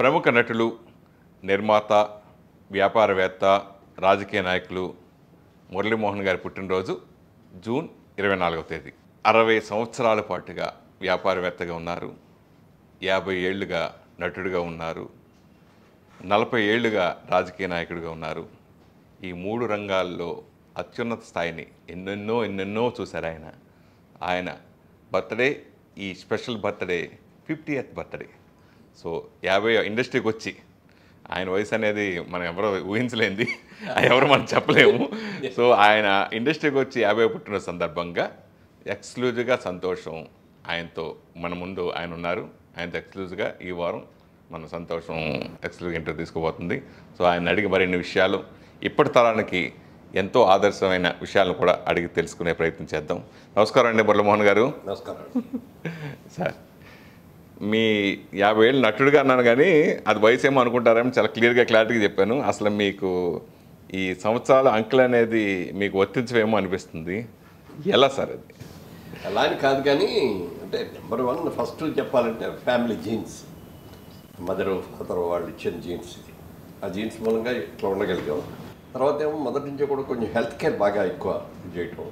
ప్రముఖ నటులు, నిర్మాత, వ్యాపారవేత్త, రాజకీయ నాయకులు మురళీమోహన్ గారి పుట్టినరోజు జూన్ 24వ తేదీ. 60 సంవత్సరాల పాటుగా వ్యాపారవేత్తగా ఉన్నారు, 50 ఏళ్లుగా నటుడిగా ఉన్నారు, 40 ఏళ్లుగా రాజకీయ నాయకుడిగా ఉన్నారు. ఈ 3 రంగాల్లో అత్యున్నత స్థాయిని ఎన్నెన్నో చూశారు ఆయన బర్త్డే, ఈ special birthday 50th birthday. So 50 ఇండస్ట్రీకి వచ్చి ఆయన వయసు అనేది మనం ఎవరో ఊహించలేంది, ఎవరు మనం చెప్పలేము. సో ఆయన ఇండస్ట్రీకి వచ్చి 50 పుట్టిన సందర్భంగా ఎక్స్క్లూజివ్గా సంతోషం ఆయనతో మన ముందు ఆయన ఉన్నారు. ఆయనతో ఎక్స్క్లూజివ్గా ఈ వారం మన సంతోషం ఎక్స్క్లూజివ్ ఇంటర్వ్యూ తీసుకోబోతుంది. సో ఆయన అడిగి మరిన్ని విషయాలు, ఇప్పటి తరానికి ఎంతో ఆదర్శమైన విషయాలను కూడా అడిగి తెలుసుకునే ప్రయత్నం చేద్దాం. నమస్కారం అండి మురళీమోహన్ గారు. నమస్కారం సార్. మీ 50 ఏళ్ళు నటుడిగా అన్నాను, కానీ అది వయసు ఏమో అనుకుంటారేమో, చాలా క్లియర్గా చెప్పాను. అసలు మీకు ఈ సంవత్సరాల అంకెల్ అనేది మీకు వర్తించవేమో అనిపిస్తుంది. ఎలా సార్ అది? అలా అని కాదు, కానీ అంటే నెంబర్ 1 ఫస్ట్ చెప్పాలంటే ఫ్యామిలీ జీన్స్, మదర్ ఫాదర్ వాళ్ళు ఇచ్చిన జీన్స్. ఇది ఆ జీన్స్ మూలంగా ఇట్లా ఉండగలిగాం. తర్వాత ఏమో మొదటి నుంచి కూడా కొంచెం హెల్త్ కేర్ బాగా ఎక్కువ చేయటం,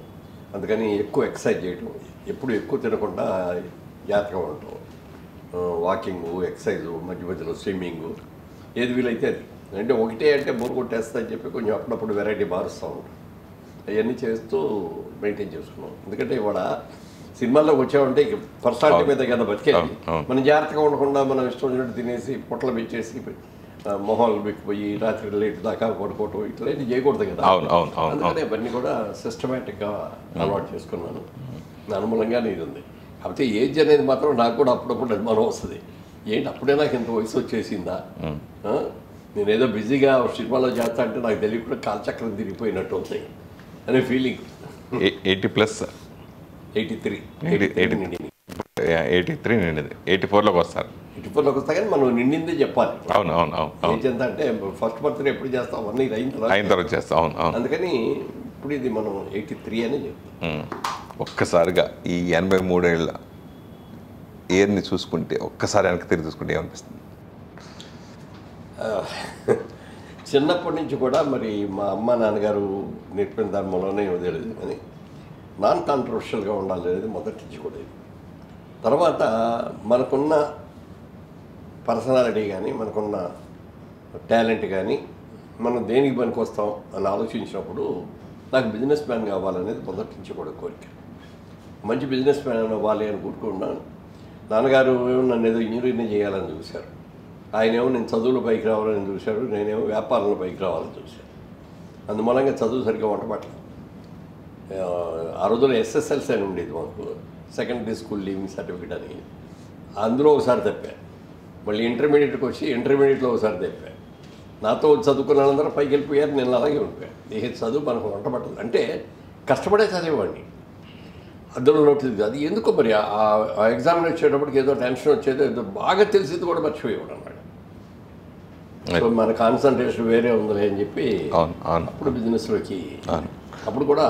అందుకని ఎక్కువ ఎక్సర్సైజ్ చేయటం, ఎప్పుడు ఎక్కువ తినకుండా జాగ్రత్తగా ఉండటం, వాకింగ్, ఎక్సర్సైజ్, మధ్య మధ్యలో స్విమ్మింగ్, ఏది వీలైతే అది. అంటే ఒకటే అంటే బోర్ కొట్టేస్తా అని చెప్పి కొంచెం అప్పుడప్పుడు వెరైటీ మారుస్తూ ఉంటాం. అవన్నీ చేస్తూ మెయింటైన్ చేసుకున్నాం. ఎందుకంటే ఇవాళ సినిమాల్లోకి వచ్చామంటే ఇక పర్సనాలిటీ మీద కదా బతికేది. మనం జాగ్రత్తగా ఉండకుండా మనం ఇష్టం వచ్చినట్టు తినేసి పొట్టలు పెంచేసి మొహాలు బిక్కిపోయి రాత్రి లేట్ దాకా పడుకోవటం ఇట్లా చేయకూడదు కదా. అందుకని అవన్నీ కూడా సిస్టమేటిక్గా అలవాటు చేసుకున్నాను. అనుమూలంగానే ఇది ఉంది. కాకపోతే ఏజ్ అనేది మాత్రం నాకు కూడా అప్పుడప్పుడు అనుమానం వస్తుంది. ఏంటి అప్పుడే నాకు ఇంత వయసు వచ్చేసిందా, నేనేదో బిజీగా సినిమాలో చేస్తా అంటే నాకు తెలియకుండా కాలచక్రం తిరిగిపోయినట్టు అవుతాయి అనే ఫీలింగ్. 80+. 83 నిండింది. 84లోకి వస్తారు. 84లోకి వస్తా, కానీ మనం నిండిందే చెప్పాలి. అవును. ఏజ్ ఎంత అంటే ఫస్ట్ బర్త్డే ఎప్పుడు చేస్తాం, 1 year అయిన తర్వాత చేస్తాం. అవును. అందుకని ఇప్పుడు ఇది మనం 83 అని చెప్తాం. ఒక్కసారిగా ఈ 83 ఏళ్ళ ఇయర్ని చూసుకుంటే, ఒక్కసారి వెనక్కి తిరిగి చూసుకుంటే ఏమనిపిస్తుంది? చిన్నప్పటి నుంచి కూడా మరి మా అమ్మ నాన్నగారు నేర్పిన ధర్మంలోనే తెలియదు, కానీ నాన్ కాంట్రవర్షియల్గా ఉండాలి అనేది మొదటి నుంచి కూడా. తర్వాత మనకున్న పర్సనాలిటీ కానీ, మనకున్న టాలెంట్ కానీ, మనం దేనికి పనికి వస్తాం అని ఆలోచించినప్పుడు నాకు బిజినెస్ మ్యాన్ కావాలనేది మొదటి నుంచి కూడా కోరిక. మంచి బిజినెస్ మ్యాన్ అవ్వాలి అని కూరుకున్నాను. నాన్నగారు నన్ను ఏదో ఇంజనీరింగ్ చేయాలని చూశారు, ఆయనేమో నేను చదువులో పైకి రావాలని చూశారు, నేనేమో వ్యాపారంలో పైకి రావాలని చూశాను. అందుమూలంగా చదువు సరిగ్గా వంటపట్ల. ఆ రోజుల్లో SSLC అని ఉండేది మాకు, సెకండరీ స్కూల్ లీవింగ్ సర్టిఫికేట్ అని. అందులో ఒకసారి తప్పా. మళ్ళీ ఇంటర్మీడియట్కి వచ్చి ఇంటర్మీడియట్లో ఒకసారి తప్పా. నాతో చదువుకున్న వాళ్ళందరూ పైకి వెళ్ళిపోయారు, నేను అలాగే ఉండిపోయాను. ఏ చదువు మనకు వంటపట్టదు అంటే కష్టపడే చదివేవాడిని. అందులో నోట్ అది ఎందుకో మరి ఆ ఎగ్జామ్ వచ్చేటప్పటికి ఏదో టెన్షన్ వచ్చేదో, ఏదో బాగా తెలిసింది కూడా మర్చిపోయేవాడు అన్నమాట. సో మన కాన్సన్ట్రేషన్ వేరే ఉందిలే అని చెప్పి అప్పుడు బిజినెస్లోకి. అప్పుడు కూడా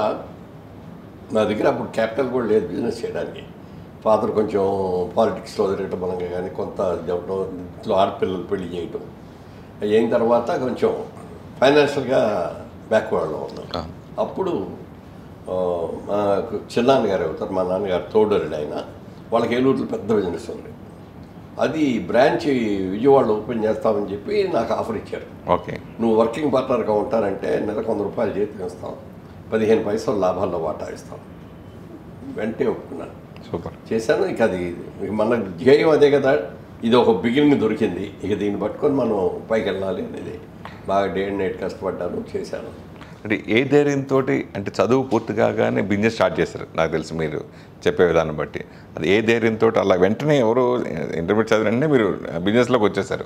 నా దగ్గర అప్పుడు క్యాపిటల్ కూడా లేదు బిజినెస్ చేయడానికి. ఫాదర్ కొంచెం పాలిటిక్స్లో తిరగటం మూలంగా కానీ, కొంత ఇంట్లో ఆడపిల్లలు పెళ్లి చేయటం అయిన తర్వాత కొంచెం ఫైనాన్షియల్గా బ్యాక్వర్డ్లో ఉన్నాం. అప్పుడు మా చిన్నాన్నగారు అవుతారు, మా నాన్నగారు తోడరుడు ఆయన, వాళ్ళకి ఏలూరులో పెద్ద బిజినెస్ ఉంది. అది బ్రాంచ్ విజయవాడలో ఓపెన్ చేస్తామని చెప్పి నాకు ఆఫర్ ఇచ్చారు. ఓకే, నువ్వు వర్కింగ్ పార్ట్నర్గా ఉంటానంటే నెలకు 100 రూపాయలు జీతం ఇస్తాం, 15 పైసలు లాభాల్లో వాటా ఇస్తాం. వెంటనే ఒప్పుకున్నాను, సూపర్ చేశాను. ఇక అది మన ధ్యేయం అదే కదా, ఇది ఒక బిగినింగ్ దొరికింది, ఇక దీన్ని పట్టుకొని మనం పైకి వెళ్ళాలి అనేది బాగా డే అండ్ నైట్ కష్టపడ్డాను, చేశాను. అంటే ఏ ధైర్యంతో, అంటే చదువు పూర్తి కాగానే బిజినెస్ స్టార్ట్ చేశారు నాకు తెలిసి మీరు చెప్పే విధానం బట్టి. అది ఏ ధైర్యంతో అలా వెంటనే ఎవరు ఇంటర్మీడియట్ చదివినంటే మీరు బిజినెస్లోకి వచ్చేసారు?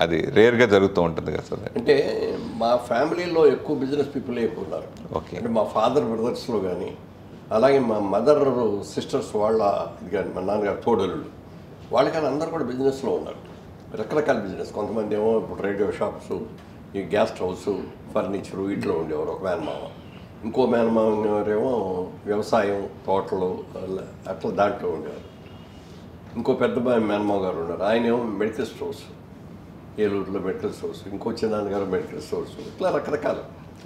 అది రేర్గా జరుగుతూ ఉంటుంది కదా సార్. అంటే మా ఫ్యామిలీలో ఎక్కువ బిజినెస్ పీపుల్ ఎక్కువ ఉన్నారు. ఓకే, అంటే మా ఫాదర్ బ్రదర్స్లో కానీ, అలాగే మా మదర్ సిస్టర్స్ వాళ్ళ ఇది కానీ, మా నాన్నగారు తోడలుళ్ళు వాళ్ళు కానీ అందరూ కూడా బిజినెస్లో ఉన్నారు. రకరకాల బిజినెస్. కొంతమంది ఏమో ఇప్పుడు రేడియో షాప్స్, ఈ గ్యాస్ట్ హౌస్, ఫర్నిచరు వీటిలో ఉండేవారు ఒక మేనమామ. ఇంకో మేనమామేమో వ్యవసాయం, తోటలు అట్లా దాంట్లో ఉండేవారు. ఇంకో పెద్ద మేనమామ గారు ఉన్నారు, ఆయన ఏమో మెడికల్ స్టోర్స్. ఏలూరులో మెడికల్ స్టోర్స్, ఇంకో చిన్నాన్నగారు మెడికల్ స్టోర్స్, ఇట్లా రకరకాలు.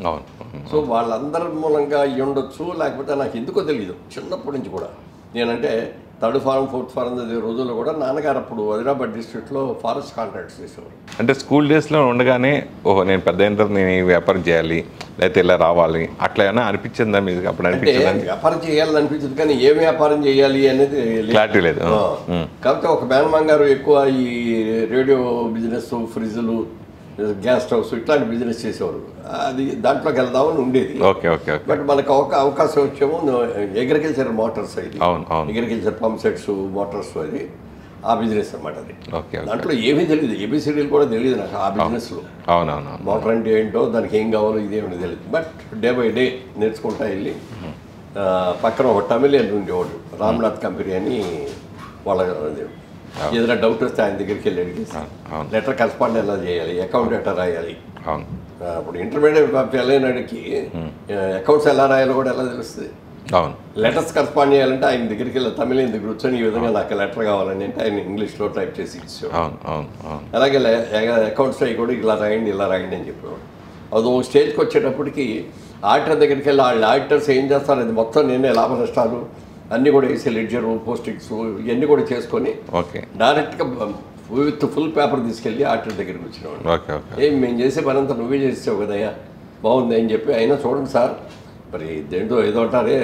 అవును. సో వాళ్ళందరి మూలంగా అయ్యి ఉండొచ్చు, లేకపోతే నాకు ఎందుకో తెలియదు చిన్నప్పటి నుంచి కూడా. నేనంటే థర్డ్ ఫారం ఫోర్త్ ఫారం చదివే రోజుల్లో కూడా నాన్నగారు అప్పుడు హైదరాబాద్ డిస్ట్రిక్ట్లో ఫారెస్ట్ కాంట్రాక్ట్స్ చేసేవారు. అంటే స్కూల్ డేస్లో ఉండగానే ఓహో నేను పెద్ద అయిన తర్వాత నేను ఈ వ్యాపారం చేయాలి లేకపోతే ఇలా రావాలి అట్లా ఏమైనా అనిపించిందా మీకు అప్పుడు? అంటే అనిపించిందా? వ్యాపారం చేయాలని అనిపించింది, కానీ ఏ వ్యాపారం చేయాలి అనేది క్లారిటీ లేదు. కాకపోతే ఒక మేనమాన్ గారు ఎక్కువ ఈ రేడియో బిజినెస్, ఫ్రిడ్జ్లు, గ్యాస్ స్టవ్స్ ఇట్లాంటి బిజినెస్ చేసేవారు. అది దాంట్లోకి వెళ్దామని ఉండేది. Okay okay okay. బట్ మనకు అవకాశం వచ్చేమో అగ్రికల్చర్ మోటార్స్, ఇది అవును అవును. అగ్రికల్చర్ పంప్ సెట్స్, మోటార్స్, అది ఆ బిజినెస్ అనమాట. అది ఓకే ఓకే. దాంట్లో ఏమీ తెలియదు, ఏబిసిడీలు కూడా తెలియదు నాకు ఆ బిజినెస్లో. అవునవును. మోటార్ అంటే ఏంటో, దానికి ఏం కావాలో ఇదేమీ తెలియదు. బట్ డే బై డే నేర్చుకుంటా వెళ్ళి పక్కన ఒక తమిళియన్ ఉండేవాడు, రామ్నాథ్ కంపెనీ అని. వాళ్ళ ఏదైనా డౌట్ వస్తే ఆయన దగ్గరికి వెళ్ళి అడిగేసి లెటర్ కరెస్పాండ్ ఎలా చేయాలి, అకౌంట్ ఎట్లా రాయాలి. అవును. అప్పుడు ఇంటర్మీడియట్ వెళ్ళినాడికి అకౌంట్స్ ఎలా రాయాలో కూడా ఎలా తెలుస్తుంది. అవును. లెటర్స్ కరెస్పాండ్ చేయాలంటే ఆయన దగ్గరికి వెళ్ళి తమిళియన్ దగ్గర కూర్చొని ఈ విధంగా నాకు లెటర్ కావాలని అంటే ఆయన ఇంగ్లీష్లో టైప్ చేసి ఇచ్చేవాడు. అవును అవును అవును. అలాగే అకౌంట్స్ అవి కూడా ఇలా రాయండి అని చెప్పేవాడు. అది ఒక స్టేజ్కి వచ్చేటప్పటికి ఆడిటర్ దగ్గరికి వెళ్ళి వాళ్ళ ఆడిటర్స్ ఏం చేస్తారు, అది మొత్తం నేనే లాభ నష్టాలు అన్నీ కూడా వేసి లెడ్జరు, పోస్టింగ్స్ ఇవన్నీ కూడా చేసుకొని ఓకే డైరెక్ట్గా విత్ ఫుల్ పేపర్ తీసుకెళ్ళి ఆడిటర్ దగ్గరికి వచ్చినవాడు. Okay okay. మేము చేసే పని అంతా నువ్వే చేసావు కదయ్యా, బాగుంది అని చెప్పి. అయినా చూడండి సార్, మరి దేంటో ఏదో అంటారే,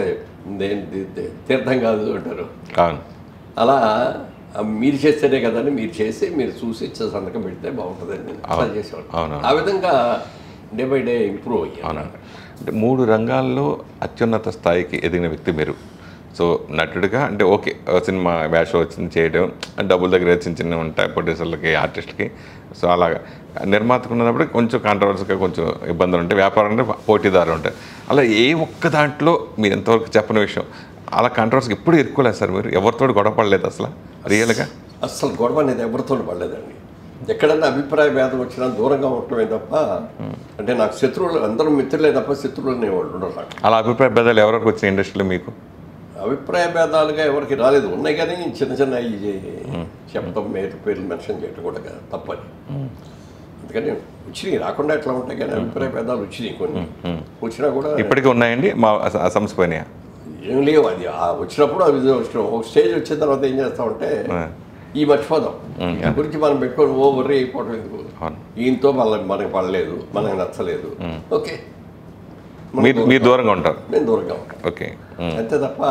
తీర్థం కాదు అంటారు. అవును. అలా మీరు చేస్తేనే కదండి, మీరు చేసి మీరు చూసి సంతకం పెడితే బాగుంటుందని అలా చేసేవాడు. ఆ విధంగా డే బై డే ఇంప్రూవ్ అయ్యాను. అవునండి. అంటే 3 రంగాల్లో అత్యున్నత స్థాయికి ఎదిగిన వ్యక్తి మీరు. సో నటుడిగా అంటే ఓకే సినిమా వేషం వచ్చింది చేయడం, డబ్బుల దగ్గర చిన్న చిన్న ఉంటాయి ప్రొడ్యూసర్లకి, ఆర్టిస్ట్కి. సో అలాగా నిర్మాతకున్నప్పుడు కొంచెం కాంట్రవర్సీగా కొంచెం ఇబ్బందులు ఉంటాయి, వ్యాపారం అంటే పోటీదారులు ఉంటాయి. అలా ఏ ఒక్క దాంట్లో మీరు ఎంతవరకు చెప్పని విషయం అలా కాంట్రవర్సీకి ఎప్పుడు ఇరుక్కోలేదు సార్ మీరు? ఎవరితో గొడవ పడలేదు అసలు రియల్గా? అసలు గొడవ అనేది ఎవరితో పడలేదండి. ఎక్కడన్నా అభిప్రాయ భేదం వచ్చినా దూరంగా ఉండటమే తప్ప, అంటే నాకు శత్రువులు అందరూ మిత్రులే తప్ప శత్రువులు అనేవాళ్ళు ఉండరు. అలా అభిప్రాయ భేదాలు ఎవరికి వచ్చిన ఇండస్ట్రీలో మీకు? అభిప్రాయ భేదాలుగా ఎవరికి రాలేదు, ఉన్నాయి కానీ చిన్న చిన్న చెప్పడం, పేర్లు మెన్షన్ చేయడం కూడా తప్పని. అందుకని వచ్చినాయి, రాకుండా ఎట్లా ఉంటాయి, కానీ అభిప్రాయ భేదాలు వచ్చినాయి. కొన్ని వచ్చినా కూడా ఇప్పటికీ ఉన్నాయండి మా సమస్యపోయినాయా? ఏం లేవు. అది వచ్చినప్పుడు అవి ఒక స్టేజ్ వచ్చిన తర్వాత ఏం చేస్తామంటే ఈ మర్చిపోదాం, గురించి మనం పెట్టుకొని వర్రీ అయిపోవడం ఎందుకు, ఈయనతో మనకి పడలేదు, మనకి నచ్చలేదు, ఓకే మీరు దూరంగా ఉంటారు, నేను దూరంగా ఉంటాను. ఓకే అంతే తప్ప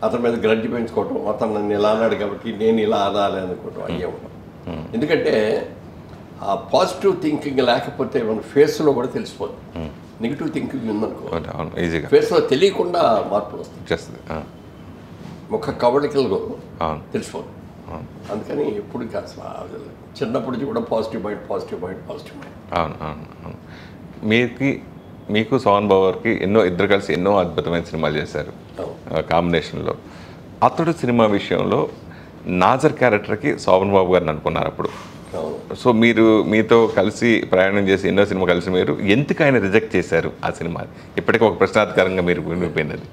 అతని మీద గ్రడ్డి పెంచుకోవటం, అతను నన్ను ఇలా అన్నాడు కాబట్టి నేను ఇలా అనాలి అనుకోవటం అయ్యే ఉంటాం. ఎందుకంటే ఆ పాజిటివ్ థింకింగ్ లేకపోతే మన ఫేస్లో కూడా తెలిసిపోతుంది. నెగిటివ్ థింకింగ్ ఉందనుకో ఈజీగా ఫేస్లో తెలియకుండా మార్పులు వస్తాయి, ముఖ కవళికలు తెలిసిపోతుంది. అందుకని ఎప్పుడు అసలు చిన్నప్పటి నుంచి కూడా పాజిటివ్ మైండ్. అవును అవును అవును. మీకు సోహన్ బాబు గారికి ఇద్దరు కలిసి ఎన్నో అద్భుతమైన సినిమాలు చేశారు కాంబినేషన్లో. అతడు సినిమా విషయంలో నాజర్ క్యారెక్టర్కి సోహన్ బాబు గారిని అనుకున్నారు అప్పుడు. సో మీతో కలిసి ప్రయాణం చేసి ఎన్నో సినిమా కలిసి మీరు ఎందుకు ఆయన రిజెక్ట్ చేశారు ఆ సినిమా? ఇప్పటికీ ఒక ప్రశ్నార్థకరంగా మీరు వినిపోయింది అది.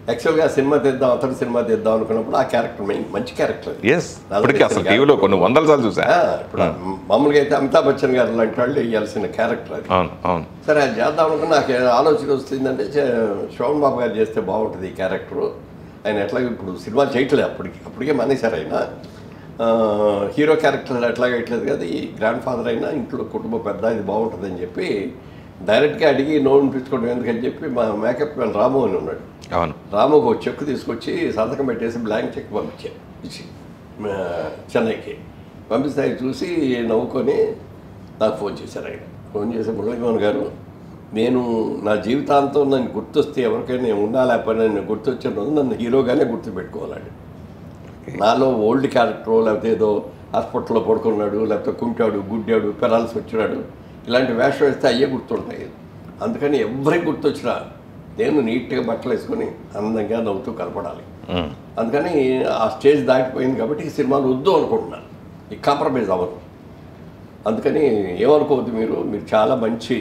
యాక్చువల్గా సినిమా తీద్దాం, అతడు సినిమా తీద్దాం అనుకున్నప్పుడు ఆ క్యారెక్టర్ మంచి క్యారెక్టర్. ఎస్, ఇప్పటికీ అసలు టీవీలో కొన్ని 100 సార్లు చూసా. ఇప్పుడు మామూలుగా అయితే అమితాబ్ బచ్చన్ గారు లాంటి వాళ్ళు వేయాల్సిన క్యారెక్టర్ అది. అవును అవును. సరే అది చేద్దాం అనుకుని నాకు ఆలోచన వస్తుందంటే శోభన్ బాబు గారు చేస్తే బాగుంటుంది ఈ క్యారెక్టరు. ఆయన ఎట్లాగో ఇప్పుడు సినిమా చేయట్లేదు, అప్పటికే మానేశారు ఆయన. హీరో క్యారెక్టర్ ఎట్లాగ వేయట్లేదు కదా, ఈ గ్రాండ్ ఫాదర్ అయినా ఇంట్లో కుటుంబ పెద్ద, ఇది బాగుంటుంది అని చెప్పి డైరెక్ట్గా అడిగి నోన్ పిలుచుకోవడం ఎందుకని చెప్పి మా మేకప్ మ్యాన్ రాము అని ఉన్నాడు. అవును. రాముకు ఒక చెక్ తీసుకొచ్చి సంతకం పెట్టేసి బ్లాంక్ చెక్ ఇచ్చి చెన్నైకి పంపిస్తే ఆయన చూసి నవ్వుకొని నాకు ఫోన్ చేశారు. ఆయన ఫోన్ చేసి, మురళీమోహన్ గారు, నేను నా జీవితాంతం నన్ను గుర్తొస్తే ఎవరికైనా నేను ఉన్నా లేకపోయినా నేను గుర్తొచ్చిన రోజు నన్ను హీరోగానే గుర్తుపెట్టుకోవాలండి. నాలో ఓల్డ్ క్యారెక్టర్, లేకపోతే ఏదో హాస్పిటల్లో పడుకున్నాడు, లేకపోతే కుంటాడు, గుడ్డాడు, పెరాల్సి వచ్చినాడు, ఇలాంటి వేషం వేస్తే అయ్యే గుర్తుంటాయి. అందుకని ఎవరికి గుర్తొచ్చినా నేను నీట్గా బట్టలు వేసుకొని అందంగా నవ్వుతూ కనపడాలి. అందుకని ఆ స్టేజ్ దాటిపోయింది కాబట్టి ఈ సినిమాలు వద్దు అనుకుంటున్నాను, ఈ కాంప్రమైజ్ అవ్వదు. అందుకని ఏమనుకోవద్దు, మీరు చాలా మంచి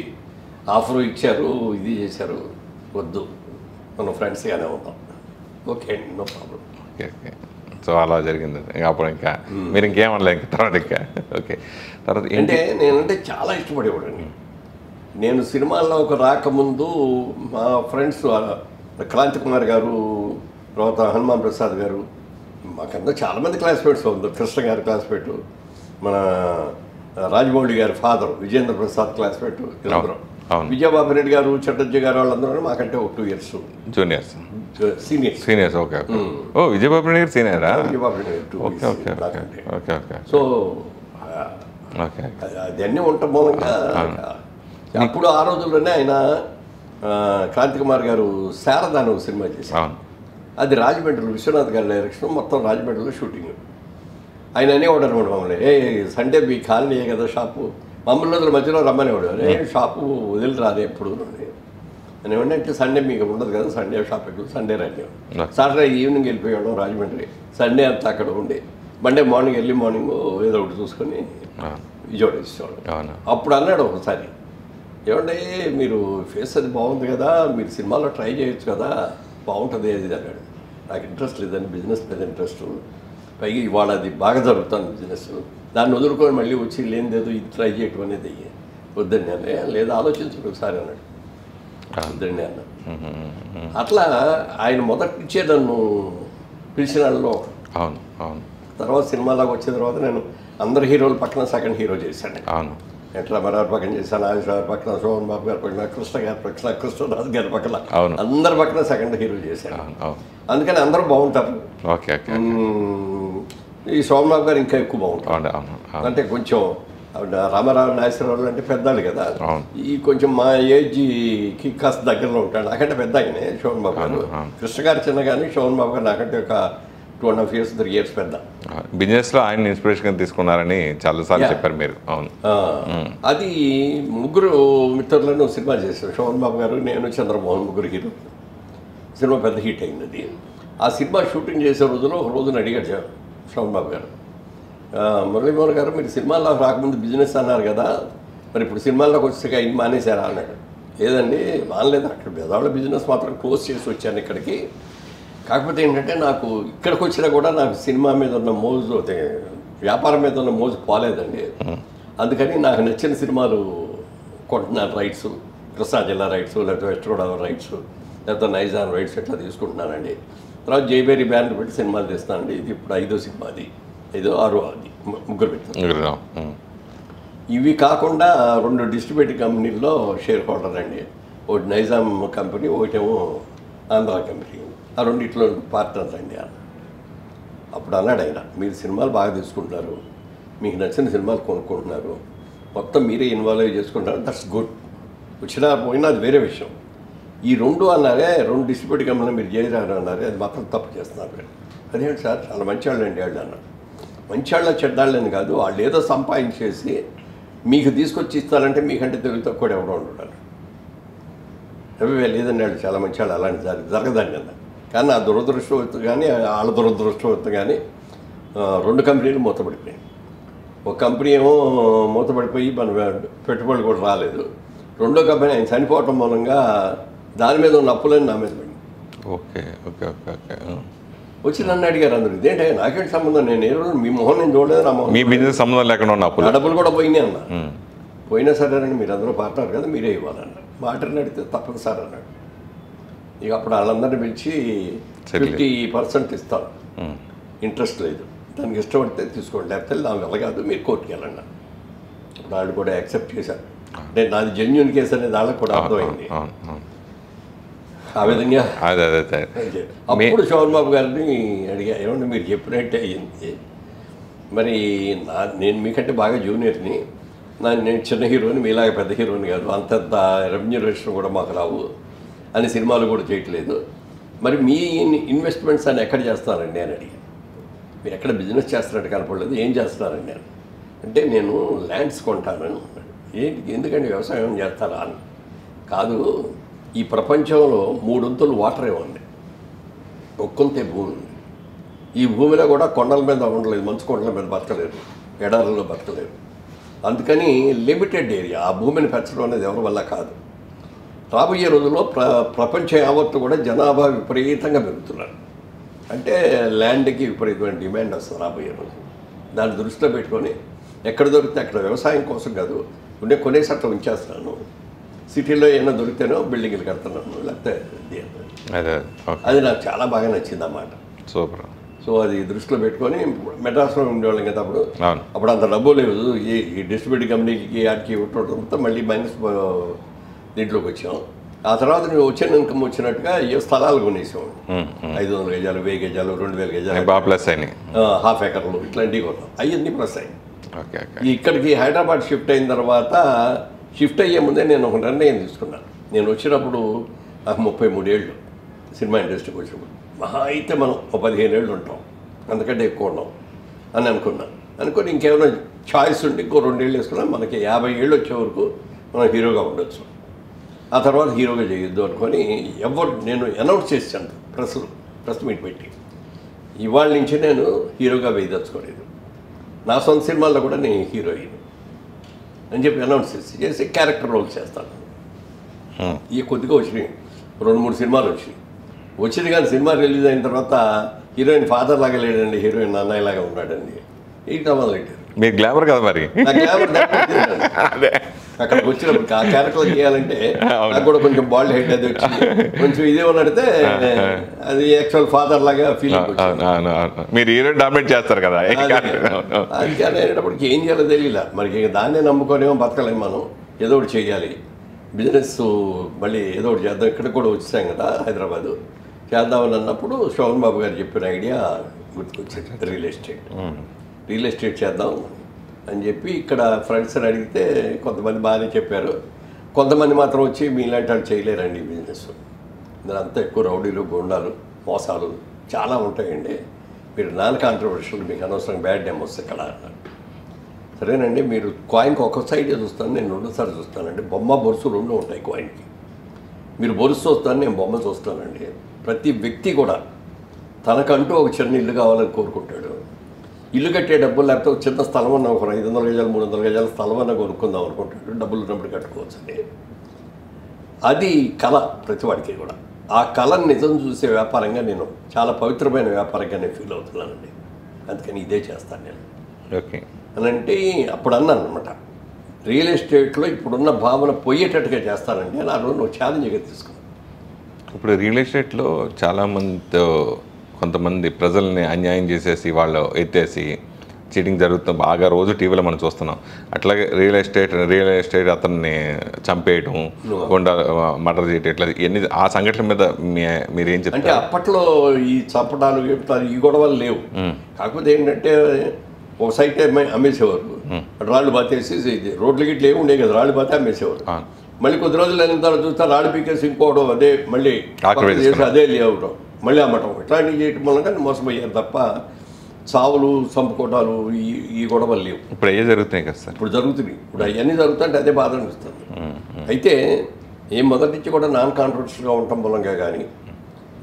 ఆఫర్ ఇచ్చారు, ఇది చేశారు, వద్దు, మనం ఫ్రెండ్స్గానే ఉన్నాం. ఓకే అండి, no problem. Okay okay. So అలా జరిగింది ఇంకా అప్పుడు ఇంకా మీరు ఇంకేమనలే ఇంకా తర్వాత ఇంకా ఓకే తర్వాత అంటే నేనంటే చాలా ఇష్టపడేవాడండి. నేను సినిమాల్లో ఒక రాకముందు మా ఫ్రెండ్స్ క్రాంతి కుమార్ గారు, తర్వాత హనుమాన్ ప్రసాద్ గారు, మాకంతా చాలామంది క్లాస్మేట్స్ ఉంది. కృష్ణ గారి క్లాస్మేట్, మన రాజమౌళి గారి ఫాదర్ విజేంద్ర ప్రసాద్ క్లాస్మేట్, వీళ్ళందరూ. విజయబాబు రెడ్డి గారు, చటర్జీ గారు వాళ్ళందరూ మాకంటే ఒక 2 years జూనియర్స్ సీనియర్స్. ఓకే ఓ విజయబాబు రెడ్డి గారు సీనియరా? విజయబాబు రెడ్డి గారు 2 okay okay years okay okay so okay అదన్నీ ఉండటం మూలంగా అప్పుడు ఆ రోజుల్లోనే ఆయన క్రాంతి కుమార్ గారు శారద అనే ఒక సినిమా చేశారు. అది రాజమండ్రిలో విశ్వనాథ్ గారి డైరెక్షన్, మొత్తం రాజమండ్రిలో షూటింగ్. ఆయన అనేవాడు అనమాట మమ్మల్ని, సండే మీ కాలనీ కదా షాపు, మమ్మల్ని రోజుల మధ్యలో రమ్మనేవాడు. షాపు వదిలి రాదే ఎప్పుడు అని ఏమంటే సండే మీకు ఉండదు కదా, సండే షాప్ ఎక్కువ, సండే రండి. సాటర్డే ఈవినింగ్ వెళ్ళిపోయాడు రాజమండ్రి, సండే అంతా అక్కడ ఉండి మండే మార్నింగ్ ఎర్లీ మార్నింగ్ ఏదో ఒకటి చూసుకొని విజయవాడ ఇచ్చేవాడు. అప్పుడు అన్నాడు ఒకసారి, ఏమంటే మీరు ఫేస్ అది బాగుంది కదా, మీరు సినిమాలో ట్రై చేయొచ్చు కదా, బాగుంటుంది అది అన్నాడు. నాకు ఇంట్రెస్ట్ లేదని, బిజినెస్ మీద ఇంట్రెస్ట్, పైగా ఇవాళ అది బాగా జరుగుతుంది బిజినెస్, దాన్ని వదులుకొని మళ్ళీ వచ్చి లేనిదేదో ఇది ట్రై చేయటం అనేది వద్దండి అనే, లేదా ఆలోచించండి ఒకసారి అన్నాడు. వద్దండి అన్న. అట్లా ఆయన మొదటి నుంచే నన్ను పిలిచిన వాళ్ళలో. అవును అవును. తర్వాత సినిమాలోకి వచ్చిన తర్వాత నేను అందరు హీరోల పక్కన సెకండ్ హీరో చేశాను. అవును. ఎట్లా మరారు పక్కన చేశాను, ఆయుష్ గారి పక్కన, సోమన్ బాబు గారి పక్కన, కృష్ణ గారి పక్కన, కృష్ణరాజు గారి పక్కన, అందరి పక్కన సెకండ్ హీరో చేశాను. అందుకని అందరూ బాగుంటారు. Okay okay. ఈ సోమన్ బాబు గారు ఇంకా ఎక్కువ బాగుంటారు. అంటే కొంచెం రామారావు, నాగేశ్వరరావు అంటే పెద్దాళ్ళు కదా, ఈ కొంచెం మా ఏజ్కి కాస్త దగ్గరలో ఉంటాడు. నాకంటే పెద్ద ఆయనే శోభన్ బాబు గారు. కృష్ణ గారు చిన్న కానీ శోభన్ బాబు గారు నాకంటే ఒక 2.5 years 3 years పెద్ద. బిజినెస్లో ఆయన ఇన్స్పిరేషన్ తీసుకున్నారని చాలాసార్లు చెప్పారు మీరు. అవును. అది ముగ్గురు మిత్రులను సినిమా చేశారు, శోభన్ బాబు గారు, నేను, చంద్రమోహన్, ముగ్గురు హీరో. సినిమా పెద్ద హిట్ అయింది అది. ఆ సినిమా షూటింగ్ చేసే రోజులో ఒక రోజున అడిగాడు శోభన్ బాబు గారు, మురళీమోహన్ గారు మీరు సినిమాల్లో రాకముందు బిజినెస్ అన్నారు కదా, మరి ఇప్పుడు సినిమాల్లోకి వచ్చాక ఇన్ని మానేశారా అన్నాడు. లేదండి మానలేదు, అక్కడ బెదాళ్ళ బిజినెస్ మాత్రం క్లోజ్ చేసి వచ్చాను ఇక్కడికి. కాకపోతే ఏంటంటే నాకు ఇక్కడికి వచ్చినా కూడా నాకు సినిమా మీద ఉన్న మోజు, వ్యాపారం మీద ఉన్న మోజు పోలేదండి. అందుకని నాకు నచ్చిన సినిమాలు కొంటున్నాను, రైట్స్, కృష్ణా జిల్లా రైట్స్, లేకపోతే వెస్ట్ గోదావరి రైట్స్, లేకపోతే నైజాం రైట్స్ ఇట్లా తీసుకుంటున్నానండి. తర్వాత జైబేరి బ్యానర్ పెట్టి సినిమాలు తీస్తానండి. ఇది ఇప్పుడు 5వ సినిమా, అది 5వ 6వ, అది ముగ్గురు పెట్టాను. ఇవి కాకుండా 2 డిస్ట్రిబ్యూటర్ కంపెనీల్లో షేర్ హోల్డర్ అండి. ఒకటి నైజాం కంపెనీ, ఒకటేమో ఆంధ్ర కంపెనీ. ఆ రెండిట్లో పార్ట్నర్స్ అండి. అప్పుడు అన్నాడు ఆయన, మీరు సినిమాలు బాగా తీసుకుంటున్నారు, మీకు నచ్చిన సినిమాలు కొనుక్కుంటున్నారు, మొత్తం మీరే ఇన్వాల్వ్ చేసుకుంటారు, దట్స్ గుడ్. వచ్చినా పోయినా అది వేరే విషయం. ఈ 2 అన్నారే, 2 డిస్ట్రిబ్యూటర్ కంపెనీ మీరు చేయరారు అన్నారే, అది మాత్రం తప్పు చేస్తున్నారు. అదేంటి సార్, చాలా మంచివాళ్ళు అండి వాళ్ళు అన్నారు. మంచివాళ్ళ చెడ్డాళ్ళని కాదు, వాళ్ళు ఏదో సంపాదించేసి మీకు తీసుకొచ్చి ఇస్తారంటే మీకంటే తెలివి తక్కువ ఎవడో ఉంటారు. అవి లేదండి వాళ్ళు చాలా మంచివాళ్ళు, అలాంటి జరగదండి అన్న. కానీ ఆ దురదృష్టవత్తు కానీ వాళ్ళ దురదృష్టవత్తు కానీ 2 కంపెనీలు మూతపడిపోయాయి. ఒక కంపెనీ ఏమో మూతపడిపోయి మన పెట్టుబడులు కూడా రాలేదు. 2వ కంపెనీ ఆయన చనిపోవటం మూలంగా దాని మీద ఉన్న అప్పులని నా మీద పడింది. Okay okay okay okay. వచ్చి నన్ను అడిగారు అందరూ, ఇదేంటే నాకేంటి సంబంధం, నేను ఏ రోజు మీ మొహం నేను చూడలేదు, నా మొహం మీ బిజినెస్ సంబంధం లేకుండా ఉన్న అప్పులు, డబ్బులు కూడా పోయినాయి అన్న. పోయినా సరేనండి మీరు అందరూ పార్ట్నర్ కదా, మీరే ఇవ్వాలన్నారు. మాటని అడిగితే తప్పదు సార్ అన్నాడు. ఇక అప్పుడు వాళ్ళందరినీ పిలిచి 50% ఇస్తాను, ఇంట్రెస్ట్ లేదు, దానికి ఇష్టపడితే తీసుకోండి, లేకపోతే నా వల్ల కాదు, మీరు కోర్టుకి వెళ్ళండి. అప్పుడు వాళ్ళు కూడా యాక్సెప్ట్ చేశారు. అంటే నాది జెన్యూన్ కేసు అనేది వాళ్ళకి కూడా అర్థమైంది. ఆ విధంగా అప్పుడు శోభన్ బాబు గారిని అడిగా, ఏమంటే మీరు చెప్పినట్టే అయ్యింది, మరి నేను మీకంటే బాగా జూనియర్ని, నేను చిన్న హీరోని, మీలాగా పెద్ద హీరోని కాదు, అంతంత రెమ్యూనరేషన్ కూడా మాకు రావు, అని సినిమాలు కూడా చేయట్లేదు, మరి మీ ఇన్వెస్ట్మెంట్స్ అని ఎక్కడ చేస్తారండి అని అడిగాను. మీరు ఎక్కడ బిజినెస్ చేస్తున్నట్టు కనపడలేదు, ఏం చేస్తున్నారండి అని అంటే, నేను ల్యాండ్స్ కొంటాను. ఏంటి, ఎందుకంటే వ్యవసాయం చేస్తారా అని. కాదు, ఈ ప్రపంచంలో 3 వంతులు వాటరే ఉంది, ఒక్కొంతే భూమి ఉంది. ఈ భూమిలో కూడా కొండల మీద ఉండలేదు, మంచు కొండల మీద బతకలేరు, ఎడారుల్లో బతకలేరు. అందుకని లిమిటెడ్ ఏరియా, ఆ భూమిని పెంచడం అనేది ఎవరి వల్ల కాదు. రాబోయే రోజుల్లో ప్రపంచ యావత్తు కూడా జనాభా విపరీతంగా పెరుగుతున్నారు. అంటే ల్యాండ్కి విపరీతమైన డిమాండ్ వస్తుంది రాబోయే రోజు. దాన్ని దృష్టిలో పెట్టుకొని ఎక్కడ దొరికితే అక్కడ వ్యవసాయం కోసం కాదు కొనేసి అట్లా ఉంచేస్తున్నాను. సిటీలో ఏమైనా దొరికితేనో బిల్డింగ్లు కడుతున్నాను, లేకపోతే అది నాకు చాలా బాగా నచ్చింది అన్నమాట. సూపర్. సో అది దృష్టిలో పెట్టుకొని మెడ్రాస్లో ఉండేవాళ్ళం కదా అప్పుడు అంత డబ్బు లేదు. ఈ డిస్ట్రిబ్యూటర్ కంపెనీకి ఆడికి ఇవ్వటంతో మళ్ళీ మైనస్ దీంట్లోకి వచ్చాం. ఆ తర్వాత నేను వచ్చిన ఇన్కమ్ వచ్చినట్టుగా ఏ స్థలాలు కొనేసాము. 500 గజాలు, 1000 గజాలు, 2000 గజాలు, ప్లస్ అయినాయి, హాఫ్ ఎకర్లు ఇట్లాంటివి కొన్నాం. అవన్నీ ప్లస్ అయ్యి ఇక్కడికి హైదరాబాద్ షిఫ్ట్ అయిన తర్వాత షిఫ్ట్ అయ్యే ముందే నేను ఒక నిర్ణయం తీసుకున్నాను. నేను వచ్చినప్పుడు నాకు 33 ఏళ్ళు సినిమా ఇండస్ట్రీకి వచ్చినప్పుడు. మహా అయితే మనం 15 ఏళ్ళు ఉంటాం, అందుకంటే ఎక్కువ ఉన్నాం అని అనుకుని ఇంకేమైనా ఛాయిస్ ఉండి ఇంకో 2 ఏళ్ళు వేసుకున్నాం. మనకి 50 ఏళ్ళు వచ్చే వరకు మనం హీరోగా ఉండొచ్చు. ఆ తర్వాత హీరోగా చేయొద్దు అనుకొని నేను అనౌన్స్ చేశాను ప్రెస్ మీట్ పెట్టి, ఇవాళ నుంచి నేను హీరోగా వేయదలుచుకోలేదు, నా సొంత సినిమాల్లో కూడా నేను హీరోయిన్ అని చెప్పి అనౌన్స్ చేసి క్యారెక్టర్ రోల్ చేస్తాను. ఈ కొద్దిగా వచ్చినాయి, 2-3 సినిమాలు వచ్చింది కానీ సినిమా రిలీజ్ అయిన తర్వాత హీరోయిన్ ఫాదర్ లాగా లేడండి, హీరోయిన్ అన్నయ్య లాగా ఉన్నాడండి. ఈ మొదలెట్టారు. మీరు గ్లామర్ కదా మరి. అక్కడికి వచ్చినప్పుడు ఆ క్యారెక్టర్ చేయాలంటే నాకు కూడా కొంచెం బాల్డ్ హెడ్ అది వచ్చి కొంచెం ఇదే ఉన్నడితే అది యాక్చువల్ ఫాదర్ లాగా ఫీలింగ్. మీరు హీరోయిన్ డామినేట్ చేస్తారు కదా. అది కానీ అనేటప్పటికి ఏం చేయాలో తెలియలే. మరి దాన్నే నమ్ముకోనేమో బతకలేము మనం, ఏదో ఒకటి చేయాలి. బిజినెస్ మళ్ళీ ఏదో ఒకటి చేద్దాం. ఇక్కడికి కూడా వచ్చాం కదా హైదరాబాదు, చేద్దామని అన్నప్పుడు శోభన్ బాబు గారు చెప్పిన ఐడియా గుర్తుకొచ్చింది. రియల్ ఎస్టేట్ చేద్దాం అని చెప్పి ఇక్కడ ఫ్రెండ్స్ అని అడిగితే కొంతమంది బాగానే చెప్పారు, కొంతమంది మాత్రం వచ్చి మీలాంటి వాళ్ళు చేయలేరండి ఈ బిజినెస్, అంతా ఎక్కువ రౌడీలు, గుండాలు, మోసాలు చాలా ఉంటాయండి, మీరు నాన్ కాంట్రవర్షియల్, మీకు అనవసరం బ్యాడ్ నేమ్ వస్తుంది ఇక్కడ అన్నారు. సరేనండి, మీరు కాయిన్కి ఒక సైడే చూస్తాను, నేను 2 సార్లు చూస్తానండి. బొమ్మ బొరుసు 2 ఉంటాయి కాయిన్కి. మీరు బొరుసు చూస్తాను, నేను బొమ్మ చూస్తానండి. ప్రతి వ్యక్తి కూడా తనకంటూ ఒక చిన్న ఇల్లు కావాలని కోరుకుంటాడు. ఇల్లు కట్టే డబ్బులు లేకపోతే ఒక చిన్న స్థలం అన్న ఒక 500 గజాలు 300 గజాల స్థలం అన్న కొనుక్కుందాం అనుకుంటాడు, డబ్బులు ఉన్నప్పుడు కట్టుకోవచ్చు అండి. అది కళ ప్రతి వాడికి కూడా. ఆ కళను నిజం చూసే వ్యాపారంగా నేను చాలా పవిత్రమైన వ్యాపారంగా నేను ఫీల్ అవుతున్నానండి. అందుకని ఇదే చేస్తాను నేను. ఓకే అని అంటే అప్పుడు అన్నాను అనమాట, రియల్ ఎస్టేట్లో ఇప్పుడున్న భావన పోయేటట్టుగా చేస్తానండి అని ఆ రోజు నువ్వు ఛాలెంజ్గా తీసుకున్నాను. ఇప్పుడు రియల్ ఎస్టేట్లో చాలామందితో కొంతమంది ప్రజల్ని అన్యాయం చేసేసి వాళ్ళు ఎత్తేసి చీటింగ్ జరుగుతుంది బాగా రోజు టీవీలో మనం చూస్తున్నాం. అట్లాగే రియల్ ఎస్టేట్ అతన్ని చంపేయటం, కొండ మర్డర్ చేయటం, ఇట్లా ఎన్ని ఆ సంఘటనల మీద మీరు ఏం చెప్తారు? అంటే అప్పట్లో ఈ చంపడాలు ఈ గొడవలు లేవు. కాకపోతే ఏంటంటే ఒక సైట్ అమ్మేసేవారు, రాళ్ళు బాతేసి రోడ్లు గిట్లు ఏమి ఉండే కదా, రాళ్ళు బాతే అమ్మేసేవారు. మళ్ళీ కొద్ది రోజులు అయిన తర్వాత చూస్తే రాళ్ళు పీకేసి ఇంకోవడం, అదే మళ్ళీ అదే లేవడం, మళ్ళీ అమ్మటం, ఇట్లాంటివి చేయటం వల్ల కానీ మోసపోయారు తప్ప చావులు, చంపుకోవడాలు ఈ గొడవలు లేవు. ఇప్పుడు అయ్యే జరుగుతున్నాయి కదా సార్. ఇప్పుడు జరుగుతున్నాయి. ఇప్పుడు అవన్నీ జరుగుతుంటే అదే బాధ అనిపిస్తుంది. అయితే మొదటి నుంచి కూడా నాన్ కాంట్రవర్షియల్గా ఉండటం మూలంగా కానీ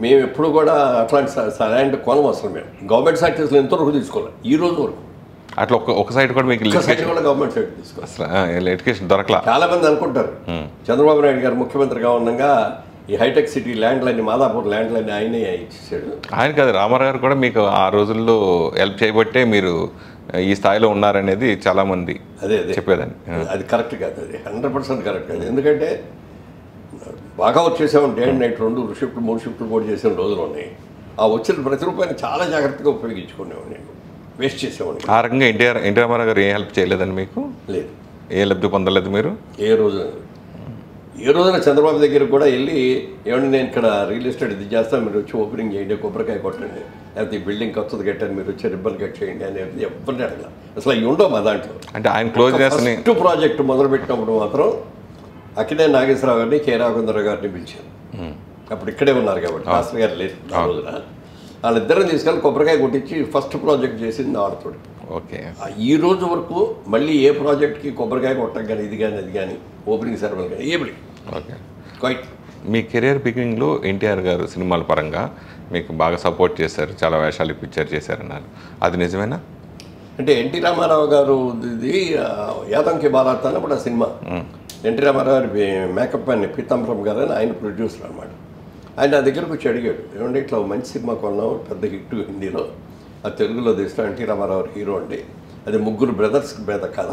మేము ఎప్పుడు కూడా అట్లాంటి కొనం అసలు మేము గవర్నమెంట్ సైట్స్లో ఎంతవరకు తీసుకోవాలి ఈ రోజు వరకు. అట్లా ఒక సైట్ కూడా మీకు సైట్ కూడా గవర్నమెంట్ సైట్ తీసుకోవాలి. ఎడ్యుకేషన్ దొరకలా. చాలా మంది అనుకుంటారు చంద్రబాబు నాయుడు గారు ముఖ్యమంత్రిగా ఉండగా ఈ హైటెక్ సిటీ ల్యాండ్లన్నీ, మాదాపూర్ ల్యాండ్లన్నీ ఆయనే ఇచ్చేసాడు. ఆయన కాదు, రామారావు గారు కూడా మీకు ఆ రోజుల్లో హెల్ప్ చేయబట్టే మీరు ఈ స్థాయిలో ఉన్నారనేది చాలామంది అదే చెప్పేదాన్ని. అది కరెక్ట్ కాదు, అది 100% కరెక్ట్ కాదు. ఎందుకంటే బాగా వచ్చేసాము, డే అండ్ నైట్ 2 షిఫ్ట్లు 3 షిఫ్ట్లు కూడా చేసిన రోజులు ఉన్నాయి. ఆ వచ్చిన ప్రతి రూపాయలు చాలా జాగ్రత్తగా ఉపయోగించుకునేవాడిని, నేను వేస్ట్ చేసేవాడిని. ఆ రకంగా ఎన్టీ రామారావు గారు ఏం హెల్ప్ చేయలేదని మీకు? లేదు, ఏ లబ్ధి పొందలేదు మీరు ఏ రోజున చంద్రబాబు దగ్గరికి కూడా వెళ్ళి ఏమంటే నేను ఇక్కడ రియల్ ఎస్టేట్ ఇది చేస్తాను, మీరు వచ్చి ఓపెనింగ్ చేయండి, కొబ్బరికాయ కొట్టండి, లేకపోతే ఈ బిల్డింగ్ కొత్తది కట్టాను మీరు వచ్చి రిబ్బన్ కట్ చేయండి అని ఎవరిని అడగల. అసలు అవి ఉండవు మా దాంట్లో. అంటే ఆయన క్లోజ్నెస్ ఫస్ట్ ప్రాజెక్ట్ మొదలుపెట్టినప్పుడు మాత్రం అక్కడే నాగేశ్వరరావు గారిని, కె రాఘవేంద్ర గారిని పిలిచాను. అప్పుడు ఇక్కడే ఉన్నారు కాబట్టి, మాస్టర్ గారు లేదు ఆ రోజున. వాళ్ళిద్దరిని తీసుకెళ్ళి కొబ్బరికాయ కొట్టించి ఫస్ట్ ప్రాజెక్ట్ చేసింది ఆడతోడు. ఓకే, ఈ రోజు వరకు మళ్ళీ ఏ ప్రాజెక్ట్కి కొబ్బరికాయ కొట్టడం కానీ ఇది కానీ అది కానీ ఓపెనింగ్ సెరమనీ కానీ ఏమి. Okay, quiet. మీ కెరియర్ బిగినింగ్లో ఎన్టీఆర్ గారు సినిమాల పరంగా మీకు బాగా సపోర్ట్ చేశారు, చాలా వేషాలు పిక్చర్ చేశారన్నారు, అది నిజమేనా? అంటే ఎన్టీ రామారావు గారు ఇది యాదంకి బాలాత్ అన్నప్పుడు ఆ సినిమా ఎన్టీ రామారావు గారి మేకప్ మ్యాన్ పీతాంబరం గారు అని ఆయన ప్రొడ్యూసర్ అనమాట. ఆయన నా దగ్గరకు వచ్చి అడిగాడు, ఏమంటే ఇట్లా మంచి సినిమా కొన్నాం, పెద్ద హిట్ హిందీలో, అది తెలుగులో తీసిన ఎన్టీ రామారావు హీరో అండి, అది ముగ్గురు బ్రదర్స్ మీద కథ,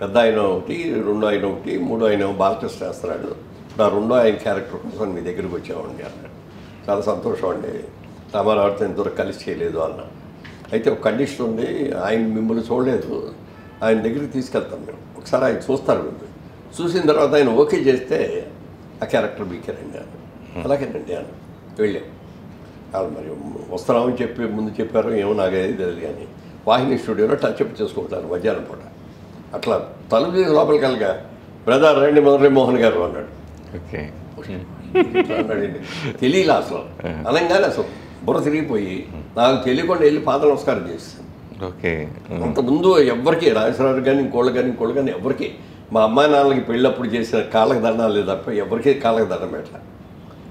పెద్ద ఆయన ఒకటి, రెండో ఆయన ఒకటి, మూడో ఆయన బాలకృష్ణ చేస్తున్నాడు, నా రెండో ఆయన క్యారెక్టర్ కోసం మీ దగ్గరికి వచ్చామండి అన్నాడు. చాలా సంతోషం అండి, రామారావుతో ఎంతవరకు కలిసి చేయలేదు అన్న. అయితే ఒక కండిషన్ ఉంది, ఆయన మిమ్మల్ని చూడలేదు, ఆయన దగ్గరికి తీసుకెళ్తాం మేము, ఒకసారి ఆయన చూస్తారు మీరు, చూసిన తర్వాత ఆయన ఓకే చేస్తే ఆ క్యారెక్టర్ మీకేనండి అన్న. అలాగేనండి అన్న. వెళ్ళాం. మరి వస్తున్నామని చెప్పి ముందు చెప్పారు, ఏమో నాకేది తెలియదు కానీ వాహిని స్టూడియోలో టచ్అప్ చేసుకుంటారు మధ్యాహ్నం పూట. అట్లా తలుపు తీసి లోపలికి వెళ్ళగా, బ్రదర్ రండి మురళీమోహన్ గారు అన్నాడు. ఓకే అన్నాడండి, తెలియలే అసలు. అనగానే అసలు బుర్ర తిరిగిపోయి నాకు తెలియకుండా వెళ్ళి పాద నమస్కారం చేస్తాను. ఓకే అంతకుముందు ఎవరికి రాజేశ్వరరావు కానీ ఇంకోళ్ళు కానీ ఎవరికి మా అమ్మాయి నాన్నలకి పెళ్ళప్పుడు చేసిన కాళ్ళకి దండాలు లేదు తప్ప ఎవరికి కాళ్ళకి దండం పెట్టాల.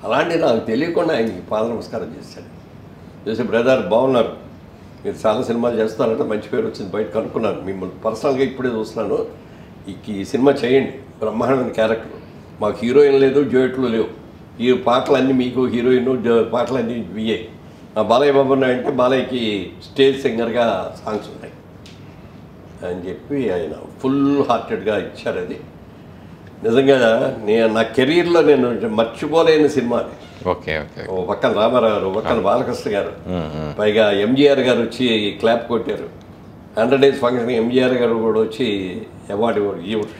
అలాంటి నాకు తెలియకుండా ఆయనకి పాద నమస్కారం చేశాను. చేసి బ్రదర్ బాగున్నారు, మీరు చాలా సినిమాలు చేస్తున్నారంటే మంచి పేరు వచ్చింది, బయట కనుక్కున్నాను, మిమ్మల్ని పర్సనల్గా ఇప్పుడే చూస్తున్నాను, ఈ సినిమా చేయండి, బ్రహ్మాండమైన క్యారెక్టర్, మాకు హీరోయిన్ లేదు, డ్యూయెట్లు లేవు, ఈ పాటలన్నీ మీకు హీరోయిన్ పాటలన్నీ వియ్యే, బాలయ్య బాబు అంటే బాలయ్యకి స్టేజ్ సింగర్గా సాంగ్స్ ఉన్నాయి అని చెప్పి ఆయన ఫుల్ హార్టెడ్గా ఇచ్చారు. అది నిజంగా నా కెరీర్లో నేను మర్చిపోలేని సినిమా అది. ఓకే ఓకే ఓ పక్కన రామారావు గారు, పక్కన బాలకృష్ణ గారు, పైగా ఎంజీఆర్ గారు వచ్చి క్లాప్ కొట్టారు. 100 days ఫంక్షన్ ఎంజీఆర్ గారు కూడా వచ్చి అవార్డు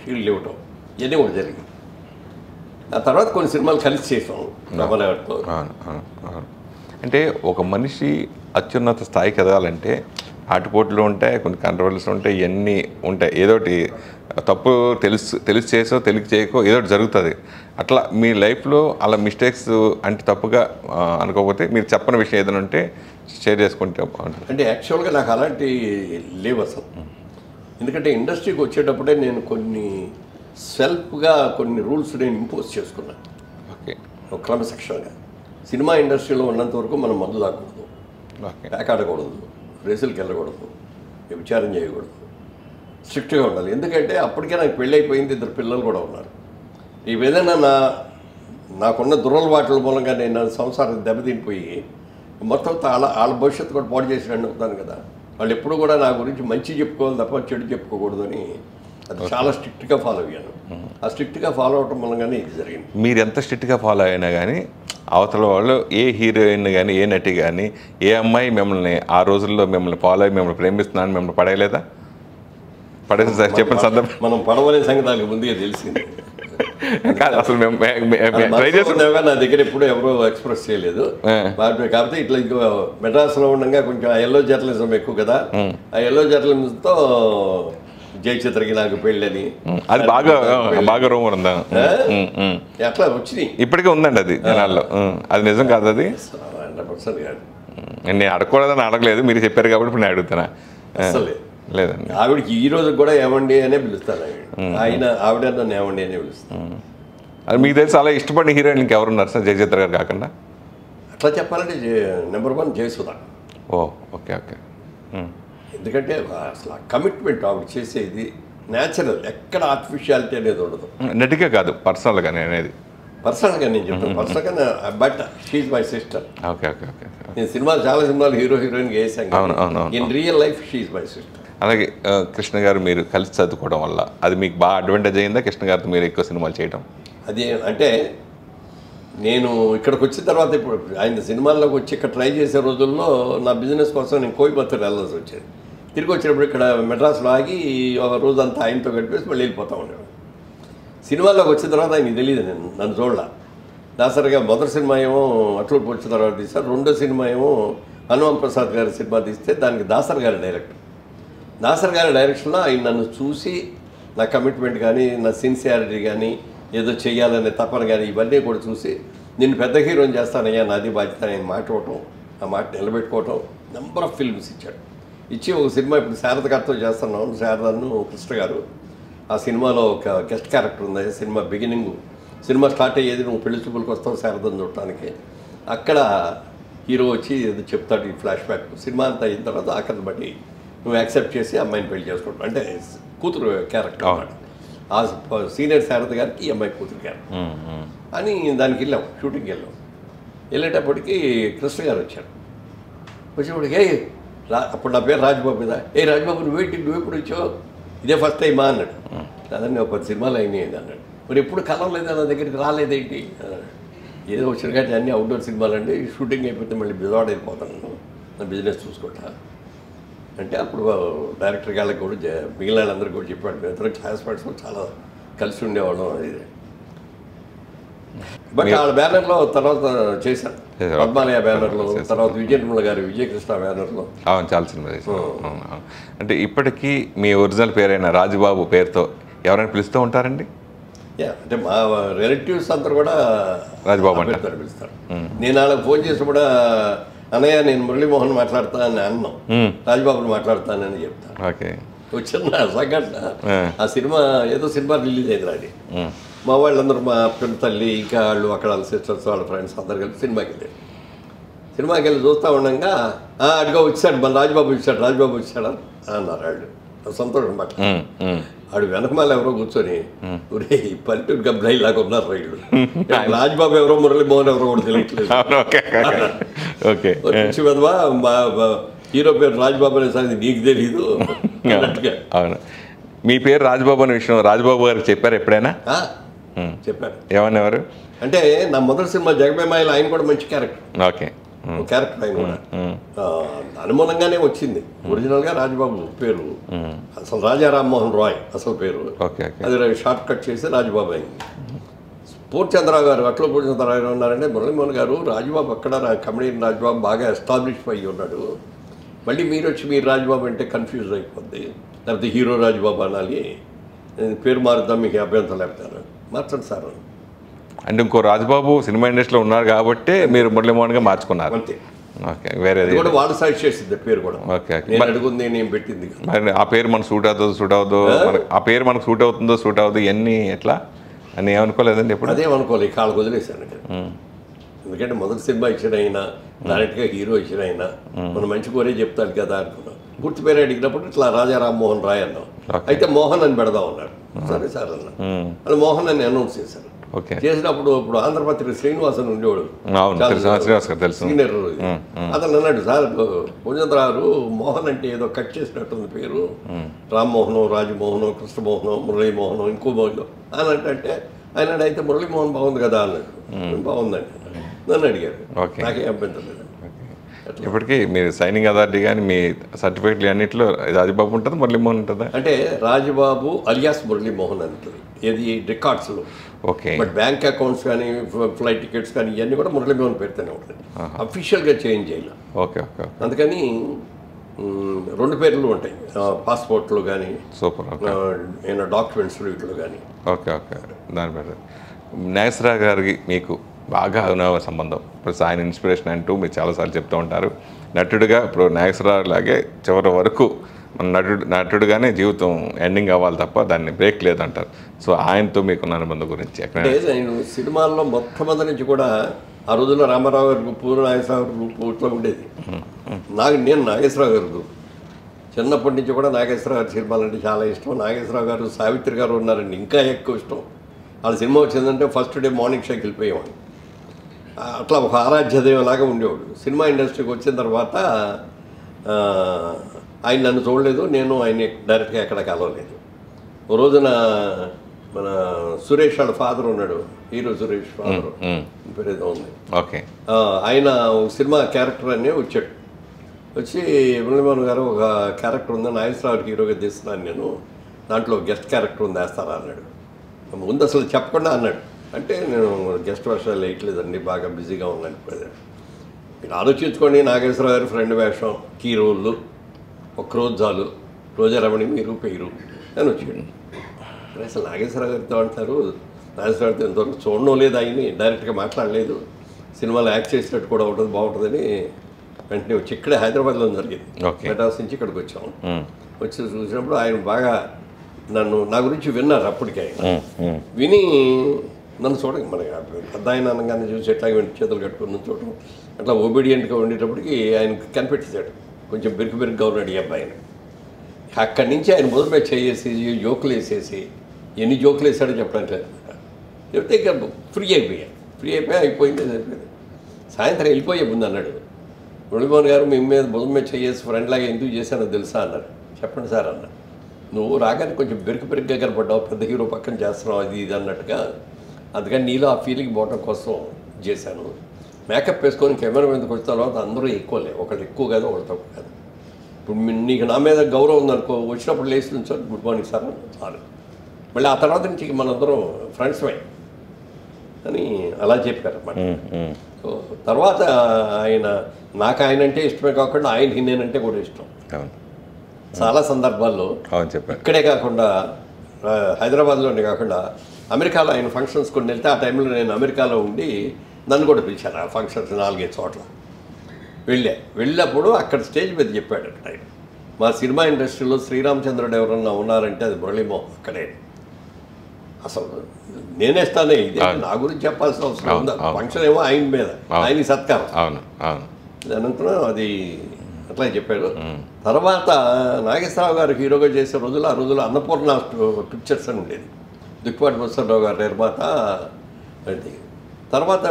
షీల్డ్ ఇవ్వటం, ఇవన్నీ కూడా జరిగింది. ఆ తర్వాత కొన్ని సినిమాలు కలిసి చేసాం రామారావు గారితో. అంటే ఒక మనిషి అత్యున్నత స్థాయికి ఎదగాలంటే ఆటుపోట్లు ఉంటాయి, కొన్ని కంట్రోల్స్ ఉంటాయి, ఇవన్నీ ఉంటాయి. ఏదోటి తప్పు తెలిసి చేసో తెలిసి చేయకో ఏదోటి జరుగుతుంది. అట్లా మీ లైఫ్లో అలా మిస్టేక్స్ అంటే తప్పుగా అనుకోకపోతే మీరు చెప్పని విషయం ఏదైనా ఉంటే షేర్ చేసుకుంటే బాగుంటుంది. అంటే యాక్చువల్గా నాకు అలాంటి లేవు అసలు. ఎందుకంటే ఇండస్ట్రీకి వచ్చేటప్పుడే నేను కొన్ని సెల్ఫ్గా కొన్ని రూల్స్ నేను ఇంపోజ్ చేసుకున్నాను. ఓకే ఒక క్రమశిక్షణగా సినిమా ఇండస్ట్రీలో ఉన్నంత వరకు మనం మందు తాగకూడదు, పేకాడకూడదు, రేసులకు వెళ్ళకూడదు, విచారం చేయకూడదు, స్ట్రిక్ట్గా ఉండాలి. ఎందుకంటే అప్పటికే నాకు పెళ్ళి అయిపోయింది, 2 పిల్లలు కూడా ఉన్నారు. ఈ విధంగా నాకున్న దురలవాట్ల మూలంగా నేను సంసారం దెబ్బతినిపోయి మొత్తం వాళ్ళ భవిష్యత్తు కూడా పాడు చేసినట్టు అవుతాను కదా. వాళ్ళు ఎప్పుడు కూడా నా గురించి మంచి చెప్పుకోవాలి తప్ప చెడు చెప్పుకోకూడదు అని అది చాలా స్ట్రిక్ట్గా ఫాలో అయ్యాను. ఆ స్ట్రిక్ట్గా ఫాలో అవటం మూలంగానే ఇది జరిగింది. మీరు ఎంత స్ట్రిక్ట్గా ఫాలో అయినా కానీ అవతల వాళ్ళు ఏ హీరోయిన్ కానీ ఏ నటి కానీ ఏ అమ్మాయి మిమ్మల్ని ఆ రోజుల్లో మిమ్మల్ని ఫాలో అయ్యి మిమ్మల్ని ప్రేమిస్తున్నాను మిమ్మల్ని పడేయలేదా? పడేసి సార్ చెప్పిన సందర్భం మనం పడవలే సంగతి ముందుగా తెలిసింది కాదు. అసలు మేము ట్రై చేస్తున్నాం, నా దగ్గర ఎప్పుడు ఎవరో ఎక్స్ప్రెస్ చేయలేదు. కాకపోతే ఇట్లా ఇంకో మెడ్రాస్లో ఉండగా కొంచెం ఎల్లో జర్నలిజం ఎక్కువ కదా, ఆ ఎల్లో జర్నలిజంతో జయచిత్రకి నాకు పెళ్ళని అది బాగా రూమర్ ఉందా? అట్లా వచ్చినాయి. ఇప్పటికే ఉందండి అది జనాల్లో. అది నిజం కాదు, అది 100% కాదు. నేను అడగకూడదని అడగలేదు, మీరు చెప్పారు కాబట్టి ఇప్పుడు నేను అడుగుతున్నా. అసలు లేదండి, ఆవిడకి ఈ రోజు కూడా ఏమండి అనే పిలుస్తాను, ఆవిడ నన్ను ఏమండి అనే పిలుస్తాను. అది మీకు తెలిసి అలా ఇష్టపడిన హీరోయిన్ ఇంకెవరున్నారు సార్ జయచిత్ర గారు కాకుండా? అట్లా చెప్పాలంటే నెంబర్ 1 జయసుధ. ఓ ఓకే ఓకే. ఎందుకంటే అసలు కమిట్మెంట్ ఆవిడ చేసేది న్యాచురల్, ఎక్కడ ఆర్టిఫిషియాలిటీ అనేది ఉండదు. నటిగా కాదు, పర్సనల్గా నేను అనేది. పర్సనల్గా నేను చెప్తాను, పర్సనల్గా but she's my sister. Okay okay okay. నేను చాలా సినిమాలు హీరోయిన్గా వేసాను. అవును. In real life she's my sister. అలాగే కృష్ణ గారు మీరు కలిసి చదువుకోవడం వల్ల అది మీకు బాగా అడ్వాంటేజ్ అయిందా? కృష్ణ గారితో మీరు ఎక్కువ సినిమాలు చేయడం అది అంటే నేను ఇక్కడికి వచ్చిన తర్వాత ఇప్పుడు ఆయన సినిమాల్లోకి వచ్చి ఇక్కడ ట్రై చేసే రోజుల్లో నా బిజినెస్ కోసం నేను కోయంబత్తూరు వెళ్ళాల్సి వచ్చేది. తిరిగి వచ్చినప్పుడు ఇక్కడ మెడ్రాస్లో ఆగి ఒక రోజంతా ఆయనతో గడిపేసి మళ్ళీ వెళ్ళిపోతూ ఉండేవాడు. సినిమాల్లోకి వచ్చిన తర్వాత ఆయనకి తెలియదు నన్ను చూడాల. దాసరిగా మొదటి సినిమా ఏమో అట్లూరు వచ్చిన తర్వాత తీశారు, రెండో సినిమా ఏమో హనుమాన్ ప్రసాద్ గారి సినిమా తీస్తే దానికి దాసర్ గారి డైరెక్టర్. దాసర్ గారి డైరెక్షన్లో ఆయన నన్ను చూసి నా కమిట్మెంట్ కానీ నా సిన్సియారిటీ కానీ ఏదో చేయాలనే తపన కానీ ఇవన్నీ కూడా చూసి నేను పెద్ద హీరోని చేస్తానయ్యా, నాది బాధ్యత అని మాట ఇవ్వటం, ఆ మాట నిలబెట్టుకోవటం, నెంబర్ ఆఫ్ ఫిల్మ్స్ ఇచ్చాడు. ఇచ్చి ఒక సినిమా ఇప్పుడు శారద గారితో చేస్తున్నాం, శారదను కృష్ణ గారు. ఆ సినిమాలో ఒక గెస్ట్ క్యారెక్టర్ ఉంది. సినిమా బిగినింగ్, సినిమా స్టార్ట్ అయ్యేది నువ్వు పెళ్లి చూపులకు వస్తావు శారదను చూడటానికి. అక్కడ హీరో వచ్చి ఏదో చెప్తాడు ఈ ఫ్లాష్ బ్యాక్. సినిమా అంతా అయిన తర్వాత ఆఖరి బట్టి నువ్వు యాక్సెప్ట్ చేసి అమ్మాయిని పెళ్లి చేసుకుంటావు అంటే కూతురు క్యారెక్టర్ అన్నమాట. ఆ సీనియర్ శారద గారికి ఈ అమ్మాయి కూతురు క్యారెక్టర్ అని దానికి వెళ్ళాం, షూటింగ్కి వెళ్ళాం. వెళ్ళేటప్పటికి కృష్ణ గారు వచ్చారు. వచ్చేప్పటికి అప్పుడు నా పేరు రాజబాబు మీద, రాజబాబు నువ్వు ఎప్పుడు వచ్చావు, ఇదే ఫస్ట్ టైమా అన్నాడు. అదని 10 సినిమాలు అయినాయి అన్నాడు. మరి ఎప్పుడు కలవలేదా, నా దగ్గరికి రాలేదేంటి? ఏదో వచ్చిన కానీ అన్నీ అవుట్డోర్ సినిమాలు అండి, షూటింగ్ అయిపోతే మళ్ళీ బిజవాడ అయిపోతాను, నా బిజినెస్ చూసుకుంటా అంటే అప్పుడు డైరెక్టర్ గాళ్ళకి కూడా మిగిలిన వాళ్ళందరికీ కూడా చెప్పాడు. మేము ఇద్దరు క్లాస్మేట్స్ చాలా కలిసి ఉండేవాళ్ళం. అది బట్ వాళ్ళ బ్యానర్లో తర్వాత చేశాను, పద్మాలయ బ్యానర్లో, తర్వాత విజయనిర్మల గారి విజయకృష్ణ బ్యానర్లో. అవును, చాలా సినిమా చేశాను. అంటే ఇప్పటికీ మీ ఒరిజినల్ పేరైన రాజుబాబు పేరుతో ఎవరైనా పిలుస్తూ ఉంటారండి? అంటే మా రిలేటివ్స్ అందరూ కూడా రాజుబాబు అంటారు, పిలుస్తారు. నేను వాళ్ళకి ఫోన్ చేసి కూడా అన్నయ్య నేను మురళీమోహన్ మాట్లాడతానని అన్నాం, రాజుబాబుని మాట్లాడతానని చెప్తాను. ఓకే, వచ్చిన సంఘటన ఆ సినిమా ఏదో సినిమా రిలీజ్ అయింది అది. మా వాళ్ళందరూ మా పిల్ల తల్లి ఇంకా వాళ్ళు అక్కడ వాళ్ళ సిస్టర్స్ వాళ్ళ ఫ్రెండ్స్ అందరు కలిసి సినిమాకి వెళ్ళి చూస్తూ ఉండగా అడిగా వచ్చాడు మన రాజుబాబు వచ్చాడు అన్నారు వాళ్ళు. సంతోషం పట్ల ఆడు వెనకమాల ఎవరో కూర్చొని ఒరే ఈ పల్లెటూరు గబ్బులు ఇలాగ ఉన్నారు రైళ్ళు, రాజుబాబు ఎవరో మురళీమోహన్ ఎవరో కూడా తెలియట్లేదు. మా హీరో పేరు రాజుబాబు అనే సంగతి నీకు తెలీదు అన్నట్టుగా. అవును, మీ పేరు రాజుబాబు అనే విషయం రాజుబాబు గారికి చెప్పారు ఎప్పుడైనా? చెప్పారు. ఏమన్నారు అంటే నా మొదటి సినిమా జగమేమాయిలో ఆయన కూడా మంచి క్యారెక్టర్. ఓకే, క్యారెక్టర్ ఆయన కూడా అనుమానంగానే వచ్చింది. ఒరిజినల్గా రాజుబాబు పేరు అసలు రాజా రామ్మోహన్ రాయ్ అసలు పేరు, అది షార్ట్ కట్ చేసి రాజుబాబు అయింది. పూర్ణచంద్రరావు గారు అట్లా పూర్ణచంద్రరావు గారు ఉన్నారంటే మురళీమోహన్ గారు రాజుబాబు అక్కడ కమెడియన్ రాజుబాబు బాగా ఎస్టాబ్లిష్ అయ్యి ఉన్నాడు, మళ్ళీ మీరు వచ్చి మీరు రాజుబాబు అంటే కన్ఫ్యూజ్ అయిపోద్ది, లేకపోతే హీరో రాజుబాబు అనాలి, పేరు మారుద్దాం మీకు అభ్యంతరం లేకపోతారు, మార్చండి సార్ అంటే ఇంకో రాజుబాబు సినిమా ఇండస్ట్రీలో ఉన్నారు కాబట్టి మీరు మురళీమోహన్గా మార్చుకున్నారు. అంతే. ఓకే, వేరే కూడా వాడు సజెస్ట్ చేసింది పేరు కూడా. ఓకే, నేను అడుగుంది నేను పెట్టింది. మరి ఆ పేరు మనకు సూట్ అవుతుందో ఆ పేరు మనకు సూట్ అవుతుందో ఇవన్నీ ఎట్లా అని ఏమనుకోలేదండి ఎప్పుడు? అదేమనుకోలేదు, కాళ్ళకు వదిలేశాను. ఎందుకంటే మొదటి సినిమా ఇచ్చిన అయినా డైరెక్ట్గా హీరో ఇచ్చిన అయినా మనం మంచి కోరే చెప్తాడు కదా అనుకున్నాం. పూర్తి పేరు అడిగినప్పుడు ఇట్లా రాజా రామ్మోహన్ రాయ్ అన్నాం. అయితే మోహన్ అని పెడదాం అన్నాడు. సరే సార్ అన్నా, అది మోహన్ అని అనౌన్స్ చేశారు. చేసినప్పుడు ఇప్పుడు ఆంధ్రపత్రిక శ్రీనివాసన్ ఉండేవాడు, సీనియర్. అతను అన్నాడు, సార్ పూజేంద్రరావు మోహన్ అంటే ఏదో కట్ చేసినట్టుంది పేరు, రామ్మోహనం, రాజమోహనం, కృష్ణమోహనం, మురళీమోహనం, ఇంకో మోహన్ అని అంటే ఆయన అయితే మురళీమోహన్ బాగుంది కదా అన్నాడు. బాగుందండి నన్ను అడిగారు, నాకేం అభ్యంతరం లేదు. ఇప్పటికీ మీరు సైనింగ్ అథారిటీ కానీ మీ సర్టిఫికెట్లు అన్నింటిలో రాజుబాబు ఉంటుంది, మురళీమోహన్ ఉంటుందా? అంటే రాజుబాబు అలియాస్ మురళీమోహన్ ఉంటుంది ఏది రికార్డ్స్లో. ఓకే, బట్ బ్యాంక్ అకౌంట్స్ కానీ ఫ్లైట్ టికెట్స్ కానీ ఇవన్నీ కూడా మురళీమోహన్ పేరుతోనే ఉంటుంది, అఫీషియల్గా చేంజ్ చేయాలి. ఓకే ఓకే, అందుకని 2 పేర్లు ఉంటాయి పాస్పోర్ట్లో కానీ ఏమైనా డాక్యుమెంట్స్ వీటిలో కానీ. ఓకే ఓకే, దాని పేరు నాగేశ్వరరావు గారికి మీకు బాగా అవినావ సంబంధం. ఇప్పుడు ఆయన ఇన్స్పిరేషన్ అంటూ మీరు చాలాసార్లు చెప్తూ ఉంటారు. నటుడిగా ఇప్పుడు నాగేశ్వరరావు లాగే చివరి వరకు మన నటుడుగానే జీవితం ఎండింగ్ అవ్వాలి తప్ప దాన్ని బ్రేక్ లేదంటారు. సో ఆయనతో మీకున్న అనుబంధం గురించి నేను సినిమాల్లో మొట్టమొదటి నుంచి కూడా ఆ రోజుల్లో రామారావు గారు పూర్వ నాగేశ్వరరావు గ్రూప్ ఇట్లా ఉండేది. నేను నాగేశ్వరరావు గారు గ్రూప్ చిన్నప్పటి నుంచి కూడా నాగేశ్వరరావు గారి సినిమాలు అంటే చాలా ఇష్టం. నాగేశ్వరరావు గారు, సావిత్రి గారు ఉన్నారండి ఇంకా ఎక్కువ ఇష్టం. వాళ్ళ సినిమా వచ్చిందంటే ఫస్ట్ డే మార్నింగ్ షోకి వెళ్ళిపోయేవాడు. అట్లా ఒక ఆరాధ్యదేవంలాగా ఉండేవాడు. సినిమా ఇండస్ట్రీకి వచ్చిన తర్వాత ఆయన నన్ను చూడలేదు, నేను ఆయన డైరెక్ట్గా ఎక్కడ కలవలేదు. ఓ రోజున మన సురేష్ వాళ్ళ ఫాదర్ ఉన్నాడు, హీరో సురేష్ ఫాదర్ పేరు ఏదో ఉంది. ఓకే, ఆయన సినిమా క్యారెక్టర్ అనే వచ్చాడు. వచ్చి మురళీమోహన్ గారు ఒక క్యారెక్టర్ ఉందని నాగేశ్వరరావు హీరోగా తీస్తున్నాను నేను, దాంట్లో గెస్ట్ క్యారెక్టర్ ఉంది వేస్తారా అన్నాడు. ముందు అసలు చెప్పకుండా అన్నాడు. అంటే నేను గెస్ట్ వర్షాలు వేయట్లేదండి, బాగా బిజీగా ఉన్నాను. మీరు ఆలోచించుకోండి, నాగేశ్వరరావు గారి ఫ్రెండ్ వేషం, కీ రోళ్ళు, ఒక్కరోజు చాలు, రోజారమణి మీరు పేరు అని వచ్చాడు. అసలు నాగేశ్వరరావు గారితో అంటారు, నాగేశ్వరరావు గారితో ఎంతవరకు చూడడం లేదు, ఆయన్ని డైరెక్ట్గా మాట్లాడలేదు, సినిమాలో యాక్ట్ చేసినట్టు కూడా ఉంటుంది, బాగుంటుందని వెంటనే వచ్చి ఇక్కడే హైదరాబాద్లో జరిగింది. మెడ్రాస్ నుంచి ఇక్కడికి వచ్చాము. వచ్చి చూసినప్పుడు ఆయన బాగా నా గురించి విన్నారు. అప్పటికే విని నన్ను చూడండి, మన పెద్ద ఆయన అనగానే చూసి ఎట్లా చేతులు కట్టుకుని చూడటం, అట్లా ఒబీడియంట్గా ఉండేటప్పటికి ఆయన కనిపెట్టేశాడు. కొంచెం బిరుకుగా ఉన్నాడు ఈ అబ్బాయిని. అక్కడి నుంచి ఆయన మొదలుపై చేసి జోకులు వేసేసి ఎన్ని జోకులు వేసాడో చెప్పడానికి చెప్తే ఇక ఫ్రీ అయిపోయి అయిపోయింది. సాయంత్రం వెళ్ళిపోయే ముందు అన్నాడు, మురళీమోహన్ గారు మీ మీద భుజం మీద చేసి ఫ్రెండ్ లాగా ఎందుకు చేశానో తెలుసా అన్నారు. చెప్పండి సార్ అన్న. నువ్వు రాగానే కొంచెం బెరుకుగా కనపడ్డావు, పెద్ద హీరో పక్కన చేస్తున్నావు అది ఇది అన్నట్టుగా, అందుకని నీలో ఆ ఫీలింగ్ పోవడం కోసం చేశాను. మేకప్ వేసుకొని కెమెరా మీదకి వచ్చిన తర్వాత అందరూ ఎక్కువలే, ఒకళ్ళు ఎక్కువ కాదు ఒకళ్ళు తక్కువ కాదు. ఇప్పుడు నీకు నా మీద గౌరవం ఉందనుకో, వచ్చినప్పుడు లేచి నుంచి గుడ్ మార్నింగ్ సార్ చాలు. మళ్ళీ ఆ తర్వాత నుంచి మనందరం ఫ్రెండ్స్ అని అలా చెప్పారు అన్నమాట. సో తర్వాత నాకు ఆయన అంటే ఇష్టమే కాకుండా ఆయనకి నేనంటే కూడా ఇష్టం. చాలా సందర్భాల్లో ఇక్కడే కాకుండా హైదరాబాద్లోనే కాకుండా అమెరికాలో ఆయన ఫంక్షన్స్ కొన్ని వెళ్తే ఆ టైంలో నేను అమెరికాలో ఉండి నన్ను కూడా పిలిచాను ఆ ఫంక్షన్స్ 4-5 చోట్ల వెళ్ళినప్పుడు అక్కడ స్టేజ్ మీద చెప్పాడు ఆయన, మా సినిమా ఇండస్ట్రీలో శ్రీరామచంద్రుడు ఎవరన్నా ఉన్నారంటే అది మురళీమోహన్ అక్కడే. అసలు నేనేస్తానే, ఇదే నా గురించి చెప్పాల్సిన అవసరం ఉందా? ఫంక్షన్ ఏమో ఆయన మీద, ఆయనకి సత్కారం. అనంతరం అది అట్లా చెప్పాడు. తర్వాత నాగేశ్వరరావు గారు హీరోగా చేసే రోజులు ఆ రోజుల్లో అన్నపూర్ణ పిక్చర్స్ అని ఉండేది, దుక్కిపాటి ప్రసాదరావు గారు నిర్మాత. అది తర్వాత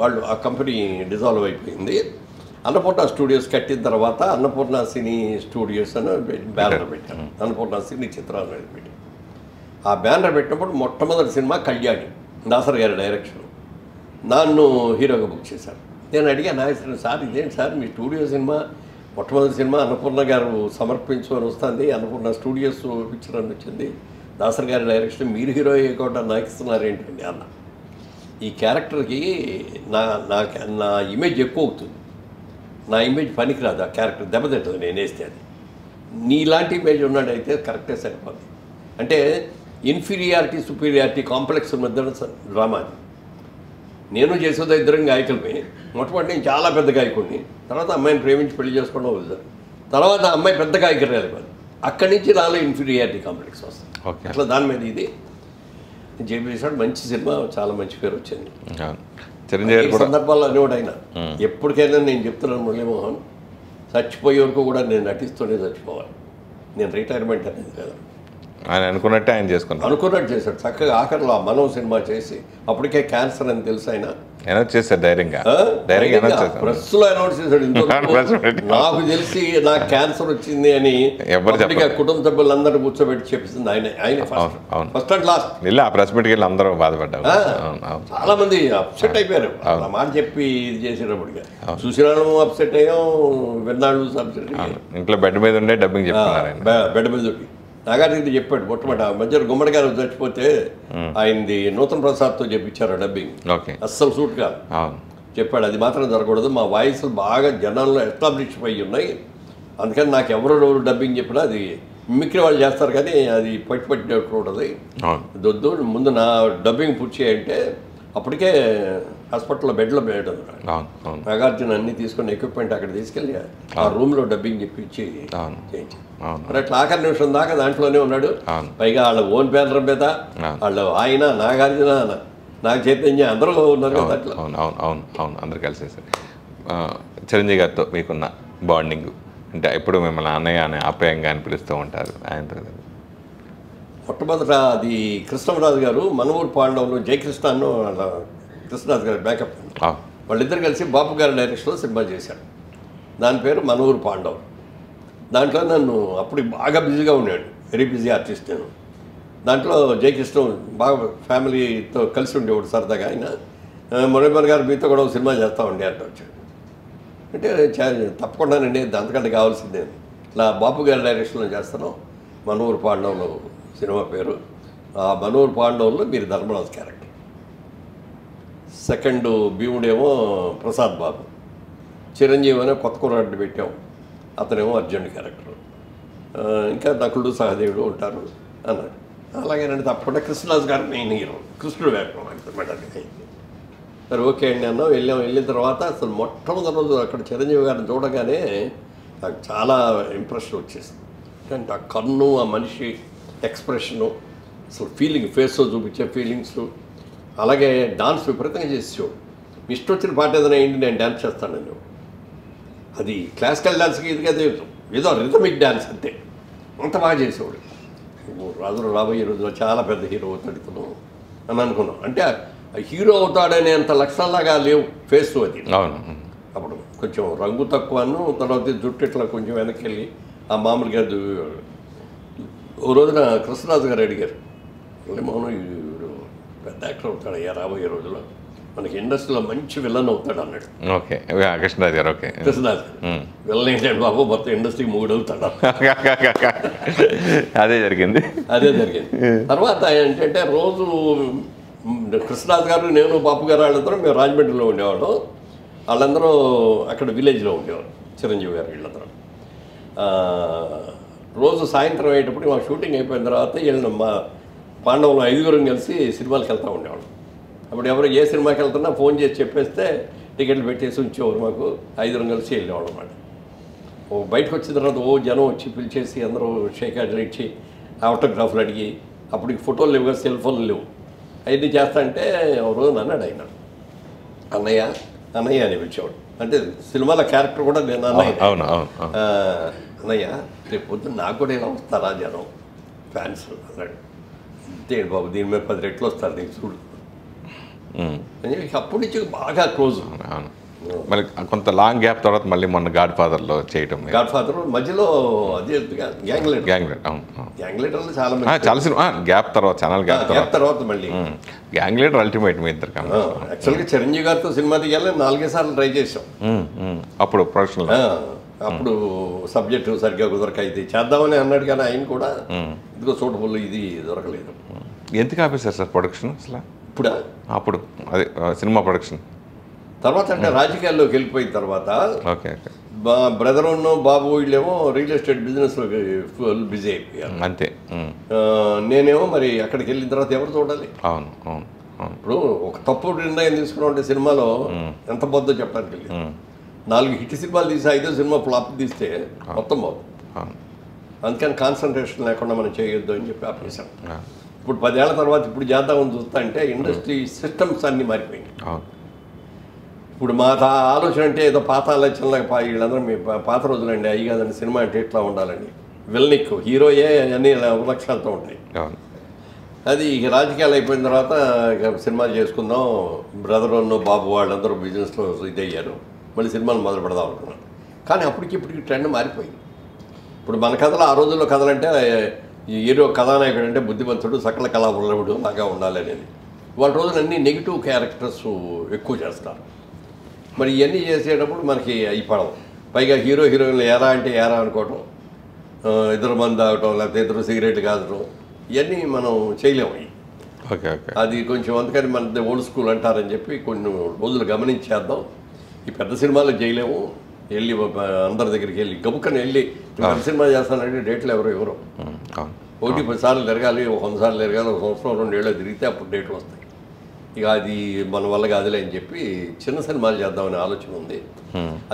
వాళ్ళు ఆ కంపెనీ డిజాల్వ్ అయిపోయింది. అన్నపూర్ణ స్టూడియోస్ కట్టిన తర్వాత అన్నపూర్ణ సినీ స్టూడియోస్ అని బ్యానర్ పెట్టాను. అన్నపూర్ణ సినీ చిత్రాలు పెట్టి ఆ బ్యానర్ పెట్టినప్పుడు మొట్టమొదటి సినిమా కళ్యాణి, దాసరి గారి డైరెక్షన్, నన్ను హీరోగా బుక్ చేశారు. నేను అడిగా నాగేశ్వరరావు సార్ ఇదేంటి సార్ మీ స్టూడియో సినిమా మొట్టమొదటి సినిమా అన్నపూర్ణ గారు సమర్పించుకొని వస్తుంది, అన్నపూర్ణ స్టూడియోస్ పిక్చర్ అని వచ్చింది, దాసరి గారి డైరెక్షన్, మీరు హీరో కూడా నాకు ఇస్తున్నారు ఏంటండి అన్న. ఈ క్యారెక్టర్కి నా ఇమేజ్ ఎక్కువ అవుతుంది, నా ఇమేజ్ పనికిరాదు, ఆ క్యారెక్టర్ దెబ్బతింటుంది నేను వేస్తే. అది నీలాంటి ఇమేజ్ ఉన్నాడైతే కరెక్టే సరిపోద్ది. అంటే ఇన్ఫీరియారిటీ సుపీరియారిటీ కాంప్లెక్స్ మధ్య డ్రామా అది. నేను చేసేది ఇద్దరం గాయకులమే. మొట్టమొదటి నేను చాలా పెద్ద గాయకుడిని, తర్వాత అమ్మాయిని ప్రేమించి పెళ్లి చేసుకోవడం వదిలేదు, తర్వాత అమ్మాయి పెద్ద గాయకురాలి, అక్కడి నుంచి నాలో ఇన్ఫీరియారిటీ కాంప్లెక్స్ వస్తుంది. అట్లా దాని మీద ఇది చేసాడు. మంచి సినిమా, చాలా మంచి పేరు వచ్చింది. చిరంజీవి సందర్భాల్లో అనేవాడు ఆయన, ఎప్పటికైనా నేను చెప్తున్నాను మురళీమోహన్, చచ్చిపోయే వరకు కూడా నేను నటిస్తూనే చచ్చిపోవాలి, నేను రిటైర్మెంట్ అనేది కదా. ఆయన అనుకున్నట్టే ఆయన అనుకున్నట్టు చేశాడు. చక్కగా ఆఖరిలో ఆ మనం సినిమా చేసి, అప్పటికే క్యాన్సర్ అని తెలుసు ఆయన అనౌన్స్ చేశాడు, ధైర్యంగా ప్రెస్లో అనౌన్స్ చేశాడు. నాకు తెలిసి నాకు క్యాన్సర్ వచ్చింది అని కుటుంబ సభ్యులందరూ కూర్చోబెట్టి చెప్పింది ఆయన ఫస్ట్ అండ్ లాస్ట్. ఆ ప్రెస్ మీట్కి వెళ్ళి అందరూ బాధపడ్డారు, చాలా మంది అప్సెట్ అయిపోయారు ఆ మాట చెప్పి ఇది చేసేటప్పటికి. చూసినాడు అప్సెట్ అయ్యాం, విన్నాడు అప్సెట్ అయ్యాం. ఇంట్లో బెడ్ మీద ఉండే డబ్బింగ్ చెప్తున్నారు, బెడ్ మీద ఉండి నాగార్జున చెప్పాడు. మొట్టమొదటి ఆ మధ్య గుమ్మడి గారు చచ్చిపోతే ఆయనది నూతన్ ప్రసాద్తో చెప్పించారు డబ్బింగ్, అస్సలు సూట్ కాదు చెప్పాడు. అది మాత్రం జరగకూడదు, మా వాయిస్ బాగా జనాల్లో ఎస్టాబ్లిష్ అయ్యి ఉన్నాయి, అందుకని నాకు ఎవరు డబ్బింగ్ చెప్పినా అది మిమిక్రీ వాళ్ళు చేస్తారు కానీ అది పట్టినట్టు దొద్దు, ముందు నా డబ్బింగ్ పూర్తి చేయంటే అప్పటికే హాస్పిటల్లో బెడ్లో పెట్టడం. నాగార్జున అన్ని తీసుకుని ఎక్విప్మెంట్ అక్కడ తీసుకెళ్ళి ఆ రూమ్లో డబ్బింగ్ చెప్పించి చేయించారు. మరి అట్లా ఆఖరి నిమిషం దాకా దాంట్లోనే ఉన్నాడు. పైగా వాళ్ళ ఓన్ బ్యానర్ మీద వాళ్ళు ఆయన నాగార్జున నాగ చైతన్య అందరూ ఉన్నారు అట్లా. అవును అందరు కలిసేసారు. చిరంజీవి గారితో మీకున్న బాండింగ్ అంటే ఎప్పుడు మిమ్మల్ని అన్నయ్య అనే ఆప్యాయంగా అని పిలుస్తూ ఉంటారు ఆయనతో? మొట్టమొదట అది కృష్ణరాజు గారు మనవూరు పాండవులు జయకృష్ణను కృష్ణరాజు గారి బ్యాకప్, వాళ్ళిద్దరు కలిసి బాపు గారి డైరెక్షన్లో సినిమా చేశాడు. దాని పేరు మనవూరు పాండవులు. దాంట్లో నన్ను అప్పుడు బాగా బిజీగా ఉన్నాడు, వెరీ బిజీ ఆర్టిస్ట్ నేను. దాంట్లో జయకృష్ణ బాగా ఫ్యామిలీతో కలిసి ఉండేవాడు సరదాగా. ఆయన మురళీమోహన్ గారు మీతో కూడా సినిమా చేస్తామండి అంటే వచ్చాడు. అంటే తప్పకుండానండి, అంతకంటే కావాల్సిందే. ఇట్లా బాపు గారి డైరెక్షన్లో చేస్తాను, మనవూరు పాండవులు సినిమా పేరు. ఆ మనవూరు పాండవుల్లో మీరు ధర్మరాజు క్యారెక్టర్, సెకండ్ భీముడేమో ప్రసాద్ బాబు, చిరంజీవి అనే కొత్త కుర్రాడిని పెట్టాం, అతనేమో అర్జునుడి క్యారెక్టర్, ఇంకా నకులుడు సహదేవుడు ఉంటారు అన్నాడు. అలాగేనండి తప్పకుండా కృష్ణరాజు గారు మెయిన్ హీరో, కృష్ణుడు వ్యాపారం. సరే ఓకే అండి అన్నా. వెళ్ళిన తర్వాత అసలు మొట్టమొదటి రోజు అక్కడ చిరంజీవి గారిని చూడగానే నాకు చాలా ఇంప్రెషన్ వచ్చేసింది. అంటే ఆ కన్ను, ఆ మనిషి ఎక్స్ప్రెషను, అసలు ఫీలింగ్ ఫేస్లో చూపించే ఫీలింగ్స్, అలాగే డాన్స్ విపరీతంగా చేసేవాడు. ఇష్టం వచ్చిన పాట ఏదైనా ఏంటి నేను డ్యాన్స్ చేస్తాను, అది క్లాసికల్ డ్యాన్స్కి ఇది కదా ఏదో రిథమిక్ డ్యాన్స్ అంతే, అంత బాగా చేసేవాడు. రాజులు రాబోయే రోజుల్లో చాలా పెద్ద హీరో అవుతాడు ఇతను అని అనుకున్నాం. అంటే హీరో అవుతాడనే అంత లక్షలాగా లేవు ఫేస్ అది. అవును. అప్పుడు కొంచెం రంగు తక్కువను, తర్వాత జుట్టు ఇట్లా కొంచెం వెనక్కి వెళ్ళి ఆ మామూలుగా ఓ రోజున కృష్ణరాజు గారు అడిగారు, మౌనం వీడు పెద్ద యాక్టర్ అవుతాడయ్యా రాబోయే రోజుల్లో, మనకి ఇండస్ట్రీలో మంచి విలన్ అవుతాడు అన్నాడు. ఓకే, కృష్ణరాజు గారు. ఓకే, కృష్ణరాజు విలన్ ఏంటంటే బాబు మొత్తం ఇండస్ట్రీకి మూడు అవుతాడు. అదే జరిగింది. తర్వాత ఏంటంటే రోజు కృష్ణరాజు గారు, నేను, బాపు గారు వాళ్ళందరూ మేము రాజమండ్రిలో ఉండేవాళ్ళం. వాళ్ళందరూ అక్కడ విలేజ్లో ఉండేవారు, చిరంజీవి గారు వీళ్ళందరూ. రోజు సాయంత్రం అయ్యేటప్పుడు మా షూటింగ్ అయిపోయిన తర్వాత వీళ్ళని మా పాండవులు 5 కలిసి సినిమాలకు వెళ్తూ ఉండేవాళ్ళం. అప్పుడు ఎవరు ఏ సినిమాకి వెళ్తున్నా ఫోన్ చేసి చెప్పేస్తే టికెట్లు పెట్టేసి ఉంచేవారు. మాకు 5 కలిసి వెళ్ళేవాళ్ళం అన్నమాట. బయటకు వచ్చిన తర్వాత జనం వచ్చి పిలిచేసి అందరూ షేక్ హ్యాండ్లు ఇచ్చి ఆటోగ్రాఫ్లు అడిగి, అప్పటికి ఫోటోలు లేవు కదా, సెల్ ఫోన్లు లేవు. అవన్నీ చేస్తా అంటే రోజు అన్నాడు ఆయన, అన్నయ్య అన్నయ్య అని పిలిచేవాడు. అంటే సినిమాల క్యారెక్టర్ కూడా నేను అన్నయ్య. అన్నయ్య రేపు పొద్దున్న నాకు కూడా ఇలా వస్తారా జనం ఫ్యాన్స్ అన్నాడు. అంతే బాబు, దీని మీద 10 రెట్లు వస్తారు నీకు చూడు అని చెప్పి అప్పటి నుంచి బాగా క్లోజ్. మళ్ళీ కొంత లాంగ్ గ్యాప్ తర్వాత మళ్ళీ మొన్న గాడ్ ఫాదర్లో చేయటం. గాడ్ ఫాదర్ మధ్యలో అదే గ్యాంగ్ లీడర్లు చాలా సినిమా గ్యాప్ తర్వాత, ఛానల్ గ్యాప్ తర్వాత మళ్ళీ గ్యాంగ్ లీడర్ అల్టిమేట్ మీ ఇద్దరు. యాక్చువల్గా చిరంజీవి గారితో సినిమా తీయాలని 4 సార్లు ట్రై చేసాం. అప్పుడు ప్రొడక్షన్ అప్పుడు సబ్జెక్టు సరిగ్గా కుదరక అయితే చేద్దామని అన్నాడు, కానీ ఆయన కూడా ఇదిగో సూటబుల్ ఇది దొరకలేదు. ఎందుకు ఆపేశారు సార్ ప్రొడక్షన్ అసలు? అప్పుడు అదే సినిమా ప్రొడక్షన్ తర్వాత అంటే రాజకీయాల్లోకి వెళ్ళిపోయిన తర్వాత ఓకే మా బ్రదర్ బాబు వీళ్ళేమో రియల్ ఎస్టేట్ బిజినెస్లో ఫుల్ బిజీ అయిపోయారు. అంతే. నేనేమో మరి అక్కడికి వెళ్ళిన తర్వాత ఎవరు చూడాలి? అవును అవును. ఇప్పుడు ఒక తప్పు నిర్ణయం తీసుకున్నాం అంటే సినిమాలో ఎంత పోద్దో చెప్పడానికి వెళ్ళి 4 హిట్ సినిమాలు తీసి 5వ సినిమా ఫ్లాప్ తీస్తే మొత్తం పోదు. అందుకని కాన్సన్ట్రేషన్ లేకుండా మనం చేయొద్దు అని చెప్పి ఆపేసాం. ఇప్పుడు 10 ఏళ్ల తర్వాత ఇప్పుడు చేద్దామని చూస్తా అంటే ఇండస్ట్రీ సిస్టమ్స్ అన్నీ మారిపోయింది. ఇప్పుడు మా ఆలోచన అంటే ఏదో పాత ఆలోచనలాగా వీళ్ళందరూ మీ పాత రోజులండి అయ్యి కాదండి, సినిమా అంటే ఇట్లా ఉండాలండి, విలనిక్ హీరోయే అన్ని లక్ష్యాలతో ఉంటాయి. అది ఇక రాజకీయాలు అయిపోయిన తర్వాత ఇక సినిమాలు చేసుకుందాం, బ్రదర్ బాబు వాళ్ళందరూ బిజినెస్లో ఇదయ్యారు, మళ్ళీ సినిమాలు మొదలు పెడదాం అనుకున్నాను. కానీ ఇప్పటికి ట్రెండ్ మారిపోయింది. ఇప్పుడు మన కథలు ఆ రోజుల్లో కథలంటే హీరో కథానాయకుడు అంటే బుద్ధిమంతుడు, సకల కళావల్లభుడు లాగా ఉండాలి అనేది. వాళ్ళ రోజున అన్ని నెగిటివ్ క్యారెక్టర్స్ ఎక్కువ చేస్తారు. మరి ఇవన్నీ చేసేటప్పుడు మనకి అయిపోవడం, పైగా హీరోయిన్లు ఏరా అంటే ఏరా అనుకోవటం, ఇద్దరు మంది తాగటం, లేకపోతే ఇద్దరు సిగరెట్లు కాదటం, ఇవన్నీ మనం చేయలేము. అది కొంచెం అందుకని మన ఓల్డ్ స్కూల్ అంటారని చెప్పి కొన్ని రోజులు గమనించేద్దాం. ఈ పెద్ద సినిమాలు చేయలేము, వెళ్ళి అందరి దగ్గరికి వెళ్ళి గబుక్కని వెళ్ళి పెద్ద సినిమా చేస్తానంటే డేట్లు ఎవరు 1-10 సార్లు తిరగాలి, 100 సార్లు తిరగాలి, 1 సంవత్సరం 2 ఏళ్ళు తిరిగితే అప్పుడు డేట్లు వస్తాయి. ఇక అది మన వల్ల కాదులే అని చెప్పి చిన్న సినిమాలు చేద్దామనే ఆలోచన ఉంది.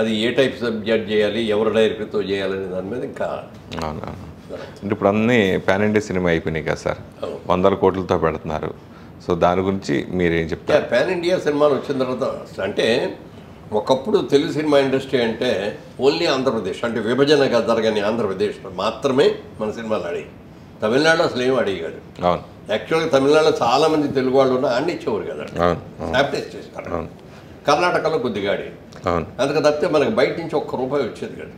అది ఏ టైప్ సబ్జెక్ట్ చేయాలి, ఎవరు డైరెక్టర్తో చేయాలనే దాని మీద ఇంకా. అంటే ఇప్పుడు అన్నీ పాన్ ఇండియా సినిమా అయిపోయినాయి కదా సార్, 100 కోట్లతో పెడుతున్నారు. సో దాని గురించి మీరేం చెప్తారు? పాన్ ఇండియా సినిమాలు వచ్చిన తర్వాత అంటే ఒకప్పుడు తెలుగు సినిమా ఇండస్ట్రీ అంటే ఓన్లీ ఆంధ్రప్రదేశ్, అంటే విభజన జరగని ఆంధ్రప్రదేశ్లో మాత్రమే మన సినిమాలు ఆడేవి. తమిళనాడులో అసలు ఏమి అడిగి కాదు. యాక్చువల్గా తమిళనాడులో చాలామంది తెలుగు వాళ్ళు ఉన్నా అన్ని ఇచ్చేవారు కదా, శానిటైజ్ చేస్తారు. కర్ణాటకలో కొద్దిగా ఆడి, అందుకు తప్పితే మనకి బయట నుంచి ₹1 వచ్చేది కదా.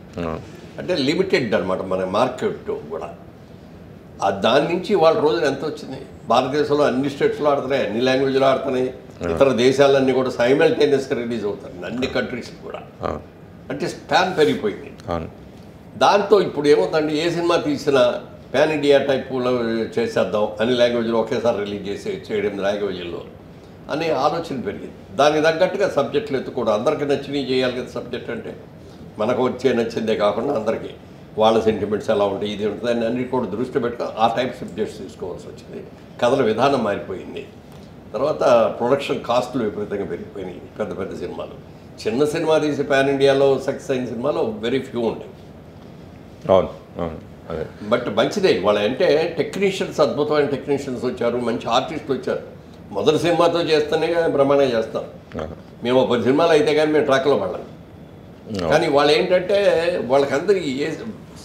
అంటే లిమిటెడ్ అనమాట మన మార్కెట్ కూడా. దాని నుంచి వాళ్ళ రోజున ఎంత వచ్చింది? భారతదేశంలో అన్ని స్టేట్స్లో ఆడుతున్నాయి, అన్ని లాంగ్వేజ్లో ఆడుతున్నాయి, ఇతర దేశాలన్నీ కూడా సైమల్టేనియస్గా రిలీజ్ అవుతాయి అన్ని కంట్రీస్ కూడా. అంటే స్పాన్ పెరిగిపోయింది. దాంతో ఇప్పుడు ఏమవుతుందంటే ఏ సినిమా తీసినా పాన్ ఇండియా టైప్లో చేసేద్దాం, అన్ని లాంగ్వేజ్లో ఒకేసారి రిలీజ్ చేయడం లాంగ్వేజ్లో అనే ఆలోచన పెరిగింది. దానికి తగ్గట్టుగా సబ్జెక్టులు ఎత్తుకోవడం, అందరికీ నచ్చినవి చేయాలి కదా. సబ్జెక్ట్ అంటే మనకు నచ్చిందే కాకుండా అందరికీ వాళ్ళ సెంటిమెంట్స్ ఎలా ఉంటాయి, ఇది ఉంటుంది అని అన్ని కూడా దృష్టి పెట్టుకుని ఆ టైప్ సబ్జెక్ట్స్ తీసుకోవాల్సి వచ్చింది. కథల విధానం మారిపోయింది. తర్వాత ప్రొడక్షన్ కాస్టులు విపరీతంగా పెరిగిపోయినాయి. పెద్ద పెద్ద సినిమాలు, చిన్న సినిమా తీసి పాన్ ఇండియాలో సక్సెస్ అయిన సినిమాలో వెరీ ఫ్యూ ఉంటాయి. బట్ మంచిదే వాళ్ళ అంటే టెక్నీషియన్స్, అద్భుతమైన టెక్నీషియన్స్ వచ్చారు, మంచి ఆర్టిస్టులు వచ్చారు. మొదటి సినిమాతో చేస్తేనే బ్రహ్మాండంగా చేస్తాం. మేము 10 సినిమాలు అయితే కానీ మేము ట్రాక్లో పడలేం. కానీ వాళ్ళు ఏంటంటే వాళ్ళకందరికీ ఏ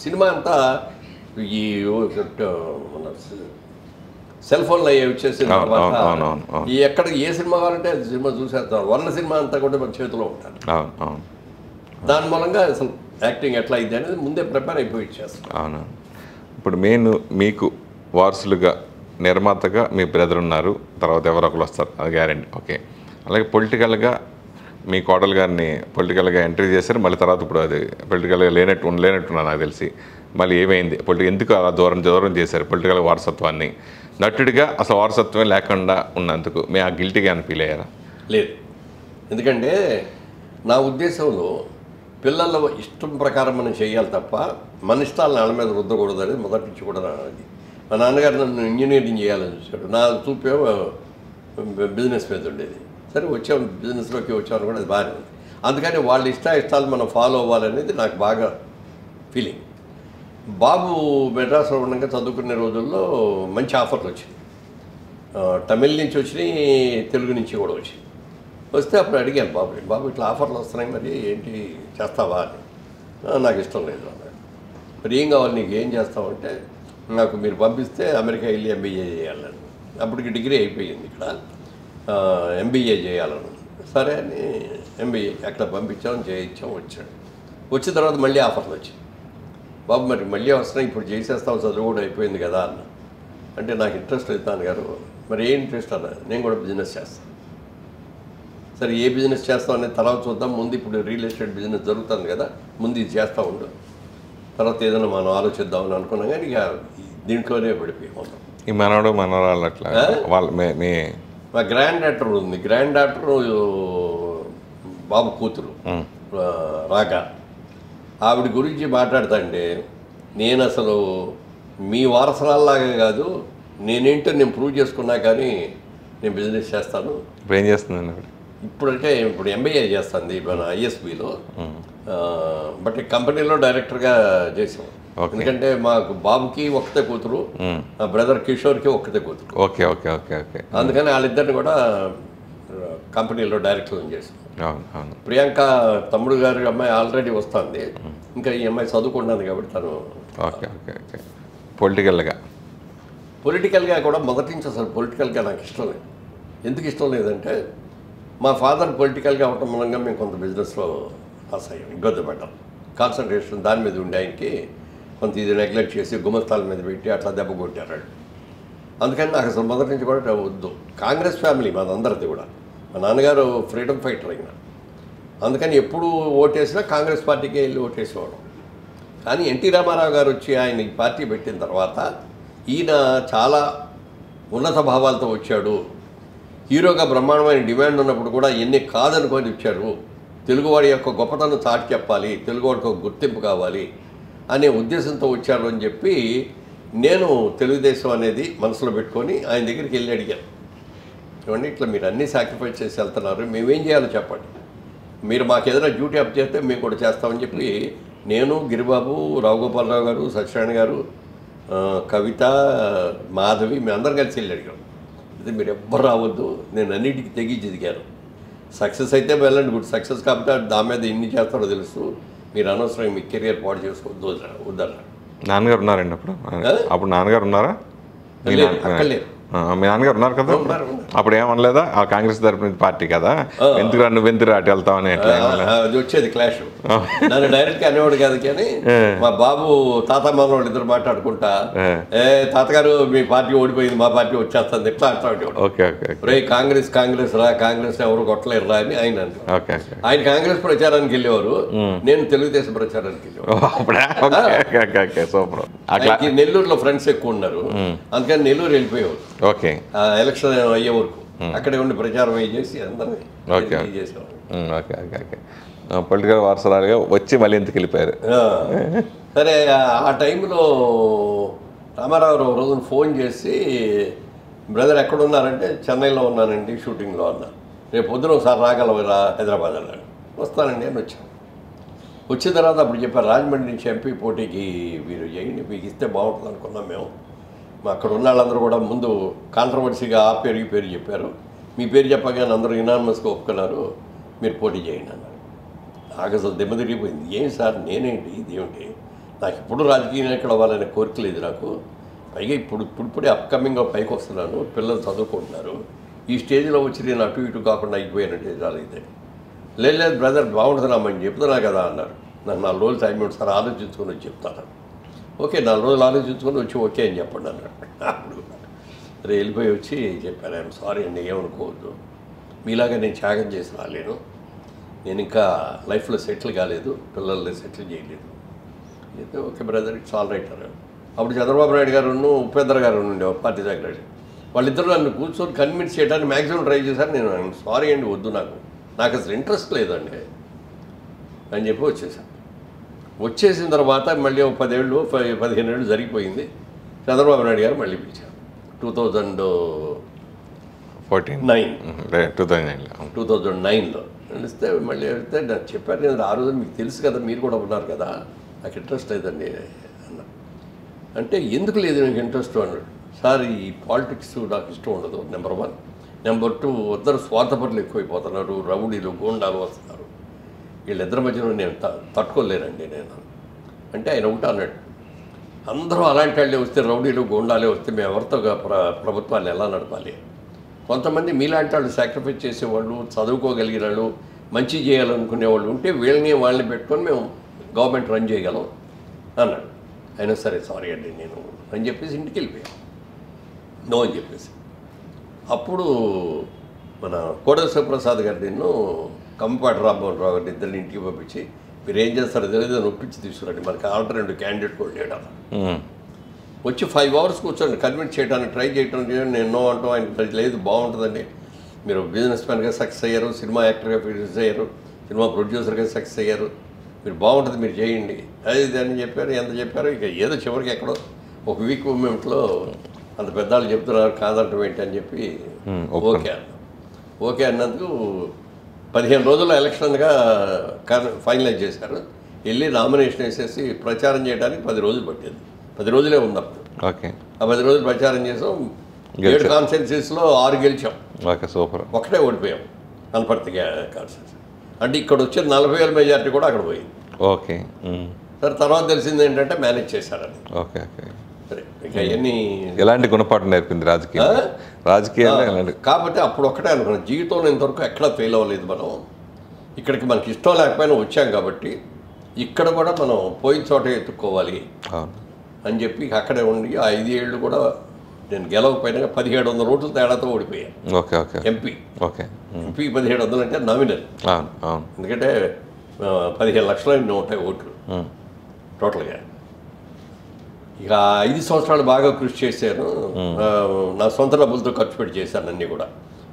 సినిమా అంతా ఈ సెల్ ఫోన్లు అయ్యి వచ్చేసిన తర్వాత అవును. ఈ ఎక్కడ ఏ సినిమా కావాలంటే అది సినిమా చూసేస్తారు. సినిమా అంతా కూడా మన చేతిలో ఉంటారు. అవును. దాని మూలంగా అసలు యాక్టింగ్ ఎట్లా అయింది అనేది ముందే ప్రిపేర్ అయిపోయి ఇచ్చేస్తాం. అవును. ఇప్పుడు మీకు వారసులుగా నిర్మాతగా మీ బ్రదర్ ఉన్నారు, తర్వాత ఎవరో ఒకరు వస్తారు, అది గ్యారెంటీ. ఓకే. అలాగే పొలిటికల్గా మీ కోడలు గారిని పొలిటికల్గా ఎంట్రీ చేశారు, మళ్ళీ తర్వాత ఇప్పుడు అది పొలిటికల్గా లేనట్టున్నా నాకు తెలిసి. మళ్ళీ ఏమైంది ఎందుకు అలా దూరం చేశారు పొలిటికల్ వారసత్వాన్ని? నటుడిగా అసలు వారసత్వం లేకుండా ఉన్నందుకు మీ ఆ గిల్టీగా అని ఫీల్ అయ్యారా? లేదు, ఎందుకంటే నా ఉద్దేశంలో పిల్లల ఇష్టం ప్రకారం మనం చేయాలి తప్ప మన ఇష్టాలను వాళ్ళ మీద రుద్దకూడదు అనేది మొదటి నుంచి కూడా అది. మా నాన్నగారు నన్ను ఇంజనీరింగ్ చేయాలని చూశాడు, నా చూపే బిజినెస్ మీద ఉండేది. సరే వచ్చాం, బిజినెస్లోకి వచ్చామని కూడా అది బాగానే ఉంది. అందుకని వాళ్ళ ఇష్టాలు మనం ఫాలో అవ్వాలనేది నాకు బాగా ఫీలింగ్. బాబు మెడ్రాస్లో ఉండగా చదువుకునే రోజుల్లో మంచి ఆఫర్లు వచ్చినాయి. తమిళ నుంచి వచ్చినాయి, తెలుగు నుంచి కూడా వచ్చినాయి. వస్తే అప్పుడు అడిగాను బాబు ఇట్లా ఆఫర్లు వస్తున్నాయి, మరి ఏంటి చేస్తావా అని. నాకు ఇష్టం లేదు అన్నాడు. మరి ఏం కావాలి నీకు, ఏం చేస్తావంటే నాకు మీరు పంపిస్తే అమెరికా వెళ్ళి ఎంబీఏ చేయాలని. అప్పటికి డిగ్రీ అయిపోయింది, ఇక్కడ ఎంబీఏ చేయాలను. సరే అని ఎంబీఏ అక్కడ పంపించాం, చేయించాం, వచ్చాడు. వచ్చిన తర్వాత మళ్ళీ ఆఫర్లు వచ్చాయి. బాబు మరి మళ్ళీ వస్తున్నాయి, ఇప్పుడు చేసేస్తావు, చదువు కూడా అయిపోయింది కదా అన్న. అంటే నాకు ఇంట్రెస్ట్ లేదు నాన్నగారు. మరి ఏ ఇంట్రెస్ట్ అన్న? నేను కూడా బిజినెస్ చేస్తాను. సరే ఏ బిజినెస్ చేస్తాం అనేది తర్వాత చూద్దాం, ముందు ఇప్పుడు రియల్ ఎస్టేట్ బిజినెస్ జరుగుతుంది కదా, ముందు ఇది చేస్తూ ఉండు, తర్వాత ఏదైనా మనం ఆలోచిద్దామని అనుకున్నాం. కానీ ఇక దీంట్లోనే పడిపోయాం. ఈ మనవరాళ్ళు అట్లా వాళ్ళ మా గ్రాండ్ డాక్టర్ ఉంది, గ్రాండ్ డాక్టర్ బాబు కూతురు రాక, ఆవిడ గురించి మాట్లాడతాండి. నేను అసలు మీ వారసరాల్లాగా కాదు, నేనేంటో నేను ప్రూవ్ చేసుకున్నా కానీ నేను బిజినెస్ చేస్తాను. ఇప్పుడు ఏం చేస్తుందండి? ఇప్పుడు ఎంబీఏ చేస్తుంది మన ఐఎస్బిలో, బట్ కంపెనీలో డైరెక్టర్గా చేసాం. ఎందుకంటే మాకు బాబుకి ఒక్కతే కూతురు, మా బ్రదర్ కిషోర్కి ఒక్కతే కూతురు. ఓకే ఓకే ఓకే ఓకే అందుకని వాళ్ళిద్దరిని కూడా కంపెనీలో డైరెక్టర్ చేసాం. ప్రియాంక తమ్ముడు గారి అమ్మాయి ఆల్రెడీ వస్తుంది, ఇంకా ఈ అమ్మాయి చదువుకుంటుంది కాబట్టి తను. ఓకే ఓకే ఓకే పొలిటికల్గా కూడా మొదటి నుంచి అసలు పొలిటికల్గా నాకు ఇష్టం లేదు. ఎందుకు ఇష్టం లేదంటే మా ఫాదర్ పొలిటికల్గా అవటం మూలంగా మేము కొంత బిజినెస్లో పాస్ అయ్యాం, ఇబ్బంది పడ్డాం. కాన్సన్ట్రేషన్ దాని మీద ఉండే ఆయనకి కొంత ఇది నెగ్లెక్ట్ చేసి గుమస్తాల మీద పెట్టి అట్లా దెబ్బ కొట్టారు. అందుకని నాకు అసలు మొదటి నుంచి కూడా వద్దు. కాంగ్రెస్ ఫ్యామిలీ మాదందరిది కూడా, మా నాన్నగారు ఫ్రీడమ్ ఫైటర్ అయినా, అందుకని ఎప్పుడు ఓటేసినా కాంగ్రెస్ పార్టీకి వెళ్ళి ఓటేసేవాడు. కానీ ఎన్టీ రామారావు గారు వచ్చి ఆయన ఈ పార్టీ పెట్టిన తర్వాత ఈయన చాలా ఉన్నత భావాలతో వచ్చాడు. హీరోగా బ్రహ్మాండమైన డిమాండ్ ఉన్నప్పుడు కూడా ఎన్ని కాదనుకొని ఇచ్చారు. తెలుగువాడి యొక్క గొప్పతనం చాటి చెప్పాలి, తెలుగువాడికి ఒక గుర్తింపు కావాలి అనే ఉద్దేశంతో వచ్చారు అని చెప్పి నేను తెలుగుదేశం అనేది మనసులో పెట్టుకొని ఆయన దగ్గరికి వెళ్ళి అడిగాను, ఏమండి ఇట్లా మీరు అన్నీ సాక్రిఫైస్ చేసి వెళ్తున్నారు, మేమేం చేయాలో చెప్పండి, మీరు మాకు ఏదైనా డ్యూటీ అప్ చేస్తే మేము కూడా చేస్తామని చెప్పి నేను, గిరిబాబు, రావుగోపాలరావు గారు, సత్యనారాయణ గారు, కవిత, మాధవి మేము అందరం కలిసి వెళ్ళి అడిగాం. అయితే మీరు ఎవ్వరు రావద్దు, నేను అన్నిటికీ తెగించి దిగాను. సక్సెస్ అయితే వెళ్ళండి, గుడ్. సక్సెస్ కాబట్టి దాని మీద ఎన్ని చేస్తారో తెలుసు, మీరు అనవసరం మీ కెరియర్ పాడు చేసుకోవద్దు వద్దన్నారు. నాన్నగారు ఉన్నారండి అప్పుడు నాన్నగారు ఉన్నారా? అక్కర్లేదు. మీ నాన్నగారు ఉన్నారు కదా అప్పుడు, ఏమనలేదా? ఆ కాంగ్రెస్ తరపు నుంచి పార్టీ కదా, ఎందుకు నువ్వెందుకు అటు వెళ్తావని? అది వచ్చేది క్లాష్. నన్ను డైరెక్ట్గా అనేవాడు కాదు, కానీ మా బాబు తాత మనవాళ్ళు ఇద్దరు మాట్లాడుకుంటా, తాతగారు మీ పార్టీ ఓడిపోయింది, మా పార్టీ వచ్చేస్తుంది, ఎట్లా అట్లాడేవాడు. ఓకే ఓకే రే కాంగ్రెస్ రా, కాంగ్రెస్ ఎవరు కొట్టలేరు రా అని ఆయన అంటారు. ఆయన కాంగ్రెస్ ప్రచారానికి వెళ్ళేవారు, నేను తెలుగుదేశం ప్రచారానికి వెళ్ళేవారు. నెల్లూరులో ఫ్రెండ్స్ ఎక్కువ ఉన్నారు, అందుకని నెల్లూరు వెళ్ళిపోయేవారు. ఓకే, ఎలక్షన్ అయ్యే వరకు అక్కడే ఉండి ప్రచారం చేసి అందరూ చేసేవారు. ఓకే ఓకే ఓకే పొలిటికల్ వారసరాలుగా వచ్చి మళ్ళీ ఎందుకు వెళ్ళిపోయారు? సరే ఆ టైంలో రామారావు రోజున ఫోన్ చేసి, బ్రదర్ ఎక్కడున్నారంటే చెన్నైలో ఉన్నానండి, షూటింగ్లో అన్నా. రేపు పొద్దున ఒకసారి రాగలవరా హైదరాబాద్ అన్నాడు. వస్తానండి అని వచ్చాను. వచ్చిన తర్వాత అప్పుడు చెప్పారు, రాజమండ్రి నుంచి ఎంపీ పోటీకి మీరు చేయండి, మీకు ఇస్తే బాగుంటుంది అనుకున్నాం మేము. అక్కడ ఉన్న వాళ్ళందరూ కూడా ముందు కాంట్రవర్సీగా ఆ పేరు ఈ పేరు చెప్పారు, మీ పేరు చెప్పగానే అందరూ యునానిమస్గా ఒప్పుకున్నారు, మీరు పోటీ చేయండి అన్నారు. నాకు అసలు దెబ్బ తిరిగిపోయింది. ఏం సార్ నేనేంటి, ఇదేమిటి, నాకు ఇప్పుడు రాజకీయ నాయకుడు అవ్వాలనే కోరిక లేదు నాకు, పైగా ఇప్పుడే అప్కమింగ్ పైకి వస్తున్నాను, పిల్లలు చదువుకుంటున్నారు, ఈ స్టేజ్లో వచ్చి నేను అటు ఇటు కాకుండా అయిపోయానంటే చాలా ఇదే. లేదు బ్రదర్ బాగుంటున్నామని చెప్తున్నా కదా అన్నారు. నాకు 4 రోజులు టైం ఇవ్వండి సార్, ఆలోచించుకొని వచ్చి చెప్తాను. ఓకే 4 రోజులు ఆలోచించుకొని వచ్చి ఓకే అని చెప్పండి అన్నాడు. అప్పుడు రే వెళ్ళిపోయి వచ్చి చెప్పాను, ఐఎమ్ సారీ అండి, ఏమనుకోవద్దు, మీలాగా నేను త్యాగం చేసి రాలేను, నేను ఇంకా లైఫ్లో సెటిల్ కాలేదు, పిల్లల్ని సెటిల్ చేయలేదు. అయితే okay brother it's all right అన్నాడు. అప్పుడు చంద్రబాబు నాయుడు గారు ఉపేంద్ర గారు ఉండే పార్టీ సెక్రటరీ, వాళ్ళిద్దరూ నన్ను కూర్చొని కన్విన్స్ చేయడానికి మ్యాక్సిమం ట్రై చేశారు. నేను సారీ అండి వద్దు, నాకు అసలు ఇంట్రెస్ట్ లేదండి అని చెప్పి వచ్చేసాను. వచ్చేసిన తర్వాత మళ్ళీ 10 ఏళ్ళు 15 ఏళ్ళు జరిగిపోయింది. చంద్రబాబు నాయుడు గారు మళ్ళీ పిలిచారు 2009లో పిలిస్తే మళ్ళీ వెళ్తే నాకు చెప్పారు, నేను ఆ రోజు మీకు తెలుసు కదా, మీరు కూడా ఉన్నారు కదా, నాకు ఇంట్రెస్ట్ లేదండి అన్నా. అంటే ఎందుకు లేదు నాకు ఇంట్రెస్ట్ అన్నాడు. సార్ ఈ పాలిటిక్స్ నాకు ఇష్టం ఉండదు, నెంబర్ 1. నెంబర్ 2 ఇద్దరు స్వార్థపరులు ఎక్కువైపోతున్నారు, రౌడీలు గూండాలు వస్తున్నారు, వీళ్ళిద్దరి మధ్యలో నేను తట్టుకోలేనండి నేను అంటే. ఆయన ఒకటి అన్నాడు, అందరూ అలాంటి వాళ్ళే వస్తే, రౌడీలు గూండాలే వస్తే మేము ఎవరితో ప్రభుత్వాన్ని ఎలా నడపాలి? కొంతమంది మీలాంటి వాళ్ళు సాక్రిఫైస్ చేసేవాళ్ళు, చదువుకోగలిగిన వాళ్ళు, మంచి చేయాలనుకునే వాళ్ళు ఉంటే వాళ్ళని పెట్టుకొని మేము గవర్నమెంట్ రన్ చేయగలం అన్నాడు. అయినా సరే సారీ అండి నేను అని చెప్పేసి ఇంటికి వెళ్ళిపోయాను, నో అని చెప్పేసి. అప్పుడు మన కోడెల శివప్రసాద్ గారు నిన్ను కంపాటి రామ్మోహన్ రావు గారిని ఇద్దరిని ఇంటికి పంపించి, మీరు ఏం చేస్తారో తెలియదు అని ఒప్పించి తీసుకురండి, మనకి ఆల్టర్నేటివ్ క్యాండిడేట్ కూడా లేడు అన్న. వచ్చి 5 hours కూర్చోండి, కన్విన్స్ చేయడానికి ట్రై చేయడం, నేను నో అంటాం, ఆయన లేదు బాగుంటుందండి, మీరు బిజినెస్ మ్యాన్గా సక్సెస్ అయ్యారు, సినిమా యాక్టర్గా సక్సెస్ అయ్యారు, సినిమా ప్రొడ్యూసర్గా సక్సెస్ అయ్యారు, మీరు బాగుంటుంది, మీరు చేయండి అది ఇది అని చెప్పారు. ఎంత చెప్పారు, ఇక ఏదో చివరికి ఎక్కడో ఒక వీక్ మూమెంట్లో అంత పెద్దవాళ్ళు చెప్తున్నారు కాదంటం ఏంటి అని చెప్పి ఓకే అన్న. ఓకే అన్నందుకు 15 రోజుల్లో ఎలక్షన్గా ఫైనలైజ్ చేశారు. వెళ్ళి నామినేషన్ వేసేసి ప్రచారం చేయడానికి 10 రోజులు పట్టేది. 10 రోజులే ఉన్నప్పుడు. ఓకే. ఆ 10 రోజులు ప్రచారం చేసాం. 7 కాన్స్టిట్యున్సీస్లో 6 గెలిచాం. Okay, super. ఒకటే ఓడిపోయాం అనపర్తి కాన్స్టిట్యున్సీ. అంటే ఇక్కడ వచ్చే 40,000 మెజార్టీ కూడా అక్కడ పోయింది. ఓకే. సరే తర్వాత తెలిసింది ఏంటంటే మేనేజ్ చేశారని. Okay okay. సరే ఇక అవన్నీ ఎలాంటి గుణపాఠం నేర్పింది రాజకీయాలు? కాబట్టి అప్పుడు ఒకటే అనుకున్నాను, జీవితంలో ఇంతవరకు ఎక్కడా ఫెయిల్ అవ్వలేదు మనం, ఇక్కడికి మనకి ఇష్టం లేకపోయినా వచ్చాం కాబట్టి ఇక్కడ కూడా మనం పోయిన చోట ఎత్తుక్కోవాలి అని చెప్పి అక్కడే ఉండి 5 ఏళ్ళు కూడా నేను గెలవకపోయినా 1700 ఓట్ల తేడాతో ఓడిపోయాను. Okay okay. MP. Okay. MP 1700 అంటే నామినల్. ఎందుకంటే 15 లక్షల ఉంటాయి ఓట్లు టోటల్గా. ఇక 5 సంవత్సరాలు బాగా కృషి చేశాను. నా సొంత డబ్బులతో ఖర్చు పెట్టి చేశాను అన్నీ కూడా.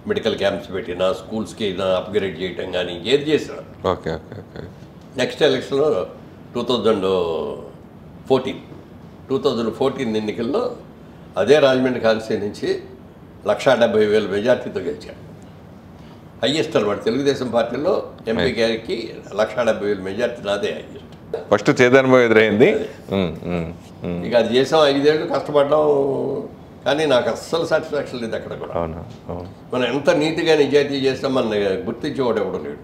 మెడికల్ క్యాంప్స్ పెట్టి, నా స్కూల్స్కి అప్గ్రేడ్ చేయటం కానీ ఏది చేశాను. Okay okay okay. నెక్స్ట్ ఎలక్షన్లో 2014 ఎన్నికల్లో అదే రాజమండ్రి కాన్స్టిట్యూన్సీ నుంచి 170,000 మెజార్టీతో గెలిచాను. హయ్యెస్ట్ అనమాట తెలుగుదేశం పార్టీలో ఎంపీ గారికి 170,000 మెజార్టీ నాదే హయ్యెస్ట్. ఫస్ట్ చేదనుభవం ఎదురైంది. ఇక అది చేసాం, 5 ఏళ్ళు కష్టపడ్డాం, కానీ నాకు అస్సలు సాటిస్ఫాక్షన్ లేదు అక్కడ కూడా. మనం ఎంత నీట్గా నిజాయితీ చేస్తాం మన గుర్తించేవాడు ఎవడు లేడు.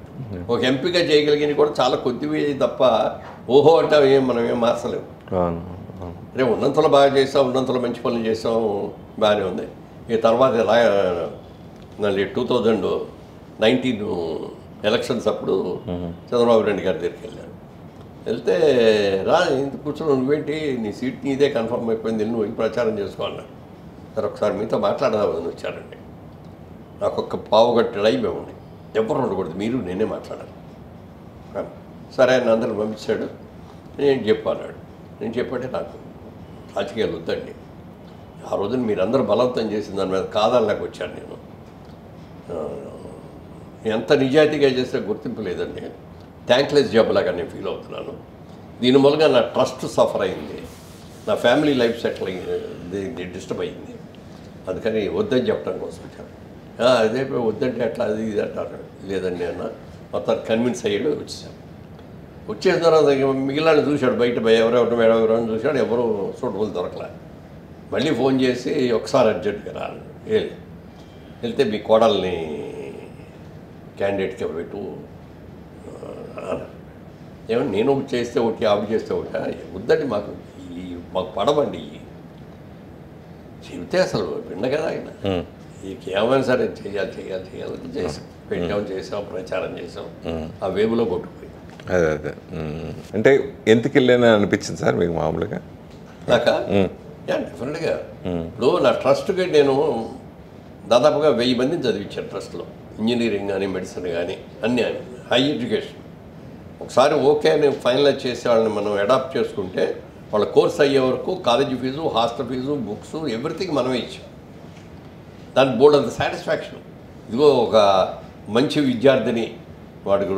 ఒక ఎంపీగా చేయగలిగిన కూడా చాలా కొద్దివి తప్ప ఓహో అంటే మనం ఏం మార్చలేము. రేపు ఉన్నంతలో బాగా చేస్తాం, ఉన్నంతలో మంచి పనులు చేస్తాం, బాగానే ఉంది. ఇక తర్వాత 2019 ఎలక్షన్స్ అప్పుడు చంద్రబాబు నాయుడు గారి దగ్గరికి వెళ్ళాను. వెళ్తే ఇంత కూర్చొని నువ్వేంటి, నీ సీట్ నీదే కన్ఫర్మ్ అయిపోయింది, నువ్వు ప్రచారం చేసుకోవాలన్నాడు. సరే ఒకసారి మీతో మాట్లాడదామని వచ్చానండి. నాకు ఒక్క పావుగంట టైం ఇవ్వండి, ఎవరు ఉండకూడదు, మీరు నేనే మాట్లాడాలి. సరే ఆయన అందరిని పంపించాడు. నేను చెప్పాడు. నేను చెప్పంటే నాకు రాజకీయాలు వద్దండి, ఆ రోజున మీరందరూ బలవంతం చేసిన దాని మీద కాదనలేక వచ్చాను నేను. ఎంత నిజాయితీగా చేస్తే గుర్తింపు లేదండి, థ్యాంక్లెస్ జాబ్ లాగా నేను ఫీల్ అవుతున్నాను. దీని మూలంగా నా ట్రస్ట్ సఫర్ అయింది, నా ఫ్యామిలీ లైఫ్ సెటిల్ అయ్యింది, డిస్టర్బ్ అయ్యింది. అందుకని వద్దని చెప్పడం కోసం వచ్చాను. అదే వద్దంటే ఎట్లా అది ఇది అంటారు. లేదండి అన్న మొత్తం కన్విన్స్ అయ్యాడు. వచ్చేసిన తర్వాత మిగిలిన చూశాడు, బయట ఎవరెవరు చూశాడు, ఎవరు సూటబుల్ దొరకలే. మళ్ళీ ఫోన్ చేసి ఒకసారి అర్జెంట్గా రాను వెళ్తే మీ కోడల్ని క్యాండిడేట్గా పెట్టు అన్నాడు. ఏమన్నా నేను ఒకటి చేస్తే ఒకటి, ఆవిడ చేస్తే ఒకటి వద్దండి, మాకు పడవండి, చెబితే అసలు విన్న కదా ఆయన ఏమైనా సరే చేయాలని చేసాం, చేసాం, ప్రచారం చేసాం, ఆ వేవులో కొట్టుకుపోయింది. అదే అంటే ఎందుకు వెళ్ళానని అనిపించింది సార్ మీకు మామూలుగా? నాక డెఫినెట్గా ఇప్పుడు నా ట్రస్ట్కి నేను దాదాపుగా 1000 మందిని చదివించాను ట్రస్ట్లో. ఇంజనీరింగ్ కానీ, మెడిసిన్ కానీ అన్నీ హై ఎడ్యుకేషన్. ఒకసారి ఓకే నేను ఫైనలైజ్ చేసే వాళ్ళని మనం అడాప్ట్ చేసుకుంటే వాళ్ళ కోర్స్ అయ్యే వరకు college fees, hostel fees, books everything మనమే ఇచ్చాం. దానికి బోర్డు అంత సాటిస్ఫాక్షన్. ఇదిగో ఒక మంచి విద్యార్థిని, వాడికి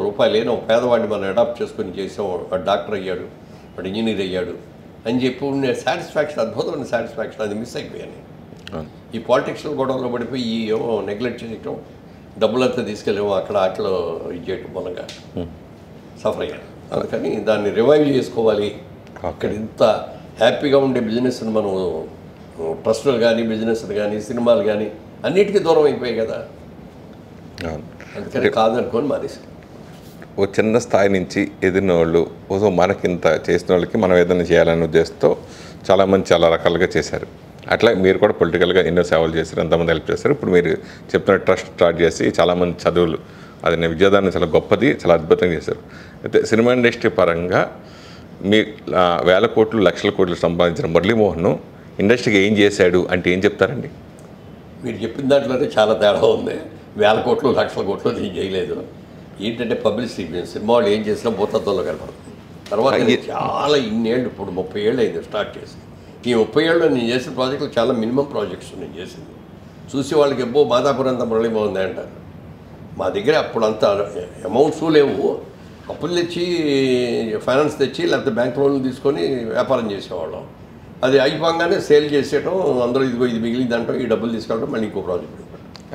రూపాయలు లేని ఒక పేదవాడిని మనం అడాప్ట్ చేసుకొని చేసాం, వాడు డాక్టర్ అయ్యాడు, వాడు ఇంజనీర్ అయ్యాడు అని చెప్పి ఉండే సాటిస్ఫాక్షన్, అద్భుతమైన సాటిస్ఫాక్షన్, అది మిస్ అయిపోయాను. ఈ పాలిటిక్స్లో గొడవలో పడిపోయి ఏమో నెగ్లెక్ట్ చేయటం, డబ్బులంతా తీసుకెళ్ళాము అక్కడ ఇది చేయటం మూలంగా సఫర్ అయ్యాను. అందుకని దాన్ని రివైవ్ చేసుకోవాలి. అక్కడ ఇంత హ్యాపీగా ఉండే బిజినెస్ని మనం ట్రస్టులు కానీ, బిజినెస్లు కానీ, సినిమాలు కానీ అన్నిటికీ దూరం అయిపోయాయి కదా. అందుకని కాదనుకొని మానేసి ఓ చిన్న స్థాయి నుంచి ఎదిరిన వాళ్ళు మనకింత చేసిన వాళ్ళకి మనం ఏదైనా చేయాలనే ఉద్దేశంతో చాలామంది చాలా రకాలుగా చేశారు. అట్లా మీరు కూడా పొలిటికల్గా ఎన్నో సేవలు చేశారు, ఎంతమంది హెల్ప్ చేశారు. ఇప్పుడు మీరు చెప్తున్న ట్రస్ట్ స్టార్ట్ చేసి చాలామంది చదువులు అది విద్యాదాన్ని చాలా గొప్పది, చాలా అద్భుతంగా చేశారు. అయితే సినిమా ఇండస్ట్రీ పరంగా మీ 1000 కోట్లు 1,00,000 కోట్లు సంపాదించిన మురళీమోహన్ ఇండస్ట్రీకి ఏం చేశాడు అంటే ఏం చెప్తారండి? మీరు చెప్పిన దాంట్లోనే చాలా తేడా ఉంది. 1000 కోట్లు 1,00,000 కోట్లు నేను చేయలేదు. ఏంటంటే పబ్లిసిటీ, సినిమా వాళ్ళు ఏం చేసినా భూతత్వంలో కనపడుతుంది. తర్వాత చాలా ఇన్నేళ్ళు, ఇప్పుడు 30 ఏళ్ళు అయింది స్టార్ట్ చేసి. ఈ 30 ఏళ్ళు నేను చేసిన ప్రాజెక్టులు చాలా మినిమం ప్రాజెక్ట్స్ నేను చేసింది. చూసి వాళ్ళకి ఎబ్బో మాదాపురం అంత మురళీమోహన్ అంటారు. మా దగ్గర అప్పుడు అంత అమౌంట్స్ లేవు. అప్పులు తెచ్చి, ఫైనాన్స్ తెచ్చి, లేకపోతే బ్యాంక్ లోన్లు తీసుకొని వ్యాపారం చేసేవాళ్ళం. అది అయిపోగానే సేల్ చేసేయటం, అందరూ ఇదిగో ఇది మిగిలిందంటాం, ఈ డబ్బులు తీసుకోవడం, మళ్ళీ ఇంకో ప్రాజెక్ట్.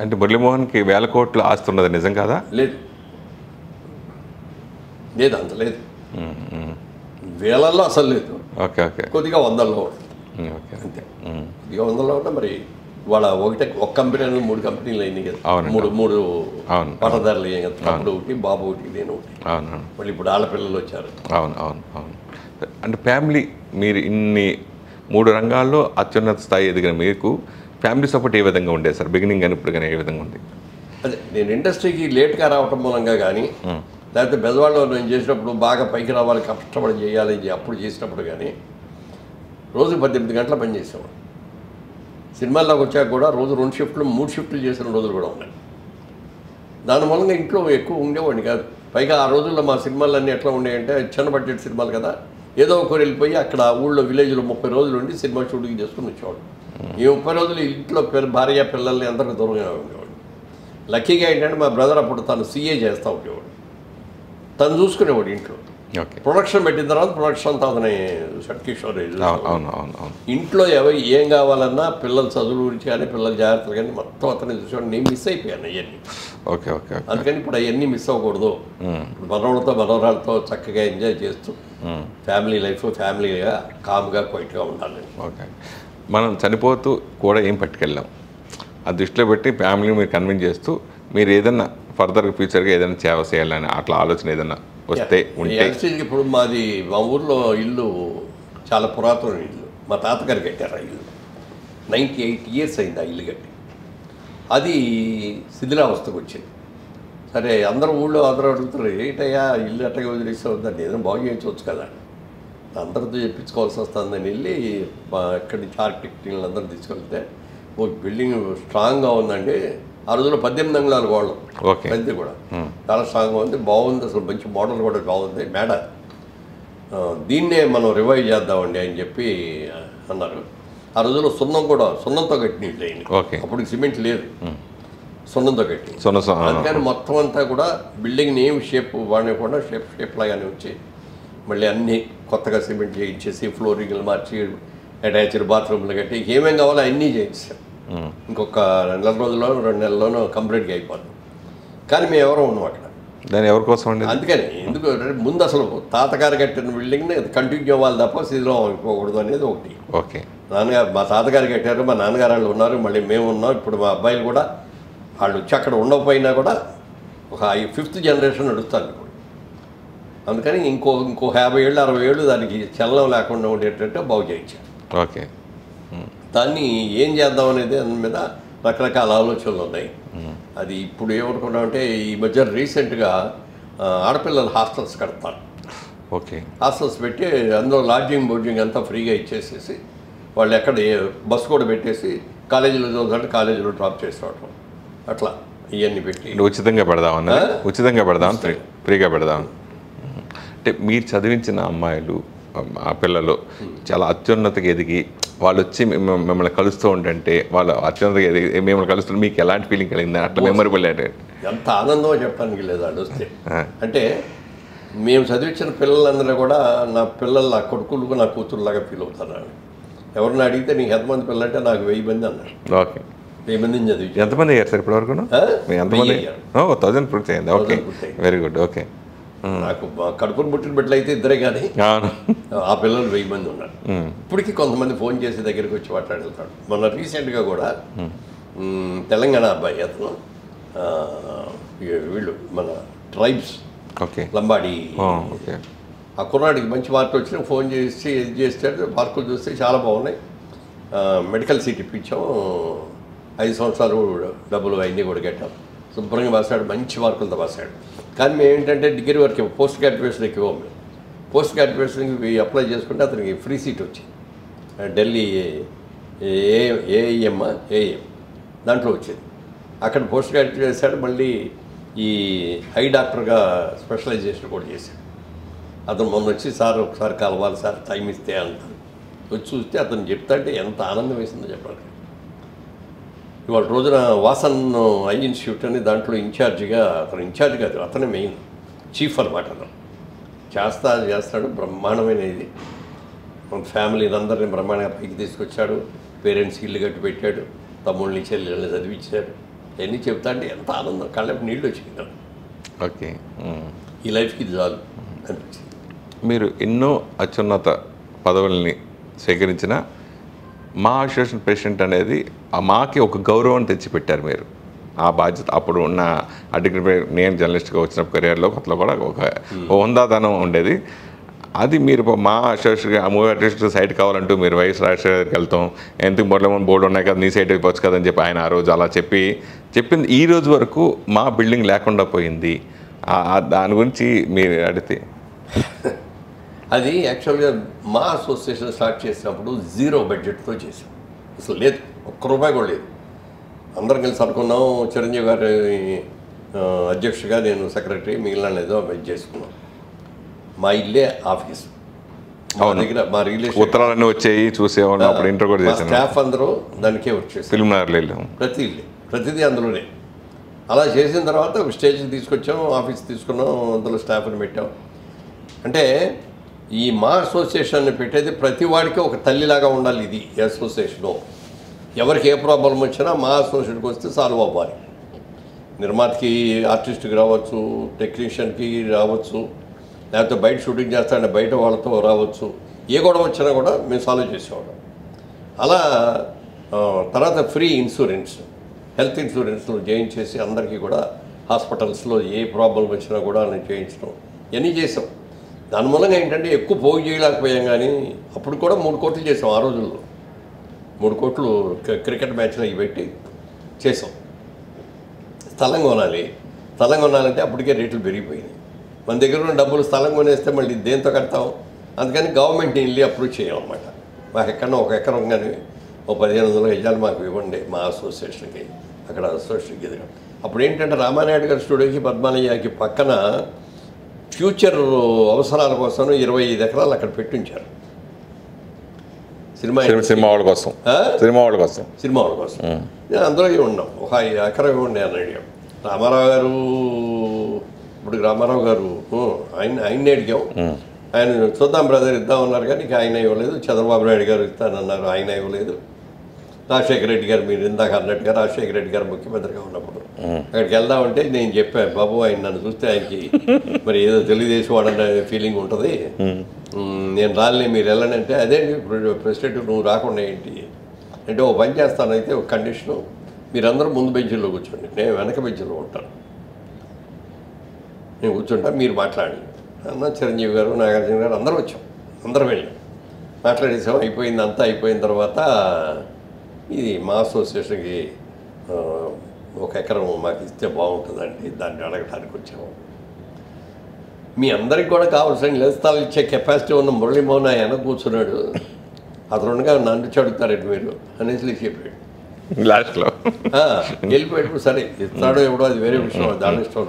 అంటే మురళీమోహన్కి 1000 కోట్లు ఆస్తున్నది నిజం కాదా? లేదు, అంత లేదు. వేలల్లో అసలు లేదు. ఓకే ఓకే కొద్దిగా 100లో ఓకే అంతే. కొద్దిగా 100లో ఉన్నా మరి వాళ్ళ ఒక కంపెనీ 3 కంపెనీలు అయినాయి కదా. మూడు పట్టదారులు అయ్యాయి కదా. అప్పుడు ఒకటి, బాబు ఒకటి, నేను ఒకటి. అవును. మళ్ళీ ఇప్పుడు ఆడపిల్లలు వచ్చారు. అవును. అంటే ఫ్యామిలీ, మీరు ఇన్ని 3 రంగాల్లో అత్యున్నత స్థాయి ఎదిగిన మీకు ఫ్యామిలీ సపోర్ట్ ఏ విధంగా ఉండేది సార్? బిగినింగ్ కానీ ఇప్పుడు కానీ ఏ విధంగా ఉంది? అదే నేను ఇండస్ట్రీకి లేట్గా రావటం మూలంగా కానీ, లేకపోతే పెద్దవాళ్ళు నేను చేసినప్పుడు బాగా పైకి రావాలి, కష్టపడి చేయాలి అప్పుడు చేసినప్పుడు కానీ రోజు 18 గంటల పని చేసేవాడు. సినిమాల్లోకి వచ్చాక కూడా రోజు 2 షిఫ్ట్లు 3 షిఫ్ట్లు చేసిన రోజులు కూడా ఉన్నాయి. దాని మూలంగా ఇంట్లో ఎక్కువ ఉండేవాడిని కాదు. పైగా ఆ రోజుల్లో మా సినిమాలన్నీ ఎట్లా ఉండేయంటే చిన్న బడ్జెట్ సినిమాలు కదా, ఏదో ఒకరు వెళ్ళిపోయి అక్కడ ఊళ్ళో విలేజ్లో 30 రోజులు ఉండి సినిమా షూటింగ్ చేసుకుని వచ్చేవాడు. ఈ 30 రోజులు ఇంట్లో భార్య పిల్లల్ని అందరికీ దూరంగా ఉండేవాడు. లక్కీగా ఏంటంటే మా బ్రదర్ అప్పుడు తను CA చేస్తూ ఉండేవాడు, తను చూసుకునేవాడు ఇంట్లో. ప్రొడక్షన్ పెట్టిన తర్వాత ప్రొడక్షన్ అంతా అతని షట్కిషోర్. ఇంట్లో ఏం కావాలన్నా పిల్లల చదువుల గురించి కానీ, పిల్లల జాగ్రత్తలు కానీ మొత్తం అతనే చూసేవాడు. నేను మిస్ అయిపోయాను అవన్నీ. అందుకని ఇప్పుడు అవన్నీ మిస్ అవ్వకూడదు. మనవాళ్ళతో మనవరాలతో చక్కగా ఎంజాయ్ చేస్తూ ఫ్యామిలీ లైఫ్ ఫ్యామిలీగా కామ్గా క్వైట్గా ఉండాలి. ఓకే. మనం చనిపోతూ కూడా ఏం పట్టుకెళ్ళాం, ఆ దృష్టిలో పెట్టి ఫ్యామిలీని మీరు కన్విన్స్ చేస్తూ మీరు ఏదన్నా ఫర్దర్ ఫ్యూచర్గా ఏదైనా సేవ చేయాలని అట్లా ఆలోచన ఏదన్నా వస్తే ఉంటే. ఇప్పుడు మా ఊర్లో ఇల్లు చాలా పురాతన ఇల్లు, మా తాతగారు కట్టారు. ఆ ఇల్లు 98 years అయింది ఆ ఇల్లు కట్టి. అది శిథిలావస్థకు వచ్చింది. సరే అందరూ ఊళ్ళో అందరూ అడుగుతారు, ఏంటయ్యా ఇల్లు అట్టగా వదిలేస్తే వద్దండి, ఏదైనా బాగు చేయించవచ్చు కదా, అందరితో చెప్పించుకోవాల్సి వస్తుందని వెళ్ళి ఇక్కడి నుంచి ఆర్కిటెక్ట్ అందరూ తీసుకెళ్తే ఒక బిల్డింగ్ స్ట్రాంగ్గా ఉందండి. ఆ రోజుల్లో 18 అంగుళాల గోడలు, పెద్ద కూడా చాలా స్ట్రాంగ్గా ఉంది, బాగుంది, అసలు మంచి మోడల్ కూడా బాగుంది మేడ, దీన్నే మనం రివైవ్ చేద్దామండి అని చెప్పి అన్నారు. ఆ రోజుల్లో సున్నంతో కట్టిన ఇల్లు అయింది. అప్పుడు సిమెంట్ లేదు, సున్నంతో కట్టి. అందుకని మొత్తం అంతా కూడా బిల్డింగ్ని ఏం షేప్ వాడకుండా షేప్ లాగానే వచ్చి మళ్ళీ అన్నీ కొత్తగా సిమెంట్ చేయించేసి ఫ్లోరింగ్లు మార్చి అటాచ్డ్ బాత్రూమ్లు కట్టి ఏమేం కావాలో అన్నీ చేయించాం. ఇంకొక 2 రోజుల్లోనో 2 నెలల్లోనో కంప్లీట్గా అయిపోతుంది. కానీ మేము ఎవరో ఉన్నాం అక్కడ, దాని ఎవరి కోసం అండి? అందుకని ఎందుకు ముందు అసలు తాతగారు కట్టిన బిల్డింగ్ని కంటిన్యూ అవ్వాలి తప్ప శిథిలం అయిపోకూడదు అనేది ఒకటి. ఓకే. మా తాతగారు కట్టారు, మా నాన్నగారు వాళ్ళు ఉన్నారు, మళ్ళీ మేము ఉన్నాం. ఇప్పుడు మా అబ్బాయిలు కూడా వాళ్ళు వచ్చి అక్కడ ఉండకపోయినా కూడా ఒక 5th generation నడుస్తారు ఇప్పుడు. అందుకని ఇంకో 50 ఏళ్ళు 60 ఏళ్ళు దానికి చలనం లేకుండా ఉండేటట్టు బాగు చేయించారు. ఓకే. దాన్ని ఏం చేద్దాం అనేది దాని మీద రకరకాల ఆలోచనలు ఉన్నాయి. అది ఇప్పుడు ఏమనుకున్నామంటే ఈ మధ్య రీసెంట్గా ఆడపిల్లల హాస్టల్స్ కడతారు. ఓకే. హాస్టల్స్ పెట్టి అందులో లాడ్జింగ్ బోర్డింగ్ అంతా ఫ్రీగా ఇచ్చేసేసి వాళ్ళు ఎక్కడ బస్సు కూడా పెట్టేసి కాలేజీలో చదువుతుంటే కాలేజీలో డ్రాప్ చేసి రావటం అట్లా ఇవన్నీ పెట్టి ఉచితంగా పెడదామన్నా, ఉచితంగా పెడదామని, ఫ్రీగా పెడదామని. అంటే మీరు చదివించిన అమ్మాయిలు ఆ పిల్లలు చాలా అత్యున్నతకి ఎదిగి వాళ్ళు వచ్చి మిమ్మల్ని కలుస్తూ ఉంటుంటే వాళ్ళు అత్యున్నతగా ఎదిగి మిమ్మల్ని కలుస్తుంటే మీకు ఎలాంటి ఫీలింగ్ కలిగింది? అట్లా మెమరబుల్ అంటే ఎంత ఆనందమో చెప్పడానికి లేదు. వాళ్ళు వస్తే అంటే మేము చదివించిన పిల్లలందరూ కూడా నా పిల్లలు, నా కొడుకులు, నా కూతురులాగా ఫీల్ అవుతారు. ఎవరిని అడిగితే నీకు ఎంతమంది పిల్లలు అంటే నాకు 1000 మంది అన్నారు. ఓకే. 1000 మందిని చదివి. ఎంతమంది అయ్యారు సార్ ఇప్పటి వరకు? ఎంతమంది? 1000 పూర్తి అయింది. Okay, very good. ఓకే. నాకు కడుపును పుట్టిన బిడ్డలు అయితే ఇద్దరే, కానీ ఆ పిల్లలు 1000 మంది ఉన్నారు. ఇప్పటికీ కొంతమంది ఫోన్ చేసి దగ్గరికి వచ్చి మాట్లాడుతాడు. మొన్న రీసెంట్గా కూడా తెలంగాణ అబ్బాయి, అతను వీళ్ళు మన ట్రైబ్స్, ఓకే, లంబాడి, ఓకే, ఆ కుర్రాడికి మంచి మార్కులు వచ్చినా ఫోన్ చేసి ఇది చేస్తాడు. మార్కులు చూస్తే చాలా బాగున్నాయి, మెడికల్ సీట్ ఇప్పించాం, 5 సంవత్సరాలు డబ్బులు అవన్నీ కూడా కట్టాం, శుభ్రంగా రాశాడు, మంచి మార్కులతో రాశాడు. కానీ మేము ఏంటంటే డిగ్రీ వరకు పోస్ట్ గ్రాడ్యుయేషన్కి ఇవ్వం. మేము పోస్ట్ గ్రాడ్యుయేషన్కి అప్లై చేసుకుంటే అతనికి ఫ్రీ సీట్ వచ్చింది. ఢిల్లీ ఏఎం దాంట్లో వచ్చింది. అక్కడ పోస్ట్ గ్రాడ్యుయేట్ చేశాడు. మళ్ళీ ఈ ఐ డాక్టర్గా స్పెషలైజేషన్ కూడా చేశాడు. అతను మొన్న వచ్చి సార్ ఒకసారి కలవాలి సార్, టైం ఇస్తే అంటారు. వచ్చి చూస్తే అతను చెప్తా అంటే ఎంత ఆనందం వేసిందో చెప్పాలి. ఇవాళ రోజున వాసన్ ఐ ఇన్స్టిట్యూట్ అని దాంట్లో ఇన్ఛార్జిగా, అతను ఇన్ఛార్జ్ కాదు, అతనే మెయిన్ చీఫ్ అనమాట. అతను చేస్తాడు బ్రహ్మాండమైన ఇది. ఫ్యామిలీని అందరినీ బ్రహ్మాండంగా పైకి తీసుకొచ్చాడు. పేరెంట్స్ ఇల్లు కట్టి పెట్టాడు, తమ్ముళ్ళని చెల్లెళ్ళని చదివించాడు. ఇవన్నీ చెప్తా అంటే ఎంత ఆనందం, కళ్ళకి నీళ్ళు వచ్చింది. ఓకే. ఈ లైఫ్కి ఇది చాలు అనిపించింది. మీరు ఎన్నో అత్యున్నత పదవుల్ని స్వీకరించిన మా అసోసియేషన్ ప్రెసిడెంట్ అనేది మాకి ఒక గౌరవం తెచ్చిపెట్టారు మీరు. ఆ బాధ్యత అప్పుడు ఉన్న డిగ్రీ, నేను జర్నలిస్ట్గా వచ్చిన కెరియర్లో కొత్తలో కూడా ఒక హుందాతనం ఉండేది. అది మీరు మా అసోసియేషన్ మూవీ ఆర్టిస్ట్ సైట్ కావాలంటూ మీరు వైఎస్ రాజశేఖర్ గారికి వెళ్తాం, ఎందుకు మొదలమని బోర్డు ఉన్నాయి కదా, నీ సైట్ అయిపోవచ్చు కదని చెప్పి ఆయన ఆ రోజు అలా చెప్పింది. ఈ రోజు వరకు మా బిల్డింగ్ లేకుండా పోయింది. దాని గురించి మీరు అడిగితే అది యాక్చువల్గా మా అసోసియేషన్ స్టార్ట్ చేసినప్పుడు 0 బడ్జెట్తో చేసాం. అసలు లేదు, ₹1 కూడా లేదు. అందరం కలిసి అనుకున్నాం. చిరంజీవి గారి అధ్యక్షుడిగా, నేను సెక్రటరీ, మిగిలిన ఏదో ఇది చేసుకున్నాం. మా ఇల్లే ఆఫీస్, మా దగ్గర మా రిలేషన్ ఉత్తరాలన్నీ వచ్చాయి, చూసేవాళ్ళు. అప్పుడు ఇంటర్ కూడా చేసాం. స్టాఫ్ అందరూ దానికే వచ్చేసి ఫిల్మ్ నగర్లో వెళ్ళాం. ప్రతిదీ అందులోనే. అలా చేసిన తర్వాత ఒక స్టేజ్కి తీసుకొచ్చాం, ఆఫీస్ తీసుకున్నాం, అందులో స్టాఫ్ని పెట్టాం. అంటే ఈ మా అసోసియేషన్ని పెట్టేది ప్రతి వాడికి ఒక తల్లిలాగా ఉండాలి. ఇది అసోసియేషను ఎవరికి ఏ ప్రాబ్లం వచ్చినా మా అసోసియేషన్కి వస్తే సాల్వ్ అవ్వాలి. నిర్మాతకి, ఆర్టిస్ట్కి రావచ్చు, టెక్నీషియన్కి రావచ్చు, లేకపోతే బయట షూటింగ్ చేస్తాడంటే బయట వాళ్ళతో రావచ్చు. ఏ గొడవ వచ్చినా కూడా మేము సాల్వ్ చేసేవాళ్ళం. అలా తర్వాత ఫ్రీ ఇన్సూరెన్స్, హెల్త్ ఇన్సూరెన్స్ చేయించేసి అందరికీ కూడా హాస్పిటల్స్లో ఏ ప్రాబ్లం వచ్చినా కూడా నేను చేయించడం ఇవన్నీ చేసాం. దాని మూలంగా ఏంటంటే ఎక్కువ పోగు చేయలేకపోయాం. కానీ అప్పుడు కూడా 3 కోట్లు చేసాం. ఆ రోజుల్లో 3 కోట్లు క్రికెట్ మ్యాచ్లు అవి పెట్టి చేసాం. స్థలం కొనాలంటే అప్పటికే రేట్లు పెరిగిపోయినాయి. మన దగ్గర ఉన్న డబ్బులు స్థలం కొనేస్తే మళ్ళీ దేంతో కడతాం. అందుకని గవర్నమెంట్ని వెళ్ళి అప్రూవ్ చేయాలన్నమాట. మాకు ఎక్కడన్నా 1 ఎకరం కానీ 1500 గజాలు మాకు ఇవ్వండి మా అసోసియేషన్కి, అక్కడ అసోసియేషన్కి ఎదురు. అప్పుడు ఏంటంటే రామానాయుడు గారి స్టూడియోకి, పద్మాలయ్యకి పక్కన ఫ్యూచర్ అవసరాల కోసం 25 ఎకరాలు అక్కడ పెట్టించారు. సినిమా వాళ్ళ కోసం. అందులో ఉన్నాం. 1 ఎకరం ఉండే అని అడిగాం. రామారావు గారు ఆయన్ని అడిగాం. ఆయన చూద్దాం బ్రదర్ ఇద్దామన్నారు, కానీ ఆయన ఇవ్వలేదు. చంద్రబాబు నాయుడు గారు ఇస్తానన్నారు, ఆయన ఇవ్వలేదు. రాజశేఖర రెడ్డి గారు, మీరు ఇందాక అన్నట్టుగా రాజశేఖర రెడ్డి గారు ముఖ్యమంత్రిగా ఉన్నప్పుడు అక్కడికి వెళ్దామంటే నేను చెప్పాను, బాబు ఆయన నన్ను చూస్తే ఆయనకి మరి ఏదో తెలుగుదేశం వాడన్న ఫీలింగ్ ఉంటుంది, నేను రాలే, మీరు వెళ్ళండి అంటే, అదే ప్రెసిడెంట్ నువ్వు రాకుండా ఏంటి అంటే, ఓ పని చేస్తానైతే ఒక కండిషను, మీరందరూ ముందు బెంచీలో కూర్చోండి, నేను వెనక బెంచీలో ఉంటాను, నేను కూర్చుంటా, మీరు మాట్లాడండి అన్న. చిరంజీవి గారు, నాగార్జున గారు అందరూ వచ్చాం, అందరం వెళ్ళాం, మాట్లాడేసాం. అయిపోయింది, అంతా అయిపోయిన తర్వాత ఇది మా అసోసియేషన్కి ఒక ఎకరం మాకు ఇస్తే బాగుంటుందండి, దాన్ని అడగడానికి వచ్చాము. మీ అందరికి కూడా కావాల్సిన ఇళ్ల స్థలాలు ఇచ్చే కెపాసిటీ ఉన్న మురళీమోహన్ ఆయన కూర్చున్నాడు, అతనుగా నన్ను అడుగుతారండి మీరు అనేసి చెప్పాడు లాస్ట్లో. వెళ్ళిపోయేటప్పుడు సరే ఇస్తాడో ఎవడో అది వేరే విషయం, దాని ఇష్టం.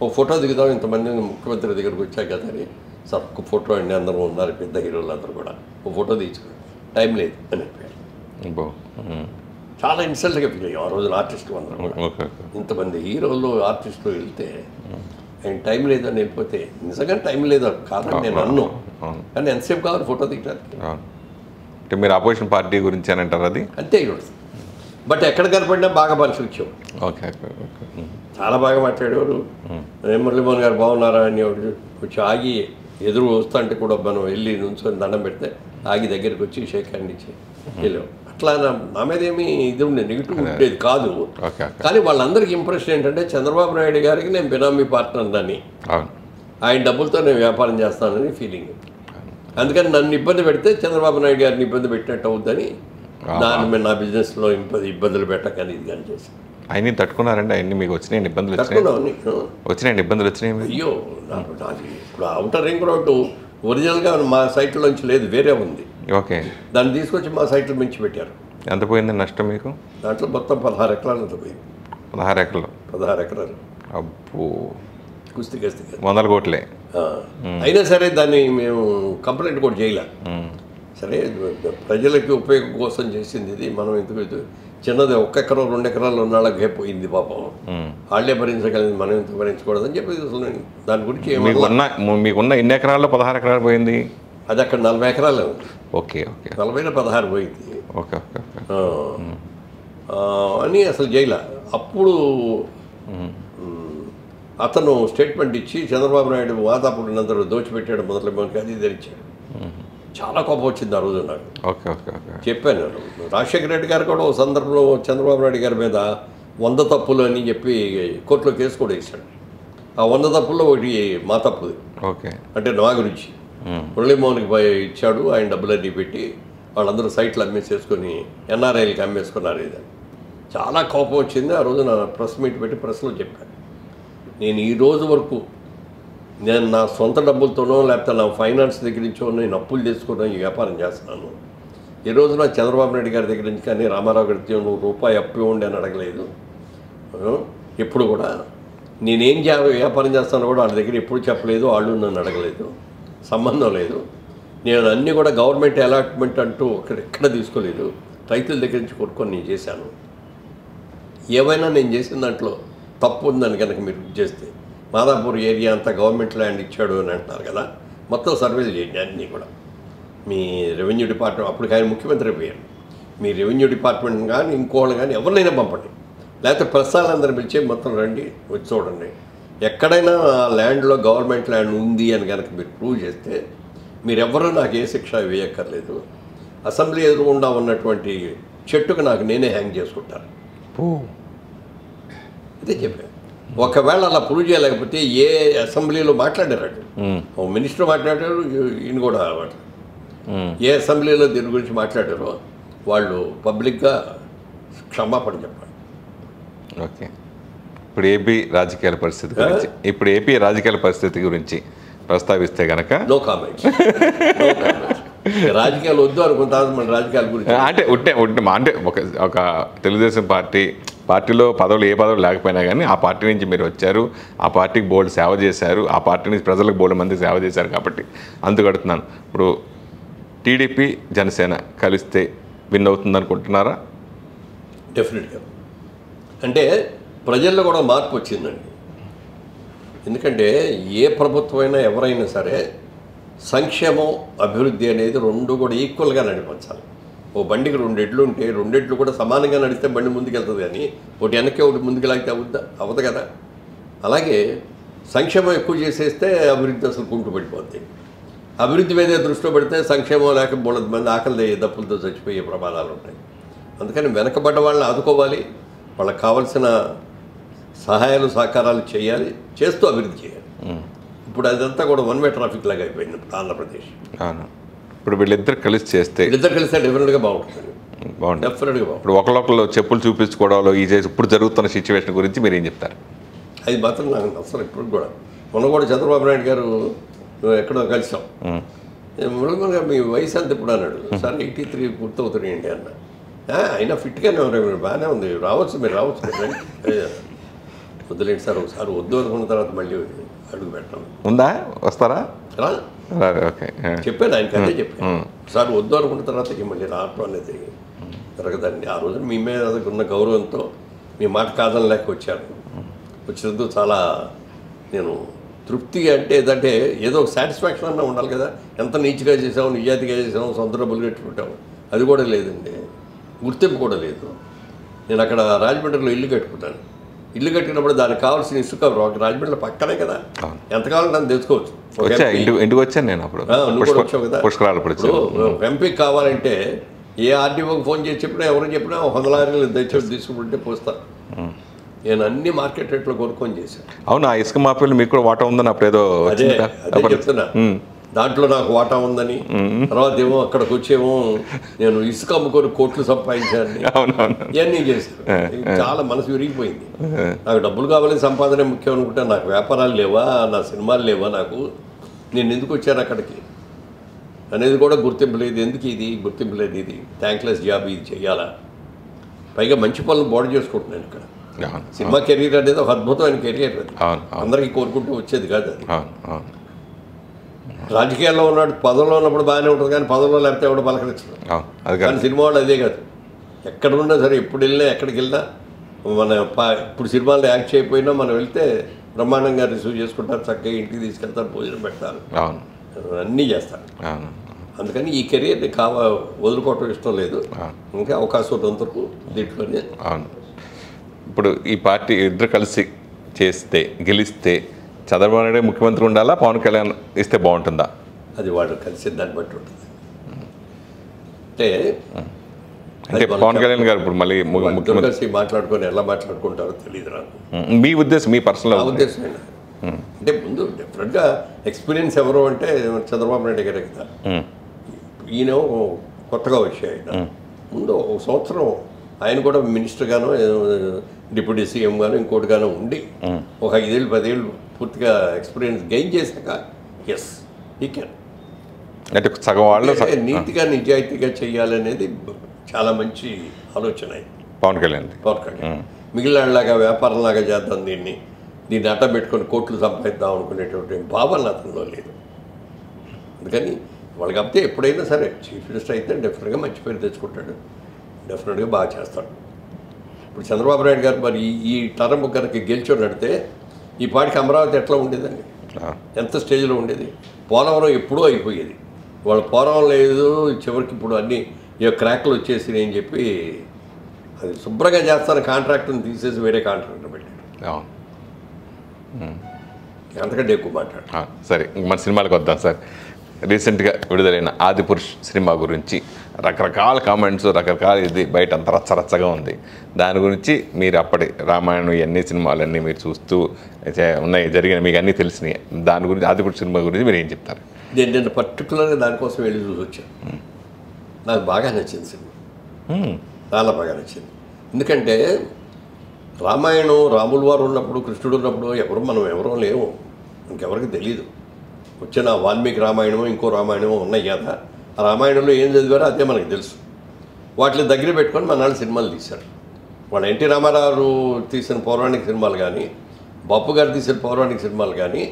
ఓ ఫోటో దిగుదాం, ఇంతమంది ముఖ్యమంత్రి దగ్గరకు వచ్చాక కదా అని. సార్ ఒక్క ఫోటో అండి, అందరూ ఉన్నారు పెద్ద హీరోలు అందరూ కూడా, ఓ ఫోటో తీసుకుని టైం లేదు అని చెప్పారు. చాలా ఇన్సల్ట్గా ఫీల్ అయ్యాం ఆ రోజున ఆర్టిస్టులు అందరూ. ఇంతమంది హీరోలు ఆర్టిస్టులు వెళ్తే ఆయన టైం లేదని వెళ్ళిపోతే నిజంగా టైం లేదు కాదని నేను అన్ను, కానీ ఎంతసేపు కావాలి ఫోటో దిగడానికి. అంటే మీరు అపోజిషన్ పార్టీ గురించి అని అంటారు అది అంతే ఈరోజు. బట్ ఎక్కడ కనపడినా బాగా పరిశీలించాం. ఓకే చాలా బాగా మాట్లాడేవారు. మురళీమోహన్ గారు బాగున్నారా అని వచ్చి ఆగి ఎదురు వస్తుంటే కూడా మనం వెళ్ళి నుంచొని దండం పెడితే ఆగి దగ్గరికి వచ్చి షేక్ హ్యాండ్ ఇచ్చి వెళ్ళాం. అట్లా నా మీద ఏమి ఇది ఉండే నెగిటివ్ ఉండేది కాదు. కానీ వాళ్ళందరికీ ఇంప్రెషన్ ఏంటంటే చంద్రబాబు నాయుడు గారికి నేను బినామీ పార్ట్నర్ అని, ఆయన డబ్బులతో నేను వ్యాపారం చేస్తానని ఫీలింగ్. అందుకని నన్ను ఇబ్బంది పెడితే చంద్రబాబు నాయుడు గారిని ఇబ్బంది పెట్టినట్టు అవుద్దని దాని మీద నా బిజినెస్లో ఇబ్బందులు పెట్టకని ఇది కానీ చేసి ఆయన్ని తట్టుకున్నారండి. ఆయన్ని మీకు వచ్చినాయండి ఇబ్బందులు? వచ్చినాయండి ఇబ్బందులు వచ్చినాయి. అయ్యో నాది ఇప్పుడు అవుటర్ రింగ్ రోడ్డు ఒరిజినల్గా మా సైట్లోంచి లేదు, వేరే ఉంది. ఓకే, దాన్ని తీసుకొచ్చి మా సైట్లో మించి పెట్టారు. ఎంత పోయింది నష్టం మీకు? దాంట్లో మొత్తం 16 ఎకరాలు అంత పోయింది. 16 ఎకరాలు? 16 ఎకరాలు. అబ్బో, కుస్తీ 100 కోట్లే. అయినా సరే దాన్ని మేము కంప్లైంట్ కూడా చేయలే. సరే ప్రజలకి ఉపయోగం కోసం చేసింది ఇది, మనం ఎందుకు చిన్నది 1 ఎకరం 2 ఎకరాలు ఉన్న వాళ్ళకే పోయింది పాపం, వాళ్ళే భరించగలిగింది, మనం ఎంత భరించకూడదని చెప్పి దాని గురించి మీకున్న ఎన్ని ఎకరాల్లో 16 ఎకరాలు పోయింది? అది అక్కడ 40 ఎకరాలే ఉంది. ఓకే ఓకే, 40 16 పోయింది. ఓకే ఓకే అని అసలు జైలా. అప్పుడు అతను స్టేట్మెంట్ ఇచ్చి చంద్రబాబు నాయుడు వాతాపుడినందరూ దోచిపెట్టాడు మొదలైన అది ధరించాడు. చాలా కోపం వచ్చింది ఆ రోజు నాకు. ఓకే ఓకే ఓకే, చెప్పాను. రాజశేఖర రెడ్డి గారు కూడా ఒక సందర్భంలో చంద్రబాబు నాయుడు గారి మీద 100 తప్పులు అని చెప్పి కోర్టులో కేసు కూడా వేశాడు. ఆ 100 తప్పుల్లో ఒకటి మా తప్పుది. ఓకే, అంటే నా గురించి మురళీమోహన్కి ఇచ్చాడు, ఆయన డబ్బులన్నీ పెట్టి వాళ్ళందరూ సైట్లు అమ్మేసేసుకొని ఎన్ఆర్ఐలకి అమ్మేసుకున్నారు. ఇది చాలా కోపం వచ్చింది. ఆ రోజు నా ప్రెస్ మీట్ పెట్టి ప్రెస్లో చెప్పాను, నేను ఈ రోజు వరకు నేను నా సొంత డబ్బులతోనో లేకపోతే నా ఫైనాన్స్ దగ్గర నుంచో నేను అప్పులు చేసుకున్నా ఈ వ్యాపారం చేస్తున్నాను. ఈ రోజున చంద్రబాబు నాయుడు గారి దగ్గర నుంచి కానీ రామారావు గారి రూపాయి అప్పు ఇవ్వండి అని అడగలేదు. ఎప్పుడు కూడా నేనేం వ్యాపారం చేస్తానో కూడా వాళ్ళ దగ్గర ఎప్పుడు చెప్పలేదు, వాళ్ళు నన్ను అడగలేదు, సంబంధం లేదు. నేను అన్నీ కూడా గవర్నమెంట్ అలాట్మెంట్ అంటూ ఎక్కడ తీసుకోలేదు, రైతుల దగ్గర నుంచి కొనుక్కొని నేను చేశాను. ఏమైనా నేను చేసిన దాంట్లో తప్పు ఉందని కనుక మీరు చేస్తే, మాదాపూర్ ఏరియా అంతా గవర్నమెంట్ ల్యాండ్ ఇచ్చాడు అని అంటున్నారు కదా, మొత్తం సర్వేలు చేయండి అన్నీ కూడా. మీ రెవెన్యూ డిపార్ట్మెంట్, అప్పుడు ఆయన ముఖ్యమంత్రి పోయారు, మీ రెవెన్యూ డిపార్ట్మెంట్ కానీ ఇంకోళ్ళు కానీ ఎవరినైనా పంపండి, లేకపోతే ప్రసాదాలందరూ పిలిచి మొత్తం రండి వచ్చి చూడండి. ఎక్కడైనా ల్యాండ్లో గవర్నమెంట్ ల్యాండ్ ఉంది అని కనుక మీరు ప్రూవ్ చేస్తే మీరెవ్వరూ నాకు ఏ శిక్ష వేయక్కర్లేదు, అసెంబ్లీ ఎదురుగుండా ఉన్నటువంటి చెట్టుకు నాకు నేనే హ్యాంగ్ చేసుకుంటాను. ఇదే చెప్పాను. ఒకవేళ అలా ప్రూవ్ చేయలేకపోతే ఏ అసెంబ్లీలో మాట్లాడారు, ఓ మినిస్టర్ మాట్లాడారు, ఈయన కూడా మాట్లాడారు, ఏ అసెంబ్లీలో దీని గురించి మాట్లాడారో వాళ్ళు పబ్లిక్గా క్షమాపణ చెప్పాలి. ఓకే, ఇప్పుడు ఏపీ రాజకీయాల పరిస్థితి గురించి ప్రస్తావిస్తే కనుక నో కామెంట్స్. రాజకీయాలు వద్దు అనుకుంటారు మన రాజకీయాల గురించి. అంటే ఒక తెలుగుదేశం పార్టీలో పదవులు ఏ పదవులు లేకపోయినా కానీ ఆ పార్టీ నుంచి మీరు వచ్చారు, ఆ పార్టీకి బోల్డ్ సేవ చేశారు, ఆ పార్టీ నుంచి ప్రజలకు బోల్డ్ మంది సేవ చేశారు కాబట్టి అందుకడుతున్నాను. ఇప్పుడు టీడీపీ జనసేన కలిస్తే విన్ అవుతుంది అనుకుంటున్నారా? డెఫినెట్గా. అంటే ప్రజల్లో కూడా మార్పు వచ్చిందండి. ఎందుకంటే ఏ ప్రభుత్వమైనా ఎవరైనా సరే సంక్షేమం అభివృద్ధి అనేది రెండు కూడా ఈక్వల్గా నడిపించాలి. ఓ బండికి 2 ఎడ్లు ఉంటే 2 ఎడ్లు కూడా సమానంగా నడిస్తే బండి ముందుకెళ్తుంది, కానీ ఒకటి వెనక్కి ఒకటి ముందుకు లాగితే అవ్వదు కదా. అలాగే సంక్షేమం ఎక్కువ చేసేస్తే అభివృద్ధి అసలు కుంటు పడిపోద్ది. అభివృద్ధి మీదే దృష్టిలో పెడితే సంక్షేమం లేక 3 మంది ఆకలి దప్పులతో చచ్చిపోయే ప్రమాదాలు ఉంటాయి. అందుకని వెనకబడ్డ వాళ్ళని ఆదుకోవాలి, వాళ్ళకి కావాల్సిన సహాయాలు సహకారాలు చేయాలి, చేస్తూ అభివృద్ధి చేయాలి. ఇప్పుడు అదంతా కూడా 1 వే ట్రాఫిక్ లాగా అయిపోయింది ఇప్పుడు ఆంధ్రప్రదేశ్. ఇప్పుడు వీళ్ళిద్దరు కలిసి చేస్తే డెఫినెట్గా బాగుంటుంది. బాగుంది. డెఫినెట్గా బాగుంది. ఇప్పుడు ఒకళ్ళొకళ్ళు చెప్పులు చూపించుకోవడంలో ఈ ఇప్పుడు జరుగుతున్న సిచ్యువేషన్ గురించి మీరు ఏం చెప్తారు? అది మాత్రం నాకు అసలు ఇప్పుడు కూడా మొన్న కూడా చంద్రబాబు నాయుడు గారు ఎక్కడో కలిసాం. మురళీమోహన్ మీ వయసు అంత ఇప్పుడు అన్నాడు. సార్ 83 పూర్తవుతున్నాయండి అన్న. అయినా ఫిట్గానే ఉన్నారు, బాగానే ఉంది, రావచ్చు మీరు రావచ్చు వద్దులేండి సార్, ఒకసారి వద్దు అనుకున్న తర్వాత మళ్ళీ అడుగు పెట్టాం. ఉందా, వస్తారా? ఓకే, చెప్పాను ఆయనకి, అదే చెప్పాను. ఒకసారి వద్దు అనుకున్న తర్వాత మళ్ళీ రావటం అనేది జరగదండి. ఆ రోజు మీ మీద ఉన్న గౌరవంతో మీ మాట కాదని లేక వచ్చాను. వచ్చినందుకు చాలా నేను తృప్తిగా, అంటే ఏదంటే ఏదో ఒక సాటిస్ఫాక్షన్ అన్నా ఉండాలి కదా. ఎంత నీచిగా చేసాము, నిజాయితీగా చేసాము, సొంత డబ్బులు కట్టుకుంటాము, అది కూడా లేదండి. గుర్తింపు కూడా లేదు. నేను అక్కడ రాజమండ్రిలో ఇల్లు కట్టుకున్నాను. ఇల్లు కట్టినప్పుడు దానికి కావాల్సిన ఇసుక రాజమండ్రిలో పక్కనే కదా, ఎంత కావాలంటే నన్ను తెచ్చుకోవచ్చు. ఇంటికి వచ్చాను నేను అప్పుడు, నువ్వు కూడా వచ్చావు కదా. పుష్కరాలు ఎంపీకి కావాలంటే ఏ ఆర్డీఓకి ఫోన్ చేసి చెప్పినా, ఎవరు చెప్పినా 100 లారీలు దయచేసి తీసుకుంటే పోస్తారు. నేను అన్ని మార్కెట్ రేట్లో కొనుక్కొని చేశాను. అవును, ఆ ఇసుక మాఫీలు మీకు కూడా వాటా ఉందని అప్పుడేదో అదే చెప్తున్నా. దాంట్లో నాకు వాటా ఉందని, తర్వాత ఏమో అక్కడికి వచ్చేమో నేను ఇసుక అమ్ముకొని కోట్లు సంపాదించాను, ఇవన్నీ చేశాను. చాలా మనసు విరిగిపోయింది. నాకు డబ్బులు కావాలి, సంపాదనే ముఖ్యం అనుకుంటా. నాకు వ్యాపారాలు లేవా, నా సినిమాలు లేవా, నాకు నేను ఎందుకు వచ్చాను అక్కడికి అనేది కూడా గుర్తింపు లేదు. ఎందుకు ఇది గుర్తింపు లేదు, ఇది థ్యాంక్లెస్ జాబ్, ఇది చెయ్యాలా. పైగా మంచి పనులు బాడీ చేసుకుంటున్నాను ఇక్కడ. సినిమా కెరీర్ అనేది ఒక అద్భుతమైన కెరీర్. అది అందరికీ కోరుకుంటూ వచ్చేది కాదు. అది రాజకీయాల్లో ఉన్నాడు, పదవిలో ఉన్నప్పుడు బాగానే ఉంటుంది, కానీ పదవిలో లేకపోతే ఎవడు పలకరించడం. కానీ సినిమా వాళ్ళు అదే కాదు. ఎక్కడ ఉన్నా సరే, ఎప్పుడు వెళ్ళినా ఎక్కడికి వెళ్ళినా మన ఇప్పుడు సినిమాల్లో యాక్ట్ చేయకపోయినా మనం వెళ్తే బ్రహ్మాండంగా రిసీవ్ చేసుకుంటారు, చక్కగా ఇంటికి తీసుకెళ్తారు, భోజనం పెడతారు, అన్నీ చేస్తారు. అందుకని ఈ కెరీర్ని వదులుకోవటం ఇష్టం లేదు. ఇంకా అవకాశం ఉన్నంతకు దీంట్లోనే. ఇప్పుడు ఈ పార్టీ ఇద్దరు కలిసి చేస్తే, గెలిస్తే చంద్రబాబు నాయుడు ముఖ్యమంత్రి ఉండాలా, పవన్ కళ్యాణ్ ఇస్తే బాగుంటుందా? అది వాళ్ళు కలిసి దాన్ని బట్టి ఉంటుంది. అంటే పవన్ కళ్యాణ్ గారు ఇప్పుడు మళ్ళీ కలిసి మాట్లాడుకొని ఎలా మాట్లాడుకుంటారో తెలియదు నాకు. మీ ఉద్దేశం, మీ పర్సనల్ ఉద్దేశం అంటే ముందు డెఫినెట్గా ఎక్స్పీరియన్స్ ఎవరు అంటే చంద్రబాబు నాయుడు గారే కదా. ఈయన కొత్తగా వచ్చాయి. ఆయన ముందు ఒక సంవత్సరం ఆయన కూడా మినిస్టర్గానో, డిప్యూటీ సీఎం గాను, ఇంకోటిగానో ఉండి ఒక 5 ఏళ్ళు 10 ఏళ్ళు పూర్తిగా ఎక్స్పీరియన్స్ గెయిన్ చేశాక ఎస్ ఈ క్యాన్, అంటే సగం వాళ్ళు నీతిగా నిజాయితీగా చేయాలనేది చాలా మంచి ఆలోచన పవన్ కళ్యాణ్. మిగిలినలాగా వ్యాపారంలాగా చేద్దాం, దీన్ని అడ్డ పెట్టుకొని కోట్లు సంపాదిద్దాం అనుకునేటువంటి భావన అతనిలో లేదు. అందుకని వాళ్ళకి కాకపోతే ఎప్పుడైనా సరే చీఫ్ మినిస్టర్ అయితే డెఫినెట్గా మంచి పేరు తెచ్చుకుంటాడు, డెఫినెట్గా బాగా చేస్తాడు. ఇప్పుడు చంద్రబాబు నాయుడు గారు మరి ఈ టర్మ్ కనుక గెలిచి నడితే ఈ పాటికి అమరావతి ఎట్లా ఉండేదండి, ఎంత స్టేజ్లో ఉండేది. పోలవరం ఎప్పుడూ అయిపోయేది. వాళ్ళ పోలవరం లేదు, చివరికి ఇప్పుడు అన్నీ క్రాక్లు వచ్చేసి అని చెప్పి అది శుభ్రంగా చేస్తాను కాంట్రాక్టర్ని తీసేసి వేరే కాంట్రాక్టర్ పెట్టాడు. అంతకంటే ఎక్కువ మాట్లాడు. సరే, మన సినిమాలకు వద్దాం సార్. రీసెంట్గా విడుదలైన ఆదిపురుష్ సినిమా గురించి రకరకాల కామెంట్స్, రకరకాల ఇది బయట అంత రచ్చరచ్చగా ఉంది. దాని గురించి మీరు అప్పటి రామాయణం ఇవన్నీ సినిమాలన్నీ మీరు చూస్తూ ఉన్నాయి, జరిగిన మీకు అన్నీ తెలిసినాయి. దాని గురించి ఆదిపురుష్ సినిమా గురించి మీరు ఏం చెప్తారు? నేను పర్టికులర్గా దానికోసం వెళ్ళి చూసి వచ్చాను. నాకు బాగా నచ్చింది సినిమా, చాలా బాగా నచ్చింది. ఎందుకంటే రామాయణం రాముల వారు ఉన్నప్పుడు, కృష్ణుడు ఉన్నప్పుడు మనం ఎవరో లేవు, ఇంకెవరికి తెలీదు. వచ్చిన వాల్మీకి రామాయణమో ఇంకో రామాయణమో ఉన్నాయి కదా, ఆ రామాయణంలో ఏం చదివారో అదే మనకు తెలుసు. వాటిని దగ్గర పెట్టుకొని మన వాళ్ళు సినిమాలు తీశారు. వాళ్ళు ఎన్టీ రామారావు తీసిన పౌరాణిక సినిమాలు కానీ, బాపు గారు తీసిన పౌరాణిక సినిమాలు కానీ,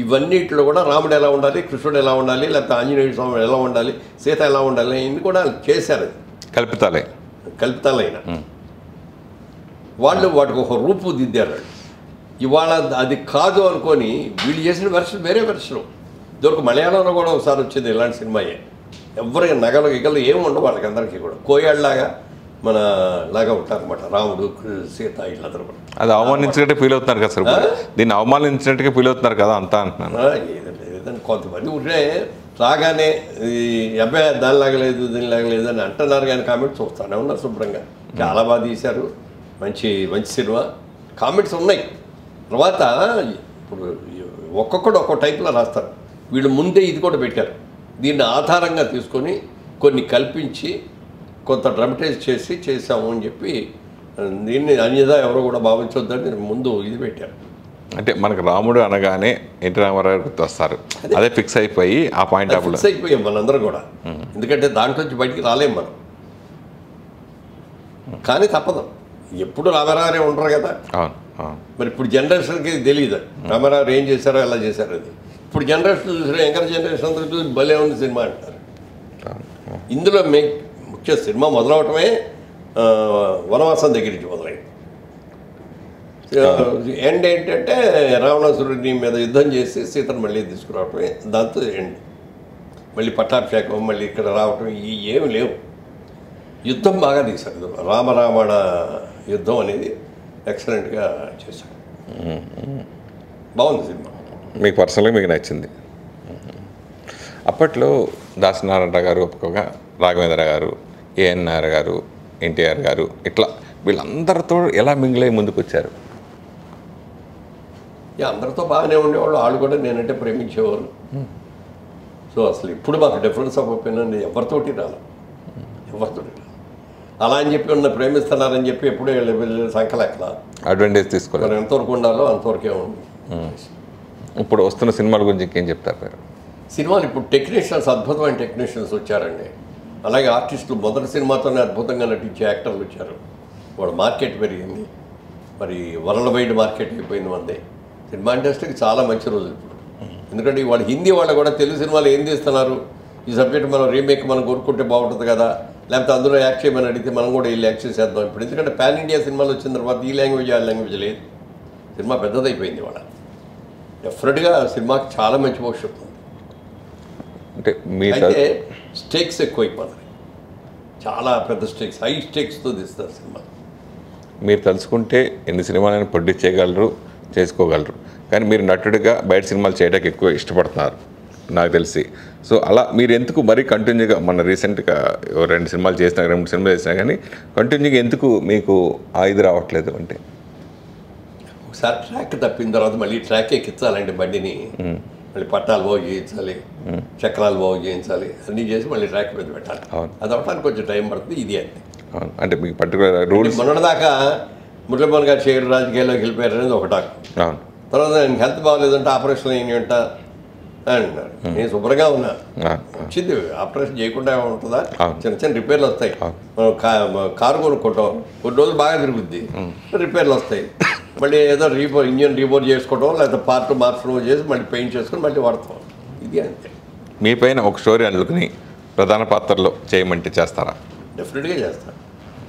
ఇవన్నిటిలో కూడా రాముడు ఎలా ఉండాలి, కృష్ణుడు ఎలా ఉండాలి, లేకపోతే ఆంజనేయ స్వామి ఎలా ఉండాలి, సీత ఎలా ఉండాలి, ఇన్ని కూడా చేశారు. కల్పితాలైన వాళ్ళు వాటికి ఒక రూపు దిద్దారు. ఇవాళ అది కాదు అనుకొని వీళ్ళు చేసిన వెర్షన్ వేరే వెర్షన్. ఇదివరకు మలయాళంలో కూడా ఒకసారి వచ్చింది ఇలాంటి సినిమాయే. ఎవరికి నగలు గిగలు ఏమి ఉండవు వాళ్ళకి, అందరికీ కూడా కోయాళ్ళలాగా మన లాగా ఉంటారనమాట, రాముడు సీత వీళ్ళందరూ కూడా. అది అవమానించినట్టు ఫీల్ అవుతున్నారు కదా సార్, దీన్ని అవమానించినట్టుగా ఫీల్ అవుతున్నారు కదా అంతా అంటున్నాను. ఏదంటే కొంతమంది ఉంటే రాగానే ఈ అబ్బాయి దానిలాగా లేదు దీనిలాగా లేదు అని అంటున్నారు, కానీ కామెంట్స్ చూస్తానే ఉన్నారు శుభ్రంగా. చాలా బాగా తీశారు, మంచి మంచి సినిమా, కామెంట్స్ ఉన్నాయి. తర్వాత ఇప్పుడు ఒక్కొక్కడు ఒక్కో టైప్లో రాస్తారు. వీళ్ళు ముందే ఇది కూడా పెట్టారు, దీన్ని ఆధారంగా తీసుకొని కొన్ని కల్పించి కొంత డ్రమటైజ్ చేసాము అని చెప్పి దీన్ని అన్యదా ఎవరో కూడా భావించొద్దని ముందు ఇది పెట్టారు. అంటే మనకు రాముడు అనగానే ఎన్టీ రామారావు గుర్తొస్తారు, అదే ఫిక్స్ అయిపోయి ఆ పాయింట్ ఆఫ్ ఫిక్స్ అయిపోయాం మనందరం కూడా. ఎందుకంటే దాంట్లోంచి బయటికి రాలేం మనం. కానీ తప్పదు, ఎప్పుడు రామారావునే ఉంటారు కదా. మరి ఇప్పుడు జనరేషన్కి తెలియదు రామారావు ఏం చేశారో ఎలా చేశారో అది. ఇప్పుడు జనరేషన్ చూసిన యంగర్ జనరేషన్ అందరూ చూసి భలే ఉంది సినిమా అంటారు. ఇందులో ముఖ్య సినిమా మొదలవటమే వనవాసం దగ్గర నుంచి మొదలైంది. ఎండ్ ఏంటంటే రావణాసురుడిని మీద యుద్ధం చేసి సీతను మళ్ళీ తీసుకురావటమే దాంతో ఎండ్. మళ్ళీ పట్టాభిషేకం, మళ్ళీ ఇక్కడ రావటం ఏమి లేవు. యుద్ధం బాగా తీశారు, రామరావణ యుద్ధం అనేది ఎక్సలెంట్గా చేశారు. బాగుంది సినిమా. మీకు పర్సనల్గా మీకు నచ్చింది. అప్పట్లో దాసనారాయణ గారు ఒప్పుకోగా రాఘవేంద్ర గారు, ఏఎన్ఆర్ గారు, ఎన్టీఆర్ గారు, ఇట్లా వీళ్ళందరితో ఎలా మింగిలై ముందుకు వచ్చారు? అందరితో బాగానే ఉండేవాళ్ళు. వాళ్ళు కూడా నేనంటే ప్రేమించేవారు. సో అసలు ఇప్పుడు మాకు డిఫరెన్స్ ఆఫ్ ఒపీనియన్ ఎవరితోటి రాలి. అలా అని చెప్పి ఉన్న ప్రేమిస్తున్నారని చెప్పి ఎప్పుడే సంకలెక్కల అడ్వాంటేజ్ తీసుకోవాలి. ఎంతవరకు ఉండాలో అంతవరకే ఉంది. ఇప్పుడు వస్తున్న సినిమాల గురించి ఇంకేం చెప్తారు మీరు? సినిమాలు ఇప్పుడు టెక్నీషియన్స్, అద్భుతమైన టెక్నీషియన్స్ వచ్చారండి. అలాగే ఆర్టిస్టులు మొదటి సినిమాతోనే అద్భుతంగా నటించే యాక్టర్లు వచ్చారు. వాళ్ళ మార్కెట్ పెరిగింది. మరి వరల్డ్ వైడ్ మార్కెట్ అయిపోయింది మందే. సినిమా ఇండస్ట్రీకి చాలా మంచి రోజులు ఇప్పుడు. ఎందుకంటే వాళ్ళు హిందీ వాళ్ళు కూడా తెలుగు సినిమాలు ఏం తీస్తున్నారు, ఈ సబ్జెక్ట్ మనం రీమేక్ మనం కోరుకుంటే బాగుంటుంది కదా, లేకపోతే అందులో యాక్ట్ చేయమని అడిగితే మనం కూడా వీళ్ళు యాక్ట్ చేసేద్దాం ఇప్పుడు. ఎందుకంటే పాన్ ఇండియా సినిమాలు వచ్చిన తర్వాత ఈ లాంగ్వేజ్ ఆ లాంగ్వేజ్ లేదు. సినిమా పెద్దదైపోయింది వాళ్ళ. డెఫినెట్గా సినిమాకి చాలా మంచి భవిష్యత్తు ఉంది. అయితే స్టేక్స్ ఎక్కువైపోతాయి, చాలా పెద్ద స్టేక్స్, హై స్టేక్స్తో తీస్తారు సినిమా. మీరు తలుచుకుంటే ఎన్ని సినిమాలను ప్రొడ్యూస్ చేయగలరు, చేసుకోగలరు. కానీ మీరు నటుడిగా బయట సినిమాలు చేయడానికి ఎక్కువ ఇష్టపడుతున్నారు నాకు తెలిసి. సో అలా మీరు ఎందుకు మరీ కంటిన్యూగా, మన రీసెంట్గా 2 సినిమాలు చేసినా, 2 సినిమాలు చేసినా కానీ కంటిన్యూగా ఎందుకు మీకు ఆ ఇది రావట్లేదు? అంటే ఒకసారి ట్రాక్ తప్పిన తర్వాత మళ్ళీ ట్రాక్ ఎక్కించాలంటే బండిని, మళ్ళీ పట్టాలు బాగు చేయించాలి, చక్రాలు బాగు చేయించాలి, అన్నీ చేసి మళ్ళీ ట్రాక్ మీద పెట్టాలి. అది అవడానికి కొంచెం టైం పడుతుంది. ఇది అంతే. అంటే మీకు పర్టికులర్ రూల్స్. మొన్నటిదాకా మురళీమోహన్ గారు చేయరు రాజకీయాల్లోకి వెళ్ళిపోయారు అనేది ఒక టాక్. తర్వాత నేను హెల్త్ బాగోలేదంటే ఆపరేషన్ అయిన అంట అంటున్నారు. నేను శుభ్రంగా ఉన్నా, వచ్చింది ఆపరేషన్ చేయకుండా ఉంటుందా? చిన్న చిన్న రిపేర్లు వస్తాయి. మనం కారు కొనుక్కుంటాం, కొన్ని రోజులు బాగా తిరుగుద్ది, రిపేర్లు వస్తాయి. మళ్ళీ ఏదో ఇంజిన్ రీబోర్ చేసుకోవడం, లేకపోతే పార్ట్ మార్చడం చేసి మళ్ళీ పెయింట్ చేసుకొని మళ్ళీ వాడతాం. ఇది అంతే. మీ పైన ఒక స్టోరీ అందుకుని ప్రధాన పాత్రలో చేయమంటే చేస్తారా? డెఫినెట్గా చేస్తాను.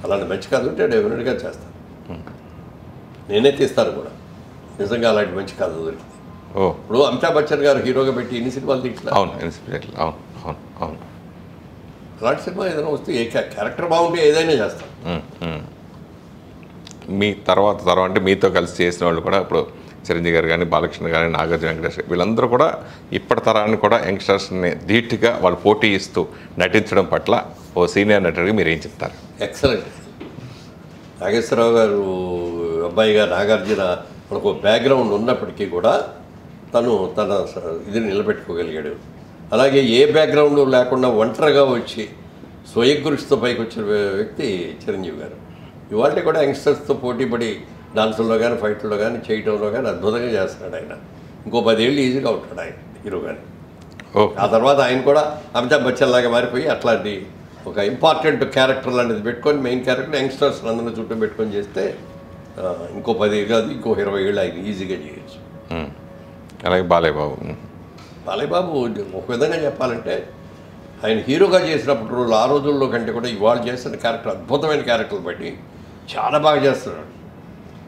అలాంటి మంచి కథ ఉంటే డెఫినెట్గా చేస్తాను. నేనే తీస్తాను కూడా నిజంగా అలాంటి మంచి కథ దొరికింది. ఇప్పుడు అమితాబ్ బచ్చన్ గారు హీరోగా పెట్టి ఎన్ని సినిమాలు తీసిన. అవును. అలాంటి సినిమా ఏదైనా వస్తే ఏ క్యారెక్టర్ బాగుంటే ఏదైనా చేస్తాను. మీ తర్వాత అంటే మీతో కలిసి చేసిన వాళ్ళు కూడా ఇప్పుడు చిరంజీవి గారు కానీ, బాలకృష్ణ కానీ, నాగార్జున, వెంకటేష్, వీళ్ళందరూ కూడా ఇప్పటి తరాన్ని కూడా యంగ్స్టర్స్ని ధీటుగా వాళ్ళు పోటీ ఇస్తూ నటించడం పట్ల ఓ సీనియర్ నటుడిగా మీరు ఏం చెప్తారు? ఎక్సలెంట్. నాగేశ్వరరావు గారు అబ్బాయిగా నాగార్జున మనకు బ్యాక్గ్రౌండ్ ఉన్నప్పటికీ కూడా తన ఇది నిలబెట్టుకోగలిగాడు. అలాగే ఏ బ్యాక్గ్రౌండ్ లేకుండా ఒంటరిగా వచ్చి స్వయంకృషితో పైకి వచ్చిన వ్యక్తి చిరంజీవి గారు. ఇవాళ కూడా యంగ్స్టర్స్తో పోటీపడి డాన్సుల్లో కానీ, ఫైట్లో కానీ, చేయటంలో కానీ అద్భుతంగా చేస్తున్నాడు ఆయన. ఇంకో 10 ఏళ్ళు ఈజీగా ఉంటాడు ఆయన హీరో కానీ. ఆ తర్వాత ఆయన కూడా అమితాబ్ బచ్చన్ లాగా మారిపోయి అట్లాంటి ఒక ఇంపార్టెంట్ క్యారెక్టర్ లాంటిది పెట్టుకొని, మెయిన్ క్యారెక్టర్ యంగ్స్టర్స్ అందరినీ చుట్టూ పెట్టుకొని చేస్తే ఇంకో 10 కాదు, ఇంకో 20 ఏళ్ళు ఆయన ఈజీగా చేయొచ్చు. అలాగే బాలయ్య బాబు ఒక విధంగా చెప్పాలంటే ఆయన హీరోగా చేసినప్పుడు ఆ రోజుల్లో కంటే కూడా ఇవాళ చేస్తున్న క్యారెక్టర్ అద్భుతమైన క్యారెక్టర్లు బట్టి చాలా బాగా చేస్తున్నాడు.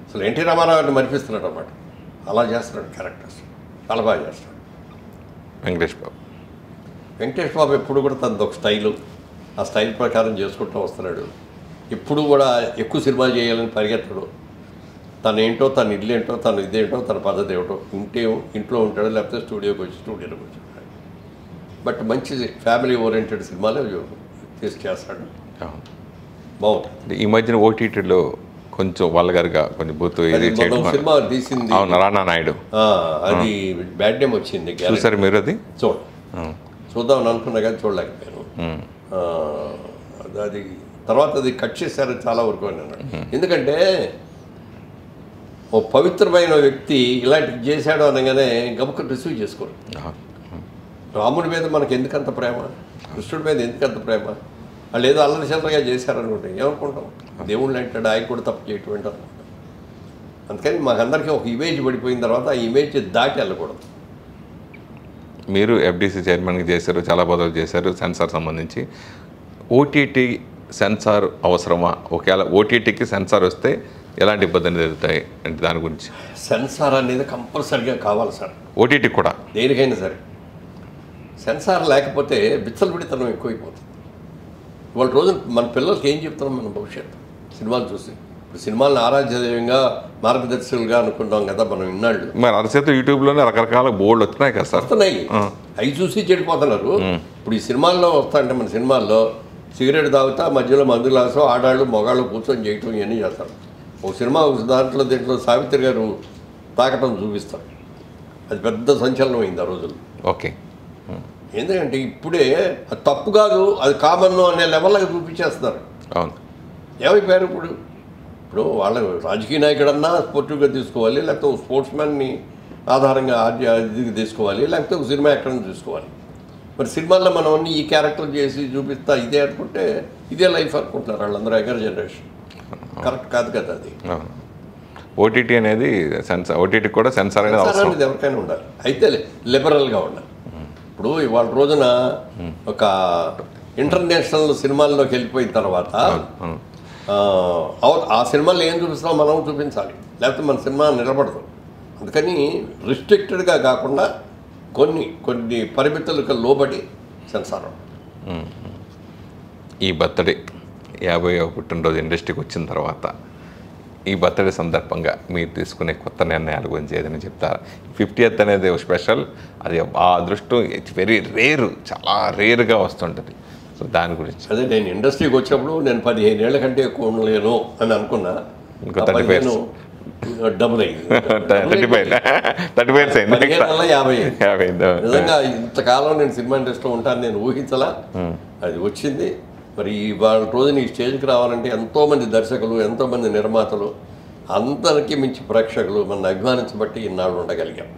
అసలు ఎన్టీ రామారావు గారిని మరిపిస్తున్నాడు అన్నమాట. అలా చేస్తున్నాడు క్యారెక్టర్స్, చాలా బాగా చేస్తున్నాడు. వెంకటేష్ బాబు ఎప్పుడు కూడా తనది ఒక స్టైలు, ఆ స్టైల్ ప్రకారం చేసుకుంటూ వస్తున్నాడు. ఎప్పుడు కూడా ఎక్కువ సినిమాలు చేయాలని పరిగెత్తడు. తను ఏంటో, తన ఇల్లు ఏంటో, తను ఇదేంటో, తన పద్ధతి ఏమిటో, ఇంట్లో ఉంటాడు, లేకపోతే స్టూడియోకి వచ్చి బట్ మంచి ఫ్యామిలీ ఓరియంటెడ్ సినిమాలు చేస్తాడు. బాగుంటుంది. ఈ మధ్యన ఓటీటీలో కొంచెం వల్గర్గా కొంచెం బూతు సినిమా తీసింది రానా నాయుడు, అది బ్యాడ్ నేమ్ వచ్చింది. చూసారు మీరు? అది చూద్దామని అనుకున్నా కానీ చూడలేకపోయాను. అది తర్వాత అది కట్ చేశారు చాలా వరకు అని అన్నాడు. ఎందుకంటే ఓ పవిత్రమైన వ్యక్తి ఇలాంటివి చేశాడు అనగానే గబుక్కని రిసీవ్ చేసుకోరు. రాముడి మీద మనకు ఎందుకంత ప్రేమ, కృష్ణుడి మీద ఎందుకంత ప్రేమ, వాళ్ళు ఏదో అల్లరి చిల్లరగా చేశారనుకుంటే ఏమనుకుంటాం, దేవుళ్ళు అంటాడు ఆయన కూడా తప్పు చేయటం అనుకుంటాం. అందుకని మాకందరికీ ఒక ఇమేజ్ పడిపోయిన తర్వాత ఆ ఇమేజ్ దాటి వెళ్ళకూడదు. మీరు ఎఫ్డీసీ చైర్మన్గా చేశారు, చాలా పదవులు చేశారు సెన్సార్ సంబంధించి. ఓటీటీ సెన్సార్ అవసరమా? ఒకవేళ ఓటీటీకి సెన్సార్ వస్తే ఎలాంటి ఇబ్బందులు జరుగుతాయి అంటే దాని గురించి? సెన్సార్ అనేది కంపల్సరిగా కావాలి సార్, ఓటీటీ కూడా దేనికైనా సరే. సెన్సార్ లేకపోతే బిచ్చలపిడితనం ఎక్కువైపోతుంది. ఇవాళ రోజు మన పిల్లలకి ఏం చెప్తున్నాం మన భవిష్యత్తు? సినిమాలు చూసి ఇప్పుడు సినిమాలను ఆరాధ్యదేయంగా మార్గదర్శకులుగా అనుకుంటాం కదా మనం ఇన్నాళ్ళు. మరి అరచేత యూట్యూబ్లోనే రకరకాల బోర్డులు వస్తున్నాయి కదా సార్. వస్తున్నాయి, అవి చూసి చెడిపోతున్నారు. ఇప్పుడు ఈ సినిమాల్లో వస్తాయంటే మన సినిమాల్లో సిగరెట్ తాగుతా మధ్యలో మందు గ్లాసు ఆడాళ్ళు మగాళ్ళు కూర్చొని చేయటం ఇవన్నీ చేస్తారు. ఒక సినిమా దీంట్లో సావిత్రి గారు తాకటం చూపిస్తారు. అది పెద్ద సంచలనం అయింది ఆ రోజుల్లో. ఓకే. ఎందుకంటే ఇప్పుడే అది తప్పు కాదు, అది కామన్ అనే లెవెల్గా చూపించేస్తున్నారు. అవును. ఏమైపోయారు ఇప్పుడు? ఇప్పుడు వాళ్ళ రాజకీయ నాయకుడన్నా స్పోర్టివ్గా తీసుకోవాలి, లేకపోతే ఒక స్పోర్ట్స్ మ్యాన్ని ఆధారంగా ఇది తీసుకోవాలి, లేకపోతే ఒక సినిమా యాక్టర్ని తీసుకోవాలి. మరి సినిమాల్లో మనం అన్ని ఈ క్యారెక్టర్ చేసి చూపిస్తా ఇదే అనుకుంటే ఇదే లైఫ్ అనుకుంటున్నారు వాళ్ళందరూ, యంగర్ జనరేషన్. కరెక్ట్ కాదు కదా అది. ఓటీటీ అనేది ఓటీటీ కూడా సెన్సార్ అనేది ఎవరికైనా ఉండాలి, అయితే లిబరల్గా ఉండాలి. ఇప్పుడు ఇవాళ రోజున ఒక ఇంటర్నేషనల్ సినిమాల్లోకి వెళ్ళిపోయిన తర్వాత ఆ సినిమాలో ఏం చూపిస్తామో మనం చూపించాలి, లేకపోతే మన సినిమా నిలబడదు. అందుకని రిస్ట్రిక్టెడ్గా కాకుండా కొన్ని పరిమితులకు లోబడి సెన్సార్. ఈ బర్త్డే 50వ పుట్టినరోజు ఇండస్ట్రీకి వచ్చిన తర్వాత ఈ బర్త్డే సందర్భంగా మీరు తీసుకునే కొత్త నిర్ణయాల గురించి ఏదైనా చెప్తారా? 50th అనేది స్పెషల్, అది ఆ అదృష్టం వెరీ రేరు, చాలా రేరుగా వస్తుంటుంది. సో దాని గురించి అదే నేను ఇండస్ట్రీకి వచ్చినప్పుడు నేను 15 ఏళ్ల కంటే ఎక్కువ ఉండలేను అని అనుకున్నా. ఇంకో 35 డబుల్ అయింది, 35 50. నిజంగా ఇంతకాలం నేను సినిమా ఇండస్ట్రీలో ఉంటాను నేను ఊహించలా, అది వచ్చింది. మరి వాళ్ళ రోజున ఈ స్టేజ్కి రావాలంటే ఎంతోమంది దర్శకులు, ఎంతోమంది నిర్మాతలు, అందరికీ మించి ప్రేక్షకులు మన అభిమానించబట్టి ఇన్నాళ్ళు ఉండగలిగాం.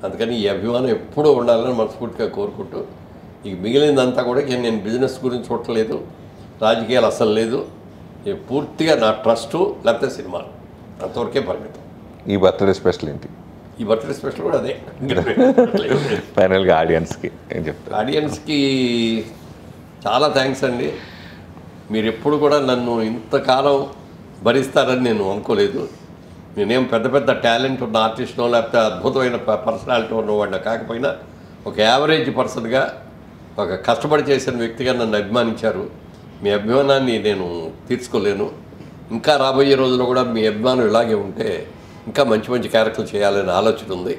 అందుకని ఈ అభిమానం ఎప్పుడూ ఉండాలని మనస్ఫూర్తిగా కోరుకుంటూ, ఈ మిగిలిందంతా కూడా నేను బిజినెస్ గురించి చూడలేదు, రాజకీయాలు అస్సలు లేదు, పూర్తిగా నా ట్రస్టు లేకపోతే సినిమాలు, అంతవరకే పరిమితం. ఈ బర్త్డే స్పెషల్ ఏంటి? ఈ బర్త్డే స్పెషల్ కూడా అదే. ఫైనల్గా ఆడియన్స్కి ఏం చెప్తారు? ఆడియన్స్కి చాలా థ్యాంక్స్ అండి. మీరు ఎప్పుడు కూడా నన్ను ఇంతకాలం భరిస్తారని నేను అనుకోలేదు. నేనేం పెద్ద పెద్ద టాలెంట్ ఉన్న ఆర్టిస్ట్నో లేకపోతే అద్భుతమైన పర్సనాలిటీ ఉన్నవాడిన కాకపోయినా ఒక యావరేజ్ పర్సన్గా, ఒక కష్టపడి చేసిన వ్యక్తిగా నన్ను అభిమానించారు. మీ అభిమానాన్ని నేను తీర్చుకోలేను. ఇంకా రాబోయే రోజుల్లో కూడా మీ అభిమానం ఇలాగే ఉంటే ఇంకా మంచి మంచి క్యారెక్టర్లు చేయాలనే ఆలోచన ఉంది.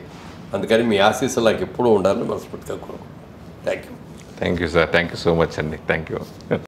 అందుకని మీ ఆశీస్సులు నాకు ఎప్పుడూ ఉండాలని మనస్ఫూర్తిగా కోరుకుంటున్నాను. Thank you. Thank you sir, thank you so much అండి, థ్యాంక్ యూ.